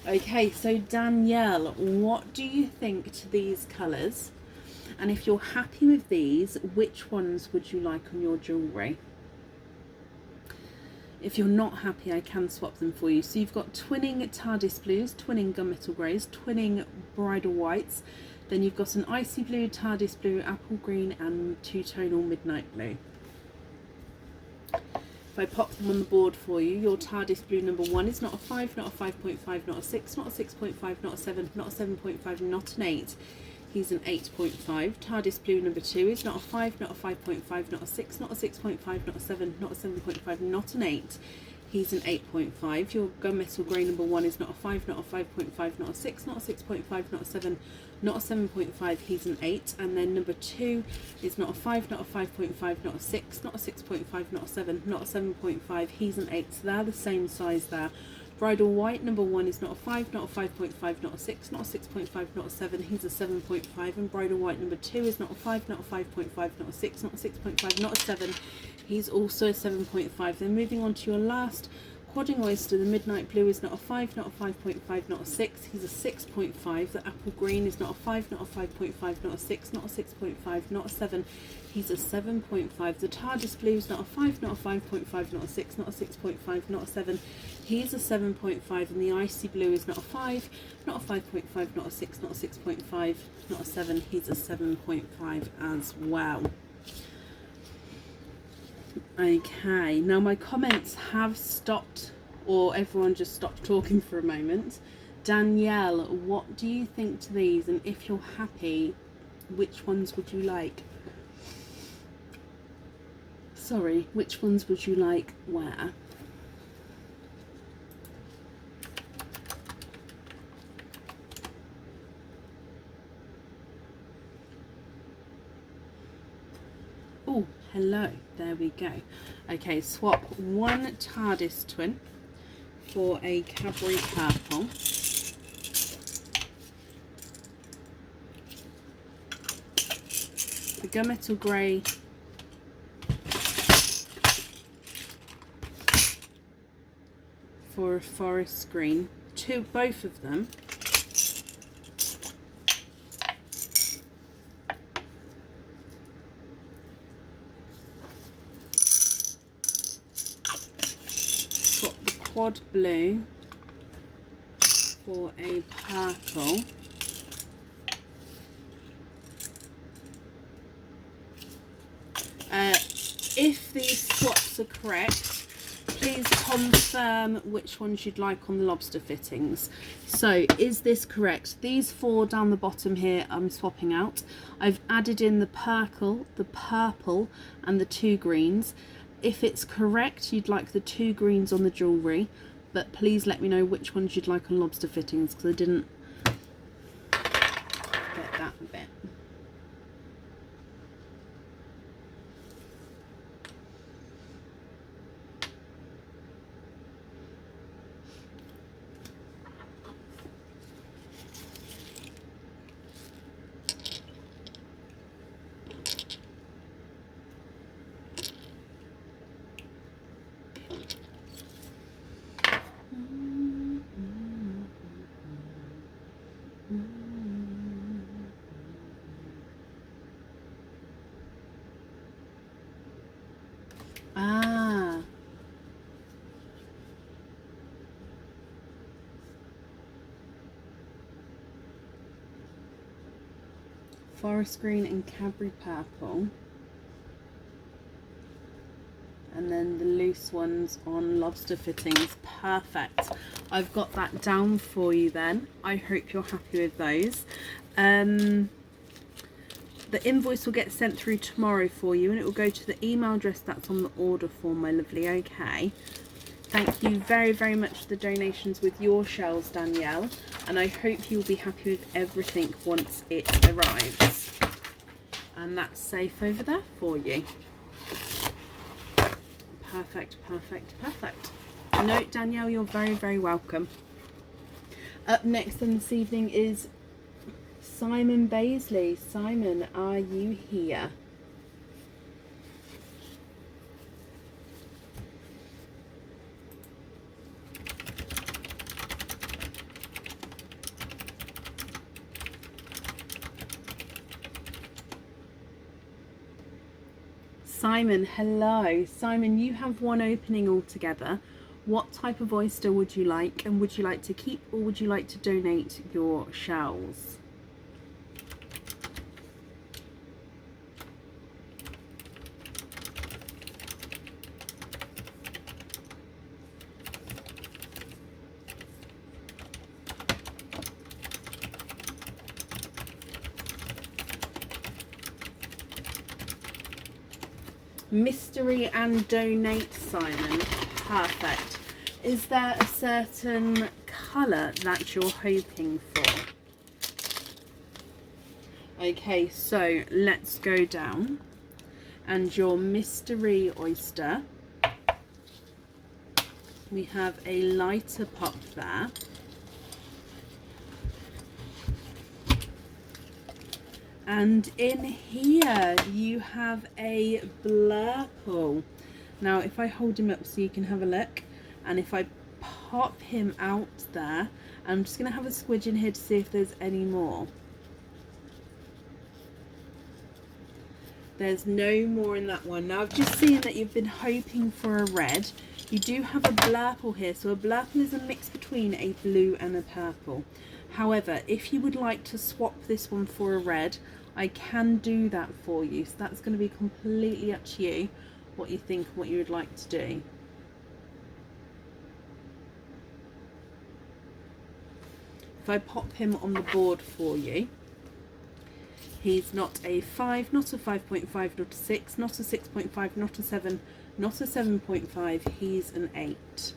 A: Okay, so Danielle, what do you think to these colours? And if you're happy with these, which ones would you like on your jewellery? If you're not happy, I can swap them for you. So you've got twinning TARDIS blues, twinning gunmetal greys, twinning bridal whites. Then you've got an icy blue, TARDIS blue, apple green and 2-tonal midnight blue. If I pop them on the board for you, your TARDIS blue number 1 is not a 5, not a 5.5, not a 6, not a 6.5, not a 7, not a 7.5, not an 8. He's an 8.5. TARDIS blue number 2 is not a 5, not a 5.5, not a 6, not a 6.5, not a 7, not a 7.5, not an 8. He's an 8.5. Your gunmetal grey number 1 is not a 5, not a 5.5, not a 6, not a 6.5, not a 7, not a 7.5. He's an 8. And then number 2 is not a 5, not a 5.5, not a 6, not a 6.5, not a 7, not a 7.5. He's an 8. So they're the same size there. Bridal white number 1 is not a 5, not a 5.5, not a 6, not a 6.5, not a 7. He's a 7.5. And bridal white number 2 is not a 5, not a 5.5, not a 6, not a 6.5, not a 7. He's also a 7.5. Then moving on to your last quadding oyster, the midnight blue is not a 5, not a 5.5, not a 6. He's a 6.5. The apple green is not a 5, not a 5.5, not a 6, not a 6.5, not a 7. He's a 7.5. The TARDIS blue is not a 5, not a 5.5, not a 6, not a 6.5, not a 7. He's a 7.5. And the icy blue is not a 5, not a 5.5, not a 6, not a 6.5, not a 7. He's a 7.5 as well. Okay, now my comments have stopped, or everyone just stopped talking for a moment. Danielle, what do you think to these? And if you're happy, Which ones would you like? Sorry, which ones would you like where? Oh, hello. There we go. Okay, swap one TARDIS twin for a Cadbury purple. The gunmetal grey for a forest green. Both of them. Got the quad blue for a purple. If these swaps are correct, please confirm which ones you'd like on the lobster fittings. So is this correct? These 4 down the bottom here I'm swapping out. I've added in the purple and the 2 greens. If it's correct, you'd like the 2 greens on the jewellery, but please let me know which ones you'd like on lobster fittings, because I didn't get that bit. Ah. Forest green and Cadbury purple. And then the loose ones on lobster fittings. Perfect. I've got that down for you then. I hope you're happy with those. The invoice will get sent through tomorrow for you, and it will go to the email address that's on the order form, my lovely. Okay. Thank you very, very much for the donations with your shells, Danielle. And I hope you'll be happy with everything once it arrives. And that's safe over there for you. Perfect, perfect, perfect. No, Danielle, you're very, very welcome. Up next on this evening is Simon Baisley. Simon, are you here? Simon, hello. Simon, you have one opening altogether. What type of oyster would you like, and would you like to keep or would you like to donate your shells? Mystery and donate, Simon. Perfect. Is there a certain colour that you're hoping for? Okay, so let's go down. And your mystery oyster. We have a lighter pop there. And in here you have a blurple. Now if I hold him up so you can have a look, and if I pop him out there, I'm just going to have a squidge in here to see if there's any more. There's no more in that one. Now I've just seen that you've been hoping for a red. You do have a blurple here, so a blurple is a mix between a blue and a purple. However, if you would like to swap this one for a red, I can do that for you. So that's going to be completely up to you, what you think and what you would like to do. If I pop him on the board for you, He's not a 5, not a 5.5, not a 6, not a 6.5, not a 7, not a 7.5. He's an 8.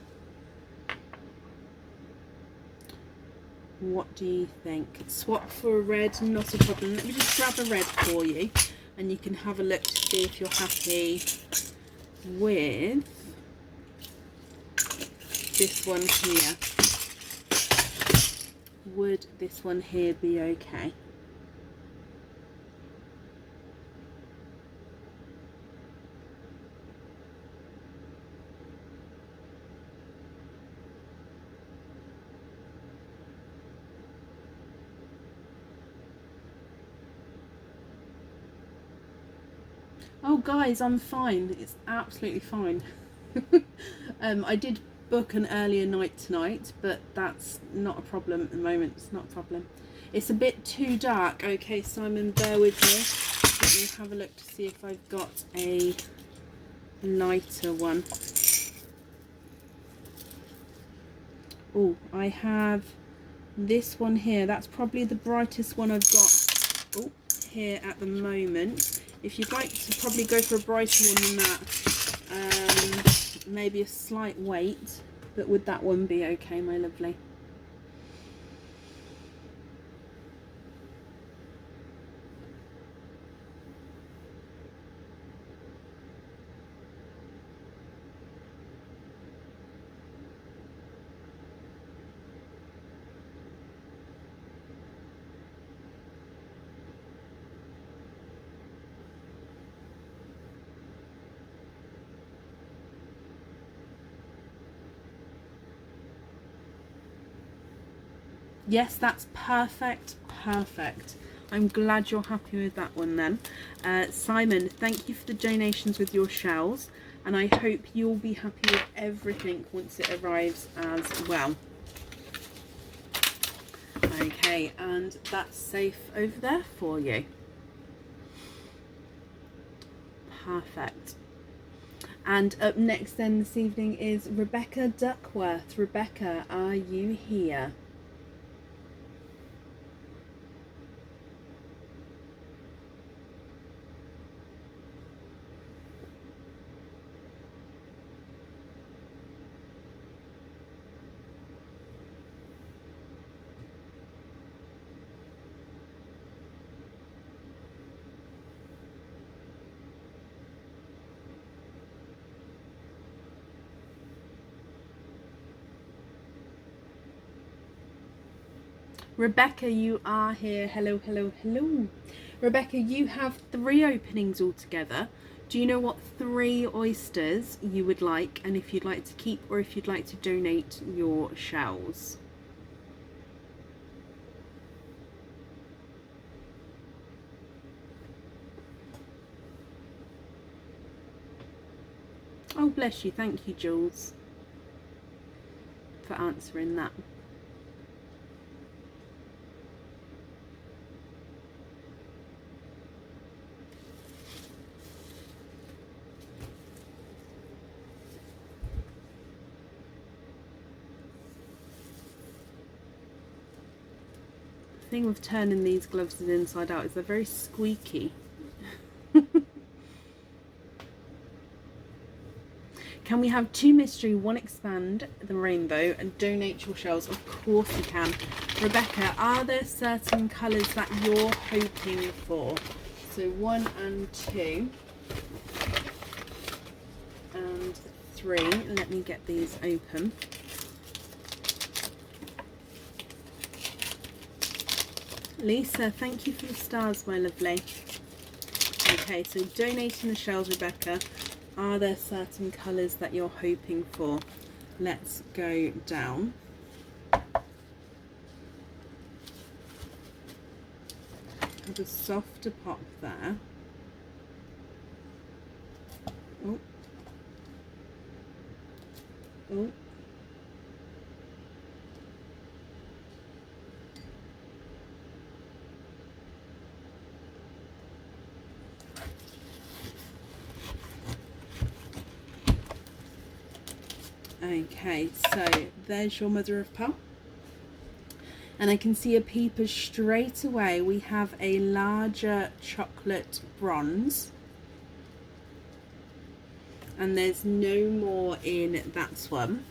A: What do you think? Swap for a red, not a problem. Let me just grab a red for you and you can have a look to see if you're happy with this one here. Would this one here be okay? Oh guys, I'm fine. It's absolutely fine. I did book an earlier night tonight, but that's not a problem at the moment. It's not a problem. It's a bit too dark. Okay, Simon, bear with me. Let me have a look to see if I've got a lighter one. Oh, I have this one here. That's probably the brightest one I've got here at the moment. If you'd like to probably go for a brighter one than that, maybe a slight weight, but would that one be okay, my lovely? Yes, that's perfect, perfect. I'm glad you're happy with that one then. Simon, thank you for the donations with your shells, and I hope you'll be happy with everything once it arrives as well. Okay, and that's safe over there for you. Perfect. And up next then this evening is Rebecca Duckworth. Rebecca, are you here? Rebecca, you are here. Hello, hello, hello. Rebecca, you have 3 openings altogether. Do you know what 3 oysters you would like, and if you'd like to keep or if you'd like to donate your shells? Oh, bless you. Thank you, Jules, for answering that. The thing with turning these gloves inside out is they're very squeaky. Can we have 2 mystery, 1 expand the rainbow, and donate your shells? Of course we can. Rebecca, are there certain colours that you're hoping for? So 1 and 2 and 3. Let me get these open. Lisa, thank you for the stars, my lovely. Okay, so donating the shells, Rebecca. Are there certain colours that you're hoping for? Let's go down. Have a softer pop there. Oh. Oh. Okay, so there's your mother of pearl. And I can see a peeper straight away. We have a larger chocolate bronze. And there's no more in that one.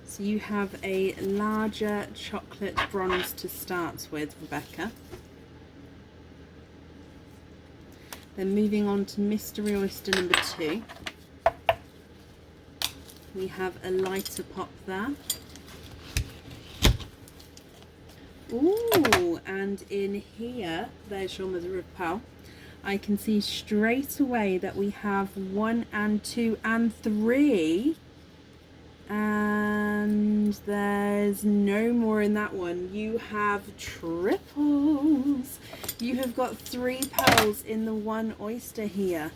A: So you have a larger chocolate bronze to start with, Rebecca. Then moving on to Mystery Oyster number 2. We have a lighter pop there. Ooh, and in here, there's your mother of pearl. I can see straight away that we have 1 and 2 and 3. And there's no more in that one. You have triples. You have got 3 pearls in the 1 oyster here.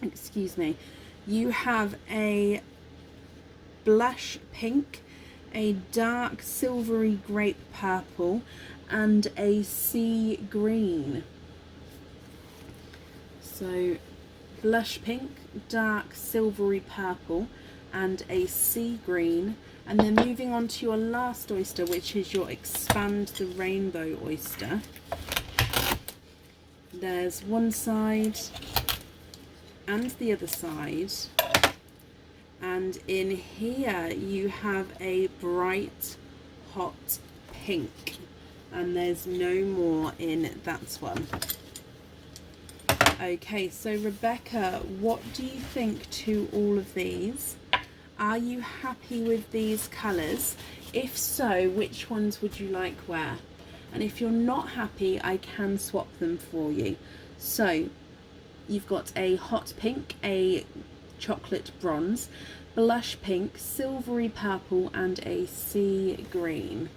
A: Excuse me. You have a blush pink, a dark silvery grape purple, and a sea green. So blush pink, dark silvery purple, and a sea green. And then moving on to your last oyster, which is your Expand the Rainbow oyster. There's one side and the other side, and in here you have a bright hot pink, and there's no more in that one. Okay, so Rebecca, what do you think to all of these? Are you happy with these colours? If so, which ones would you like where? And if you're not happy, I can swap them for you. So you've got a hot pink, a chocolate bronze, blush pink, silvery purple, and a sea green.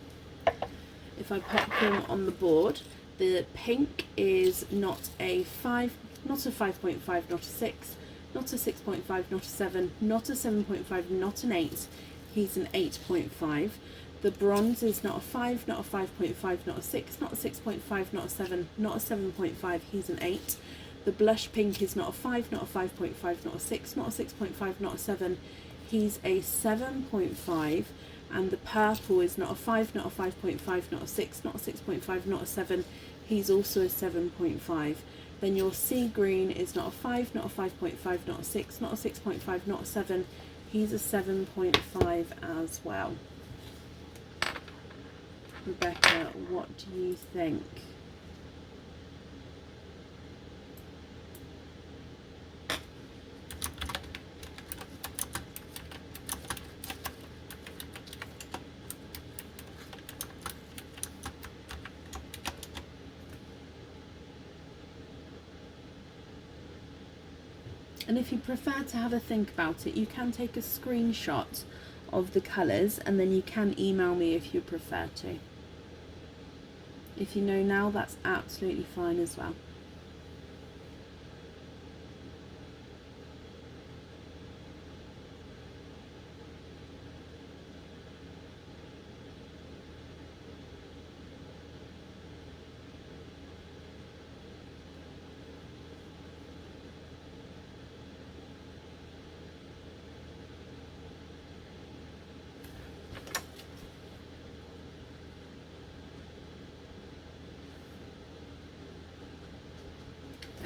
A: If I pop them on the board, the pink is not a 5, not a 5.5, not a 6, not a 6.5, not a 7, not a 7.5, not an 8. He's an 8.5. The bronze is not a 5, not a 5.5, not a 6, not a 6.5, not a 7, not a 7.5. He's an 8. The blush pink is not a 5, not a 5.5, not a 6, not a 6.5, not a 7. He's a 7.5. And the purple is not a 5, not a 5.5, not a 6, not a 6.5, not a 7. He's also a 7.5. Then your sea green is not a 5, not a 5.5, not a 6, not a 6.5, not a 7. He's a 7.5 as well. Rebecca, what do you think? And if you prefer to have a think about it, you can take a screenshot of the colours and then you can email me if you prefer to. If you know now, that's absolutely fine as well.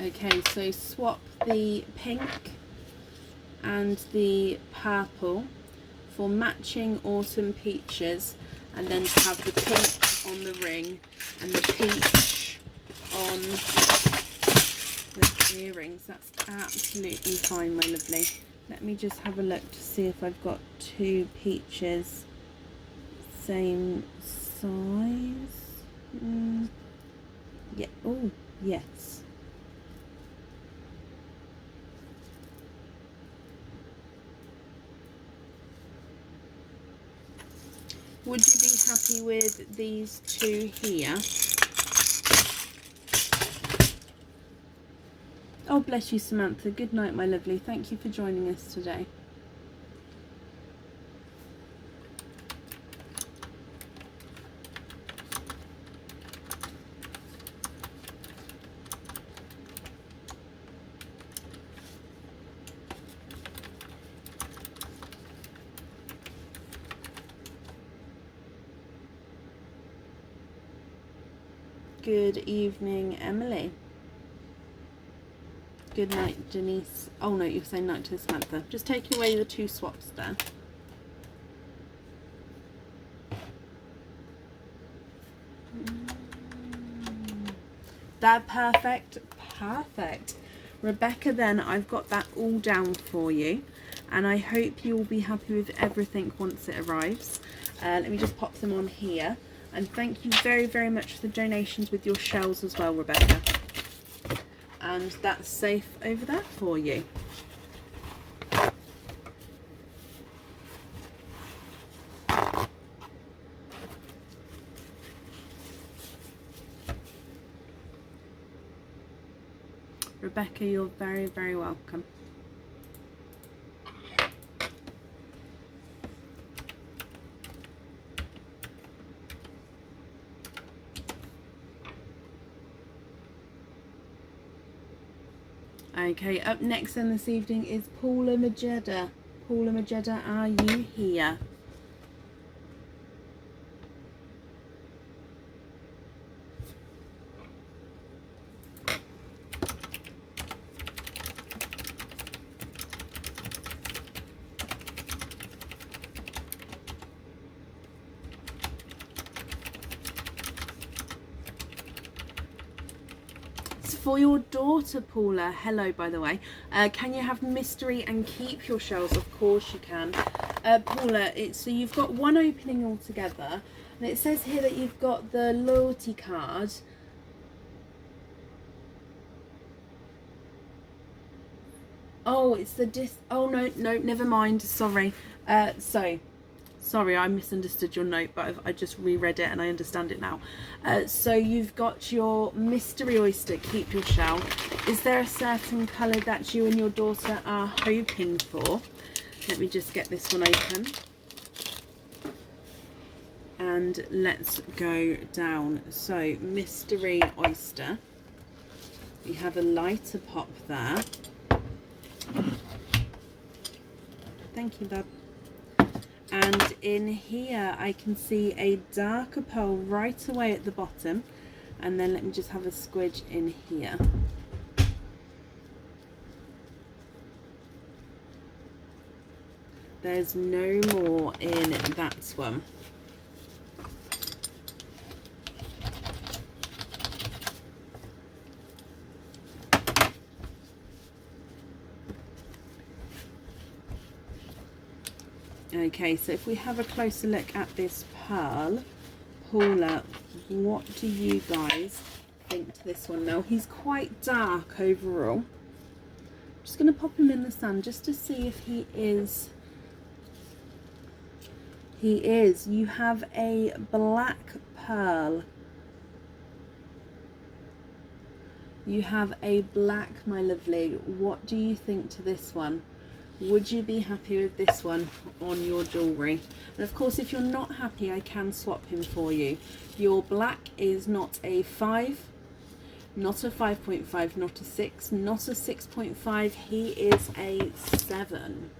A: Okay, so swap the pink and the purple for matching autumn peaches, and then to have the pink on the ring and the peach on the earrings. That's absolutely fine, my lovely. Let me just have a look to see if I've got 2 peaches same size. Yeah, oh yes. Would you be happy with these 2 here? Oh, bless you, Samantha. Good night, my lovely. Thank you for joining us today. Good evening, Emily. Good night, Denise. Oh no, you're saying night to Samantha. Just taking away the 2 swaps there. That perfect. Rebecca, then I've got that all down for you, and I hope you will be happy with everything once it arrives. Let me just pop them on here, and thank you very, very much for the donations with your shells as well, Rebecca. And that's safe over there for you. Rebecca, you're very, very welcome. Okay, up next in this evening is Paula Majeda. Paula Majeda, are you here? For your daughter, Paula, hello by the way, can you have mystery and keep your shells? Of course you can. Paula, so you've got 1 opening altogether, and it says here that you've got the loyalty card. Oh, it's the oh no, never mind, sorry. Sorry, I misunderstood your note, but I just reread it and I understand it now. So you've got your mystery oyster, keep your shell. Is there a certain colour that you and your daughter are hoping for? Let me just get this one open. And let's go down. So, mystery oyster. We have a lighter pop there. Thank you, Bob. And in here I can see a darker pearl right away at the bottom, and then let me just have a squidge in here. There's no more in that one. Okay, so if we have a closer look at this pearl, Paula, what do you guys think to this one? Now, he's quite dark overall. I'm just going to pop him in the sun just to see if he is. He is. You have a black pearl. You have a black, my lovely. What do you think to this one? Would you be happy with this one on your jewellery? And of course, if you're not happy, I can swap him for you. Your black is not a 5, not a 5.5, not a 6, not a 6.5. He is a 7.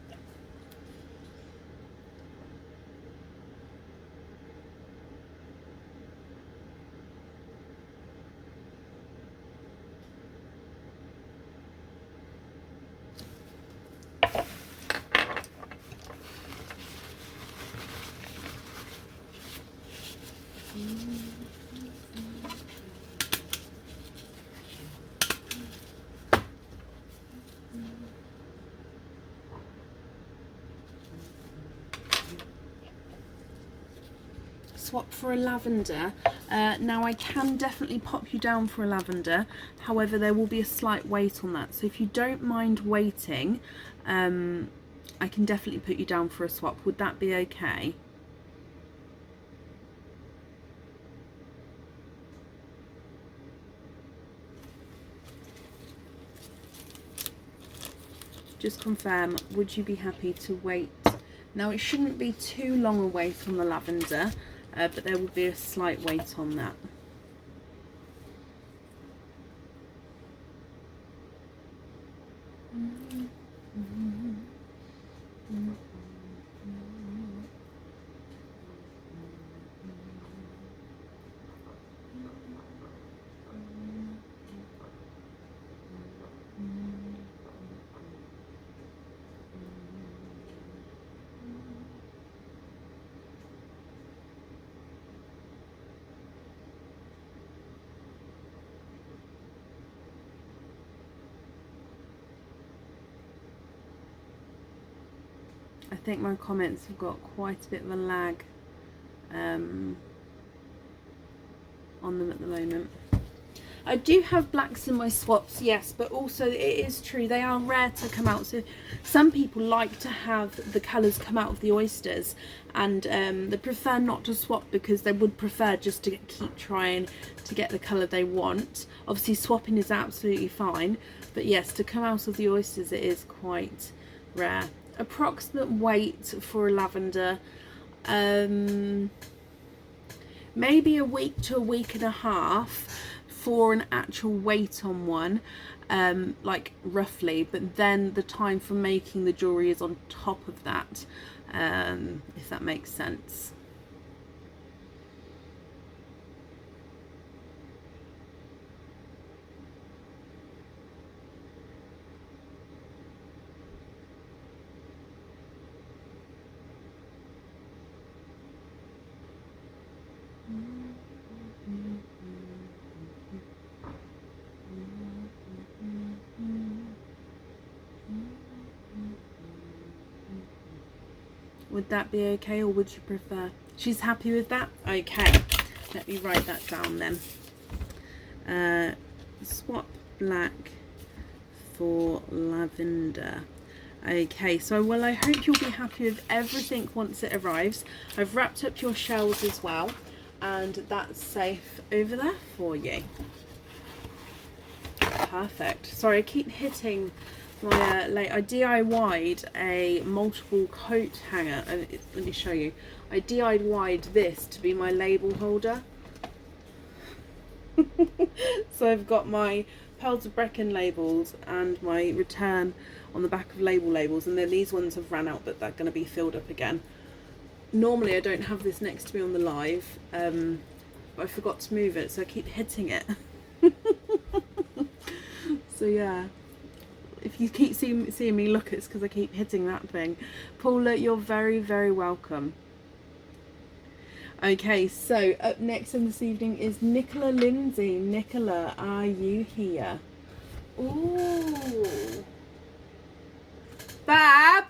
A: Swap for a lavender. Now I can definitely pop you down for a lavender, however there will be a slight wait on that, so if you don't mind waiting, I can definitely put you down for a swap. Would that be okay? Just confirm, would you be happy to wait? Now it shouldn't be too long a wait on the lavender, but there will be a slight wait on that. I think my comments have got quite a bit of a lag on them at the moment. I do have blacks in my swaps, yes, but also it is true they are rare to come out. So some people like to have the colours come out of the oysters, and they prefer not to swap because they would prefer just to keep trying to get the colour they want. Obviously swapping is absolutely fine, but yes, to come out of the oysters it is quite rare. Approximate weight for a lavender, maybe a week to a week and a half for an actual weight on one, like roughly, but then the time for making the jewellery is on top of that, if that makes sense. Would that be okay, or would you prefer? She's happy with that? Okay, let me write that down then. Swap black for lavender. Okay, so well, I hope you'll be happy with everything once it arrives. I've wrapped up your shells as well, and that's safe over there for you. Perfect. Sorry, I keep hitting my I DIY'd a multiple coat hanger. Let me show you. I DIY'd this to be my label holder. So I've got my Pearls of Brecon labels and my return on the back of labels, and then these ones have ran out, but they're going to be filled up again. Normally I don't have this next to me on the live, but I forgot to move it, so I keep hitting it. So yeah, if you keep seeing me look, it's because I keep hitting that thing. Paula, you're very, very welcome. Okay, so up next in this evening is Nicola Lindsay. Nicola, are you here? Ooh. Bab!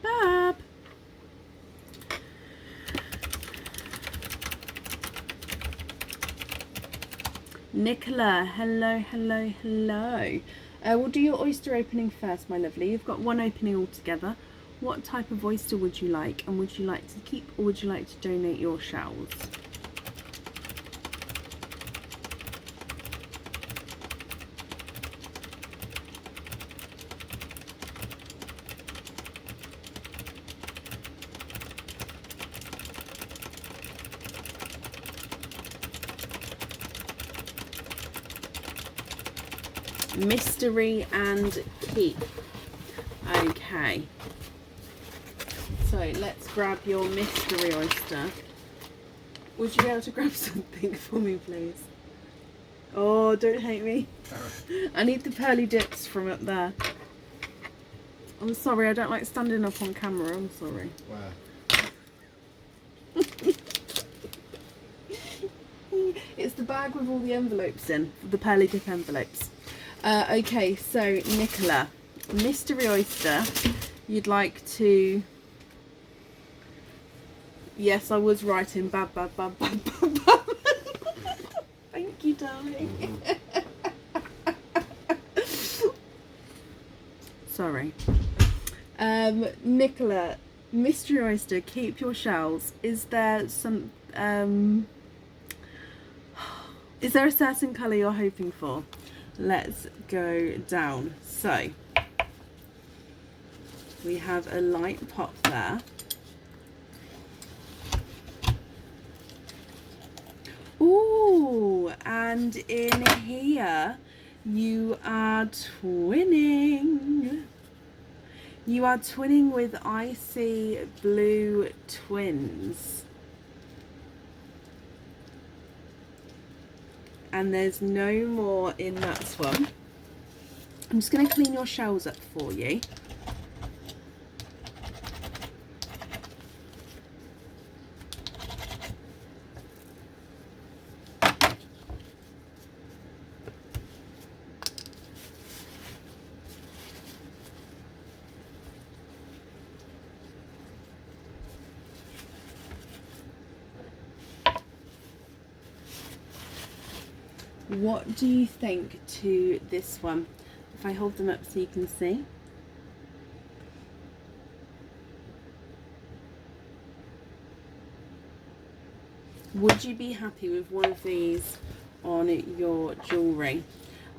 A: Bab! Nicola, hello, hello, hello. We'll do your oyster opening first, my lovely. You've got one opening altogether. What type of oyster would you like? And would you like to keep, or would you like to donate your shells? Mystery and keep. Okay, so let's grab your mystery oyster. Would you be able to grab something for me, please? Oh, don't hate me. I need the pearly dips from up there. I'm sorry, I don't like standing up on camera. I'm sorry.
B: Wow.
A: It's the bag with all the envelopes in, the pearly dip envelopes. Okay, so Nicola, mystery oyster, you'd like to... Yes, I was writing bab, bab, bab, bab, bab, bab. Thank you, darling. Sorry. Nicola, mystery oyster, keep your shells. Is there some... is there a certain colour you're hoping for? Let's go down. So we have a light pop there. Ooh, and in here you are twinning. You are twinning with Icy Blue Twins. And there's no more in that one. I'm just going to clean your shells up for you. What do you think to this one? If I hold them up so you can see. Would you be happy with one of these on your jewellery?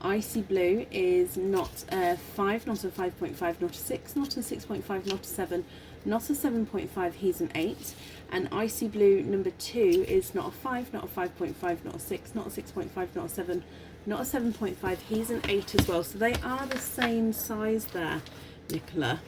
A: Icy Blue is not a 5, not a 5.5, not a 6, not a 6.5, not a 7, not a 7.5, he's an 8. And Icy Blue number 2 is not a 5, not a 5.5, not a 6, not a 6.5, not a 7, not a 7.5, he's an 8 as well. So they are the same size there, Nicola.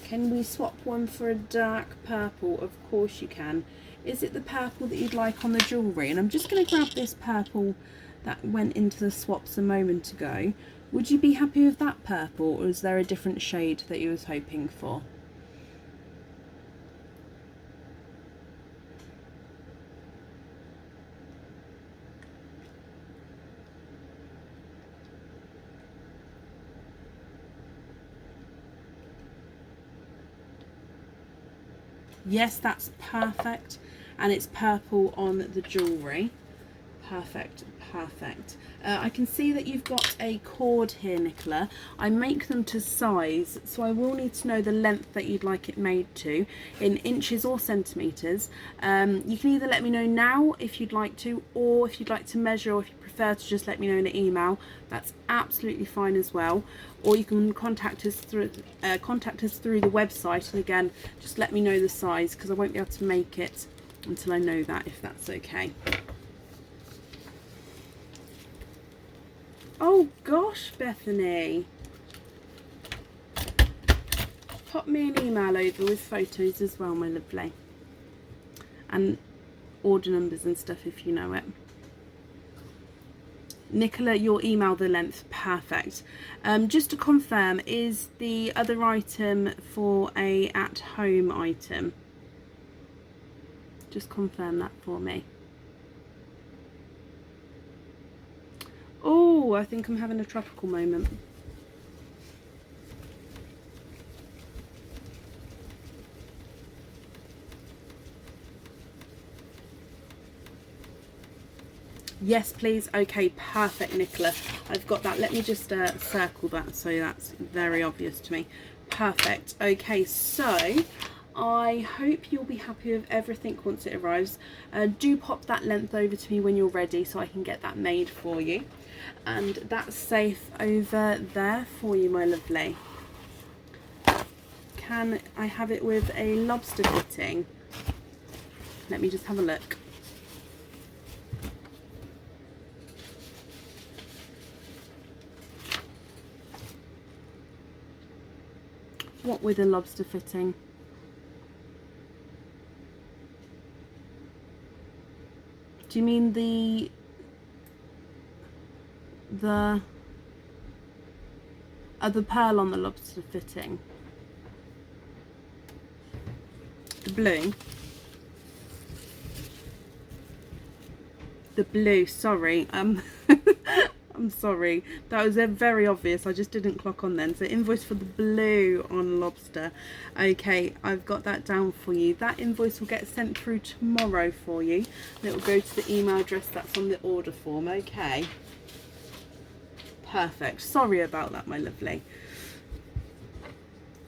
A: Can we swap one for a dark purple? Of course you can. Is it the purple that you'd like on the jewellery? And I'm just going to grab this purple that went into the swaps a moment ago. Would you be happy with that purple, or is there a different shade that you was hoping for? Yes, that's perfect, and it's purple on the jewellery. Perfect, perfect. I can see that you've got a cord here, Nicola. I make them to size, so I will need to know the length that you'd like it made to, in inches or centimetres. You can either let me know now if you'd like to, or if you'd like to measure, or if you prefer to just let me know in an email, that's absolutely fine as well. Or you can contact us through the website, and again, just let me know the size, because I won't be able to make it until I know that, if that's okay. Oh gosh, Bethany. Pop me an email over with photos as well, my lovely. And order numbers and stuff if you know it. Nicola, you'll email the length. Perfect. Just to confirm, is the other item for a at-home item? Just confirm that for me. Oh, I think I'm having a tropical moment. Yes, please. Okay, perfect, Nicola. I've got that. Let me just circle that so that's very obvious to me. Perfect. Okay, so I hope you'll be happy with everything once it arrives. Do pop that length over to me when you're ready so I can get that made for you. And that's safe over there for you, my lovely. Can I have it with a lobster fitting? Let me just have a look. What with a lobster fitting? Do you mean the pearl on the lobster fitting? The blue? The blue, sorry. I'm sorry. That was very obvious. I just didn't clock on then. So invoice for the blue on lobster. Okay, I've got that down for you. That invoice will get sent through tomorrow for you. And it will go to the email address that's on the order form. Okay. Perfect. Sorry about that, my lovely.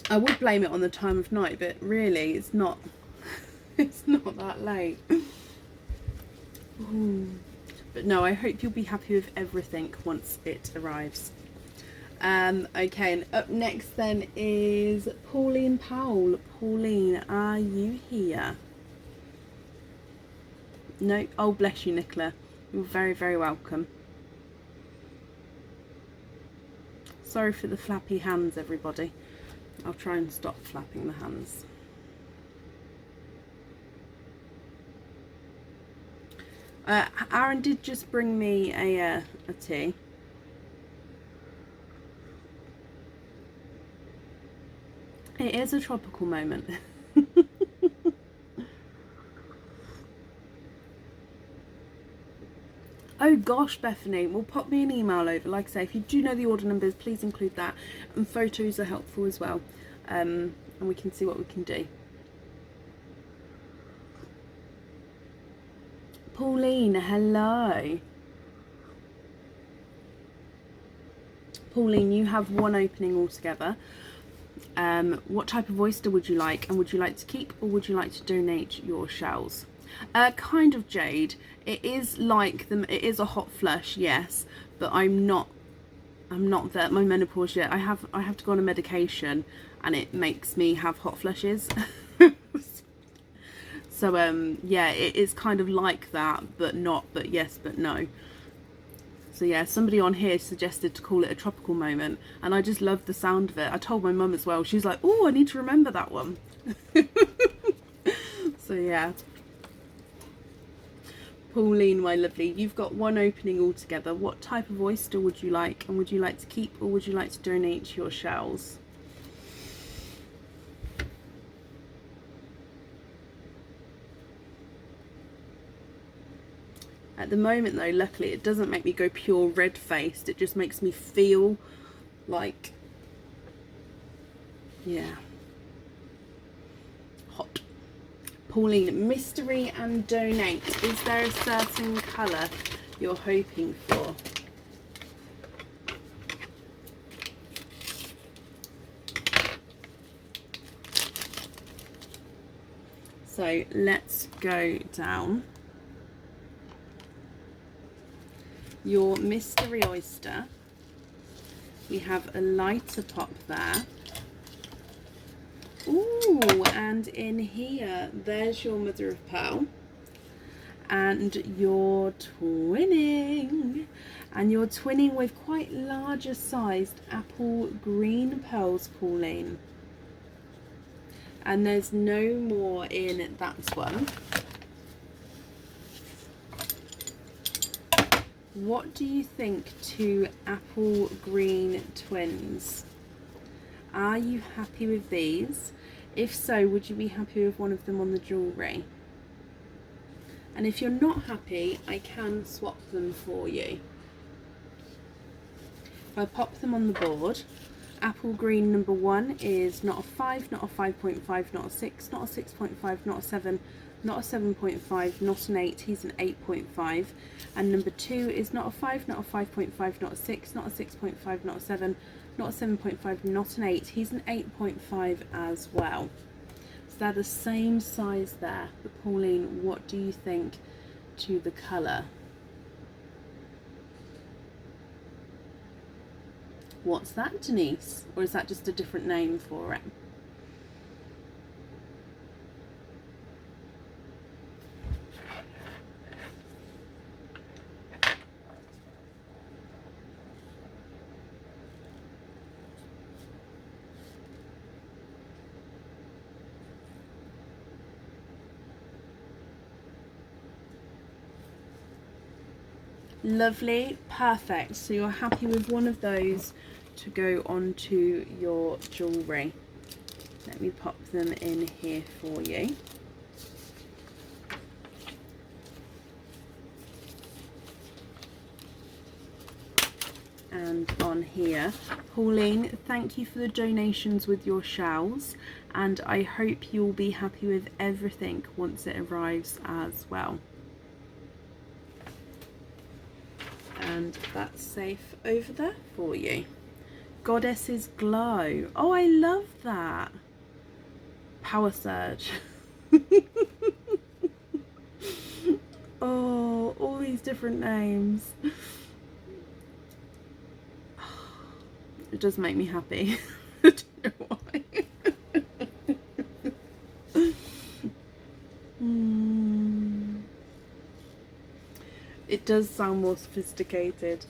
A: I would blame it on the time of night, but really it's not. It's not that late. Ooh. But no, I hope you'll be happy with everything once it arrives. Okay, and up next then is Pauline Powell. Pauline, are you here? No? Oh, bless you, Nicola. You're very, very welcome. Sorry for the flappy hands, everybody. I'll try and stop flapping the hands. Aaron did just bring me a tea. It is a tropical moment. Do Oh gosh, Bethany, well pop me an email over. Like I say, if you do know the order numbers, please include that. And photos are helpful as well. And we can see what we can do. Pauline, hello. Pauline, you have one opening altogether. What type of oyster would you like? And would you like to keep or would you like to donate your shells? Kind of, Jade. It is like them. It is a hot flush, yes, but I'm not there. My menopause yet. I have to go on a medication, and it makes me have hot flushes. So yeah, it is kind of like that, but not. But yes, but no. So yeah, somebody on here suggested to call it a tropical moment, and I just loved the sound of it. I told my mum as well. She was like, "Oh, I need to remember that one." So yeah. Pauline, my lovely, you've got one opening altogether. What type of oyster would you like? And would you like to keep or would you like to donate your shells? At the moment though, luckily it doesn't make me go pure red-faced. It just makes me feel like, yeah, hot. Pauline, mystery and donate. Is there a certain colour you're hoping for? So let's go down. Your mystery oyster. We have a lighter pop there. Ooh, and in here, there's your mother of pearl. And you're twinning. And you're twinning with quite larger sized apple green pearls, Pauline. And there's no more in that one. What do you think to apple green twins? Are you happy with these? If so, would you be happy with one of them on the jewellery? And if you're not happy, I can swap them for you. If I pop them on the board, apple green number 1 is not a 5, not a 5.5, not a 6, not a 6.5, not a 7, not a 7.5, not an 8, he's an 8.5. And number 2 is not a 5, not a 5.5, not a 6, not a 6.5, not a 7, not a 7.5, not an 8, he's an 8.5 as well. So they're the same size there. But Pauline, what do you think to the colour? What's that, Denise? Or is that just a different name for it? Lovely, perfect. So you're happy with one of those to go onto your jewellery. Let me pop them in here for you. And on here, Pauline, thank you for the donations with your shells, and I hope you'll be happy with everything once it arrives as well. And that's safe over there for you. Goddess's Glow. Oh, I love that. Power Surge. Oh, all these different names. It does make me happy. I don't know why. It does sound more sophisticated.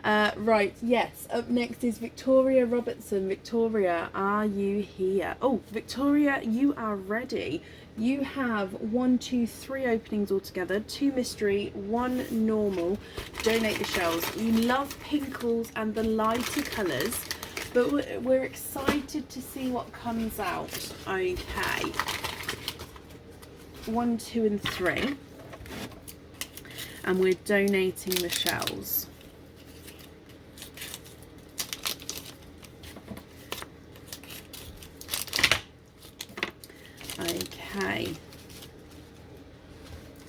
A: Right, yes, up next is Victoria Robertson. Victoria, are you here? Oh, Victoria, you are ready. You have 1, 2, 3 openings altogether, 2 mystery, 1 normal. Donate the shells. You love pinkles and the lighter colours, but we're excited to see what comes out. Okay. 1, 2 and 3. and we're donating the shells. Okay,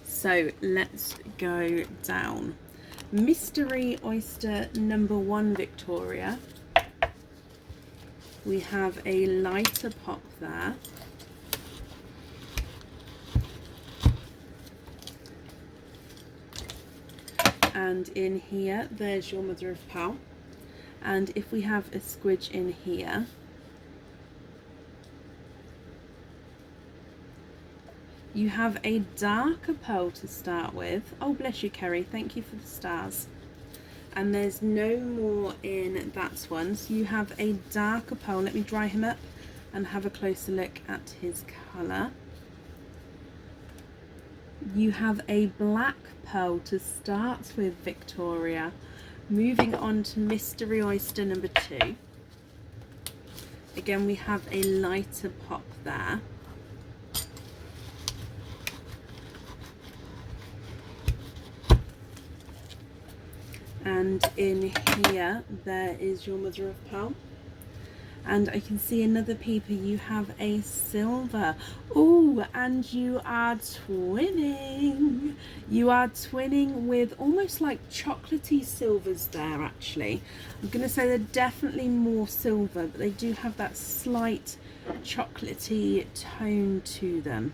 A: so let's go down. Mystery oyster number 1, Victoria. We have a lighter pop there. And in here, there's your mother of pearl. And if we have a squidge in here, you have a darker pearl to start with. Oh, bless you, Kerry. Thank you for the stars. And there's no more in that one. So you have a darker pearl. Let me dry him up and have a closer look at his colour. You have a black pearl to start with, Victoria. Moving on to mystery oyster number 2. Again, we have a lighter pop there. And in here, there is your mother of pearl. And I can see another peeper. You have a silver. Oh, and you are twinning. You are twinning with almost like chocolatey silvers there, actually. I'm going to say they're definitely more silver, but they do have that slight chocolatey tone to them.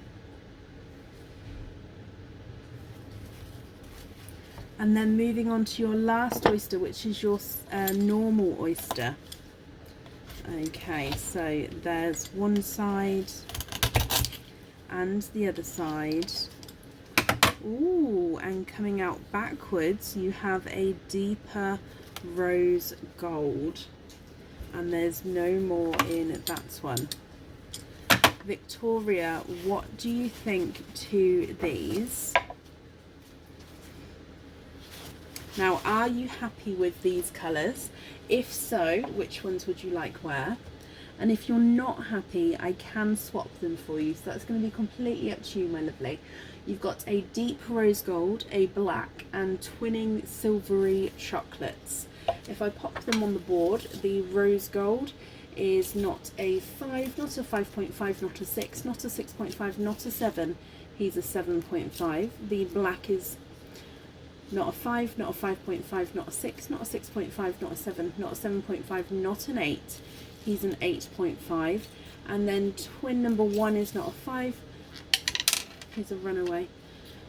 A: And then moving on to your last oyster, which is your normal oyster. Okay, so there's one side and the other side. Ooh, and coming out backwards, you have a deeper rose gold. And there's no more in that one. Victoria, what do you think to these? Now, are you happy with these colours? If so, which ones would you like where? And if you're not happy, I can swap them for you. So that's going to be completely up to you, my lovely. You've got a deep rose gold, a black, and twinning silvery chocolates. If I pop them on the board, the rose gold is not a 5, not a 5.5, not a 6, not a 6.5, not a 7. He's a 7.5. The black is not a 5, not a 5.5, not a 6, not a 6.5, not a 7, not a 7.5, not an 8. He's an 8.5. And then twin number 1 is not a 5. He's a runaway.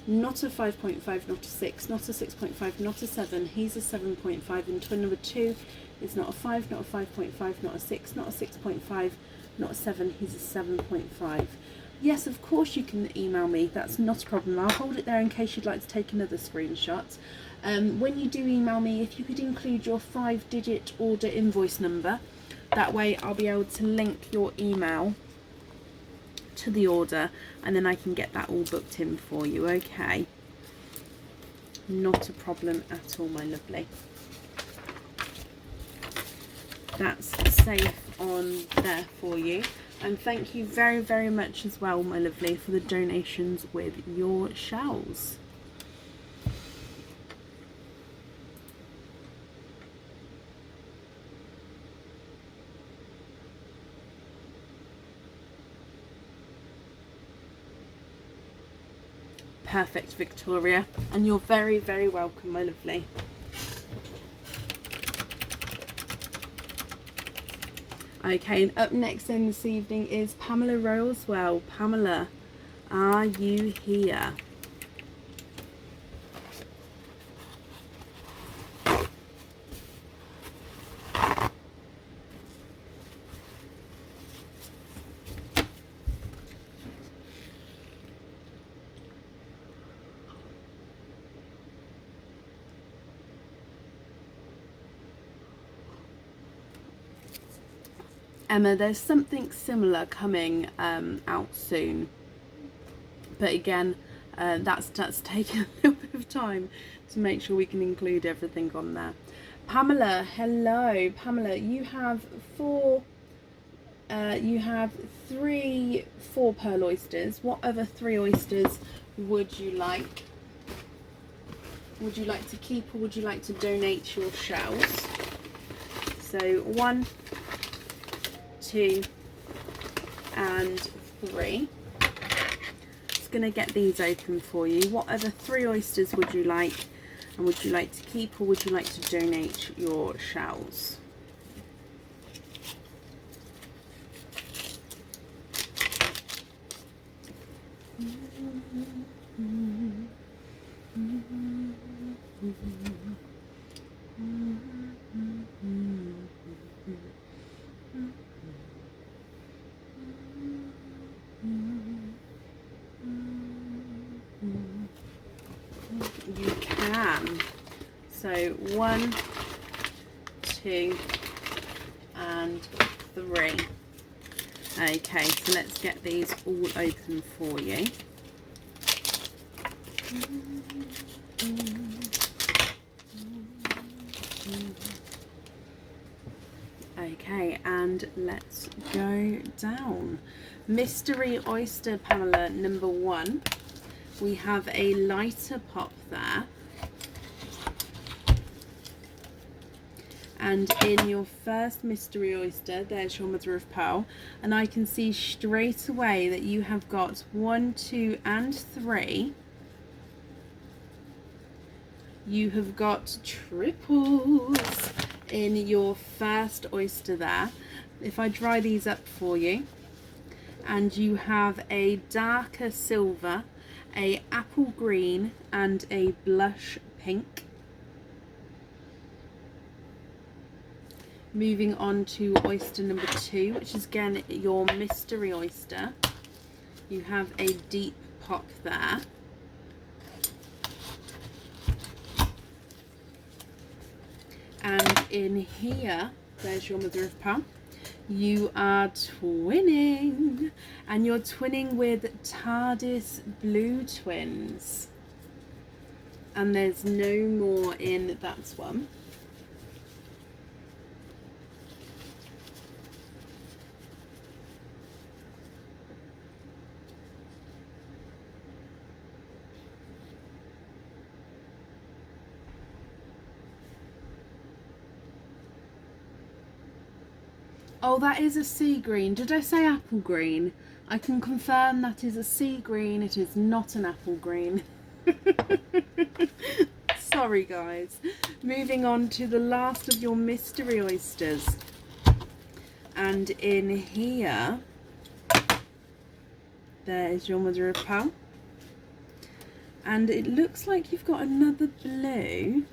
A: Not a 5.5, not a 6, not a 6.5, not a 7. He's a 7.5. And twin number 2 is not a 5, not a 5.5, not a 6, not a 6.5, not a 7. He's a 7.5. Yes, of course you can email me. That's not a problem. I'll hold it there in case you'd like to take another screenshot. When you do email me, if you could include your 5-digit order invoice number, that way I'll be able to link your email to the order and then I can get that all booked in for you, okay? Not a problem at all, my lovely. That's safe on there for you. And thank you very, very much as well, my lovely, for the donations with your shells. Perfect, Victoria. And you're very, very welcome, my lovely. Okay, and up next then this evening is Pamela Rosewell. Pamela, are you here? Emma, there's something similar coming out soon, but again, that's taken a little bit of time to make sure we can include everything on there. Pamela, hello. Pamela, you have three 4 pearl oysters. What other 3 oysters would you like? would you like to keep or would you like to donate your shells? So 1, 2 and 3. Just going to get these open for you. What other 3 oysters would you like? And would you like to keep or would you like to donate your shells? You can. So 1, 2 and 3. Okay, so let's get these all open for you. Okay, and let's go down. Mystery oyster, Pamela, number 1. We have a lighter pop there. And in your first mystery oyster, there's your mother of pearl. And I can see straight away that you have got 1, 2 and 3. You have got triples in your first oyster there. If I dry these up for you, and you have a darker silver, a apple green and a blush pink. Moving on to oyster number 2, which is again your mystery oyster. You have a deep pop there. And in here, there's your mother of pearl. You are twinning, and you're twinning with TARDIS Blue Twins. And there's no more in that one. Oh, that is a sea green. Did I say apple green? I can confirm that is a sea green. It is not an apple green. Sorry, guys. Moving on to the last of your mystery oysters. And in here, there is your mother of pearl. And it looks like you've got another blue.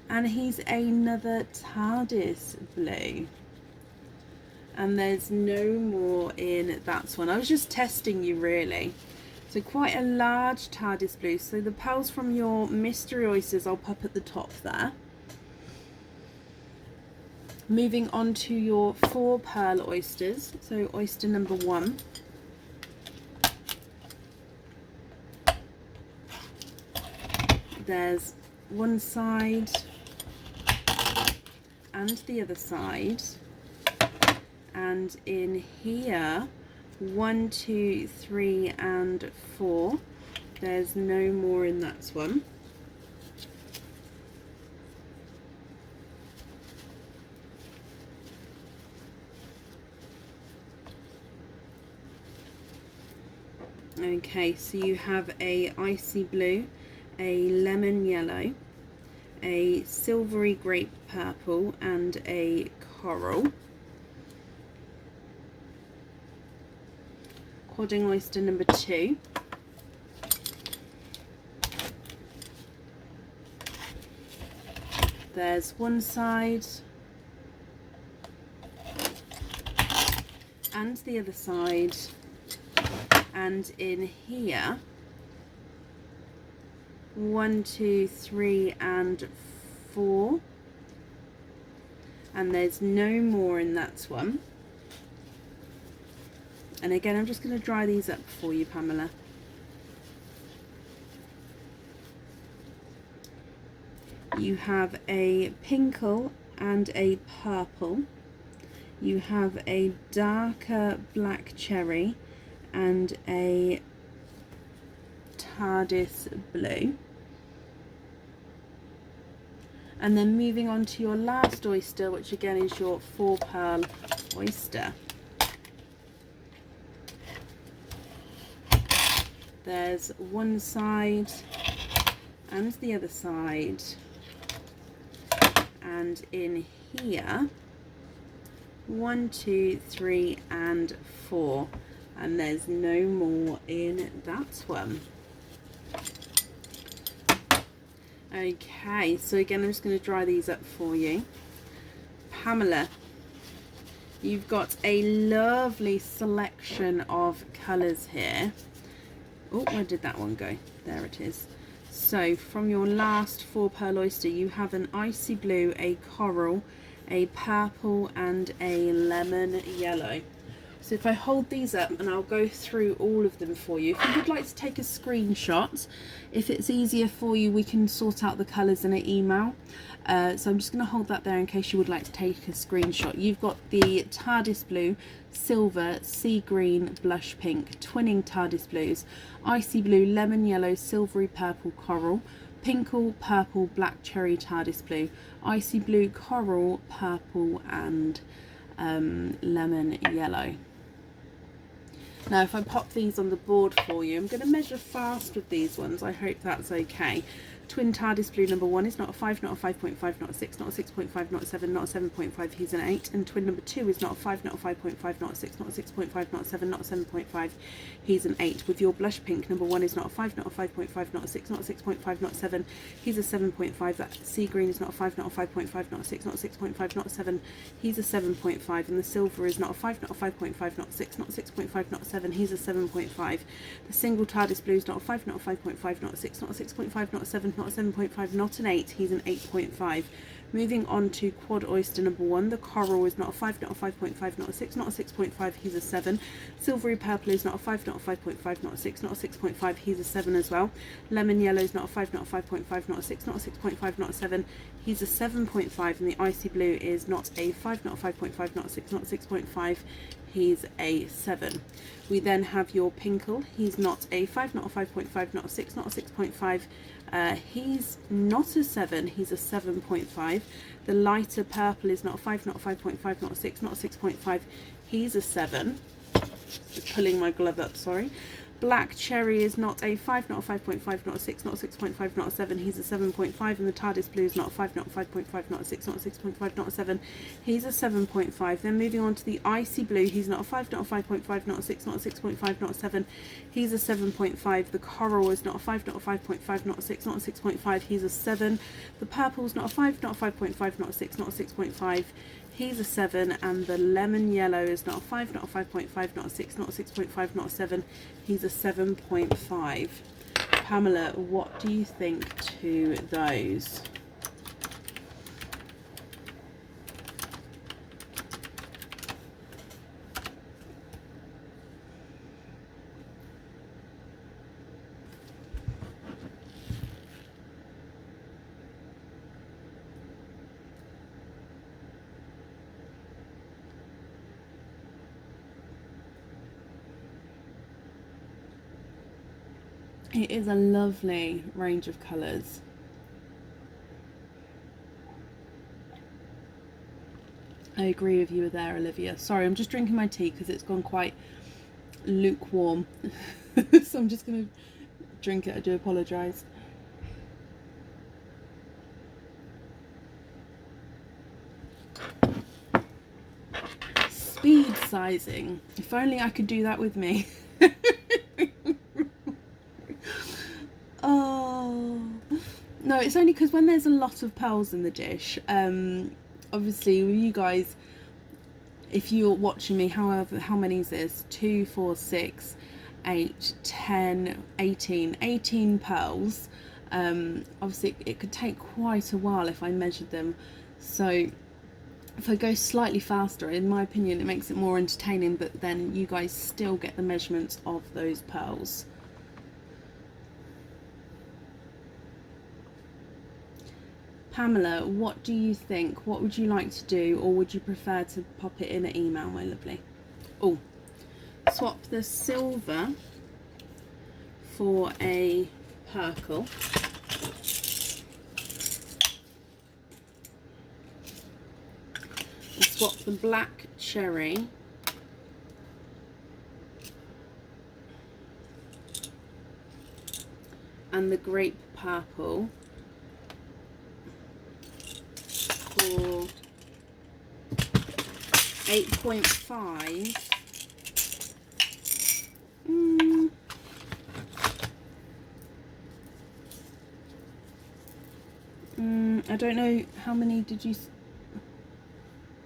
A: And he's another TARDIS blue. And there's no more in that one. I was just testing you, really. So quite a large TARDIS blue. So the pearls from your mystery oysters I'll pop at the top there. Moving on to your 4 pearl oysters. So oyster number 1. There's one side and the other side. And in here, 1, 2, 3 and 4. There's no more in that one. Okay, so you have a icy blue, a lemon yellow, a silvery grape purple and a coral. Quadding oyster number 2. There's one side and the other side, and in here 1, 2, 3 and 4, and there's no more in that one. And again, I'm just going to dry these up for you, Pamela. You have a pinkle and a purple. You have a darker black cherry and a TARDIS blue. And then moving on to your last oyster, which again is your 4-pearl oyster. There's one side and the other side, and in here 1, 2, 3 and 4, and there's no more in that one. Okay, so again I'm just going to dry these up for you. Pamela, you've got a lovely selection of colours here. Oh, where did that one go? There it is. So from your last 4-pearl oyster, you have an icy blue, a coral, a purple and a lemon yellow. So if I hold these up and I'll go through all of them for you. If you would like to take a screenshot, if it's easier for you, we can sort out the colours in an email. So I'm just going to hold that there in case you would like to take a screenshot. You've got the TARDIS blue, silver, sea green, blush pink, twinning TARDIS blues, icy blue, lemon yellow, silvery purple, coral, pinkle, purple, black cherry TARDIS blue, icy blue, coral, purple and lemon yellow. Now if I pop these on the board for you, I'm going to measure fast with these ones, I hope that's okay. Twin TARDIS blue number 1 is not a 5, not a 5.5, not a 6, not a 6.5, not a 7, not a 7.5, he's an 8. And twin number 2 is not a 5, not a 5.5, not a 6, not a 6.5, not a 7, not a 7.5, he's an 8. With your blush pink, number 1 is not a 5, not a 5.5, not a 6, not a 6.5, not a 7, he's a 7.5. That sea green is not a 5, not a 5.5, not a 6, not a 6.5, not a 7, he's a 7.5. And the silver is not a 5, not a 5.5, not a 6, not a 6.5, not a 7, he's a 7.5. The single TARDIS blue is not a 5, not a 5.5, not a 6, not a 6.5, not a 7, not a 7.5, not an 8, he's an 8.5. Moving on to quad oyster number 1, the coral is not a 5, not a 5.5, not a 6, not a 6.5, he's a 7. Silvery purple is not a 5, not a 5.5, not a 6, not a 6.5, he's a 7 as well. Lemon yellow is not a 5, not a 5.5, not a 6, not a 6.5, not a 7, he's a 7.5. And the icy blue is not a 5, not a 5.5, not a 6, not a 6.5, he's a 7. We then have your pinkle, he's not a 5, not a 5.5, not a 6, not a 6.5, he's not a 7, he's a 7.5. The lighter purple is not a 5, not a 5.5, not a 6, not a 6.5, he's a 7. Just pulling my glove up, sorry. Black cherry is not a 5, not a 5.5, not a 6, not a 6.5, not a 7, he's a 7.5. And the TARDIS blue is not a 5, not a 5.5, not a 6, not a 6.5, not a 7, he's a 7.5. Then moving on to the icy blue, he's not a 5, not a 5.5, not a 6, not a 6.5, not a 7, he's a 7.5. The coral is not a 5, not a 5.5, not a 6, not a 6.5, he's a 7. The purple is not a 5, not a 5.5, not a 6, not a 6.5, he's a 7. And the lemon yellow is not a 5, not a 5.5, not a 6, not a 6.5, not a 7, he's a 7.5. Pamela, what do you think to those? It is a lovely range of colours. I agree with you there, Olivia. Sorry, I'm just drinking my tea because it's gone quite lukewarm. So I'm just going to drink it. I do apologise. Speed sizing. If only I could do that with me. Oh no, it's only because when there's a lot of pearls in the dish, obviously with you guys, if you're watching me, however, how many is this? 2, 4, 6, 8, 10, 18 pearls. Obviously it could take quite a while if I measured them, so if I go slightly faster, in my opinion it makes it more entertaining, but then you guys still get the measurements of those pearls. Pamela, what do you think? What would you like to do, or would you prefer to pop it in an email, my lovely? Oh, swap the silver for a purple. swap the black cherry and the grape purple for 8.5. I don't know how many did you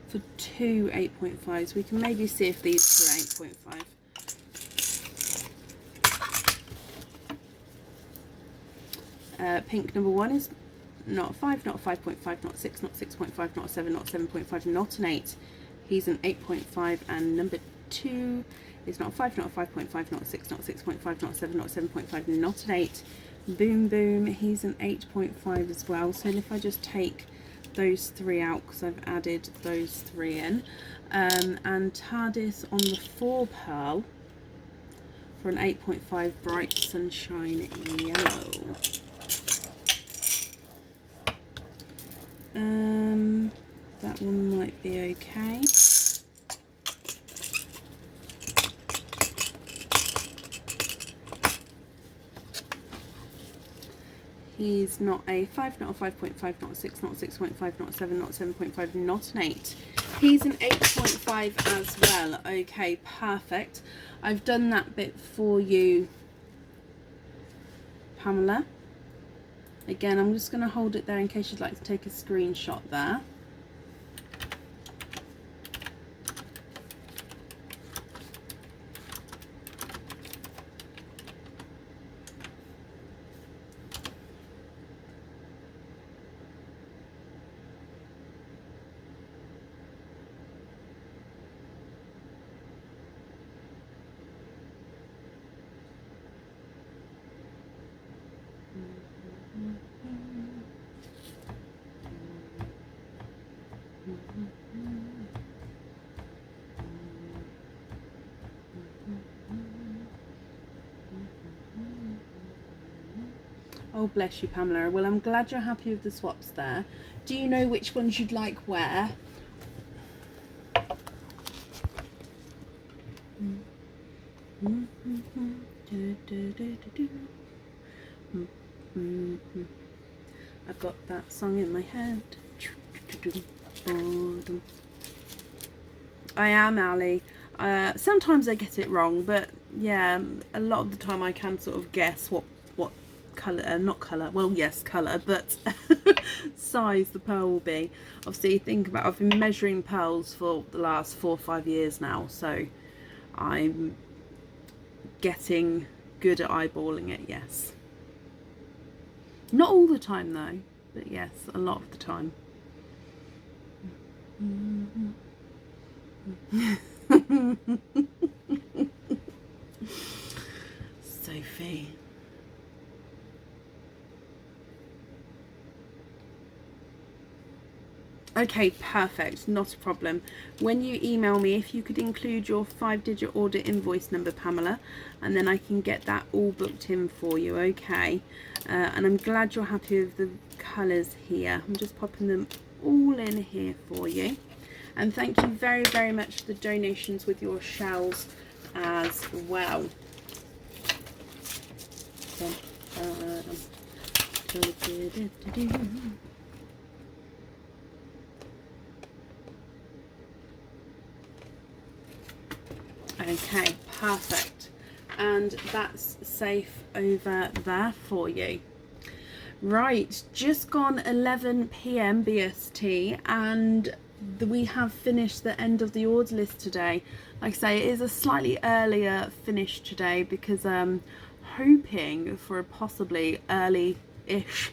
A: for two 8.5s. We can maybe see if these two are 8.5. Pink number 1 is not 5, not 5.5, not 6, not 6.5, not 7, not 7.5, not an 8. He's an 8.5. And number 2 is not 5, not 5.5, not 6, not 6.5, not 7, not 7.5, not an 8. Boom Boom, he's an 8.5 as well. So if I just take those 3 out because I've added those 3 in, and TARDIS on the 4 pearl for an 8.5 Bright Sunshine Yellow. That one might be okay. He's not a 5, not a 5.5, not a 6, not a 6.5, not a 7, not a 7.5, not an 8. He's an 8.5 as well. Okay, perfect. I've done that bit for you, Pamela. Again, I'm just going to hold it there in case you'd like to take a screenshot there. Oh, bless you, Pamela. Well, I'm glad you're happy with the swaps there. Do you know which ones you'd like where? I've got that song in my head. I am, Ali. Sometimes I get it wrong, but yeah, a lot of the time I can sort of guess what colour, not colour, well yes colour, but size the pearl will be. Obviously, think about, I've been measuring pearls for the last 4 or 5 years now, so I'm getting good at eyeballing it, yes. Not all the time though, but yes, a lot of the time. Sophie. Okay, perfect, not a problem. When you email me, if you could include your 5-digit order invoice number, Pamela, and then I can get that all booked in for you, okay? And I'm glad you're happy with the colours here. I'm just popping them all in here for you. And thank you very, very much for the donations with your shells as well. Okay, perfect. And that's safe over there for you. Right, just gone 11 PM BST, and we have finished the end of the order list today. Like I say, it is a slightly earlier finish today because I'm hoping for a possibly early-ish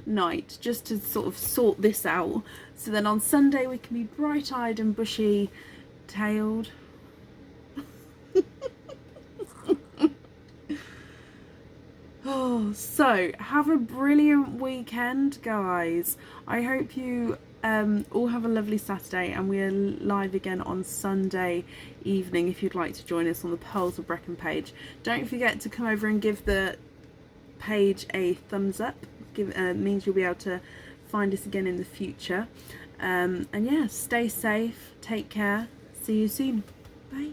A: night just to sort of sort this out, so then on Sunday we can be bright-eyed and bushy-tailed. Oh, so have a brilliant weekend, guys. I hope you all have a lovely Saturday, and we're live again on Sunday evening if you'd like to join us on the Pearls of Brecon page. Don't forget to come over and give the page a thumbs up. Means you'll be able to find us again in the future. And yeah, stay safe, take care, see you soon, bye.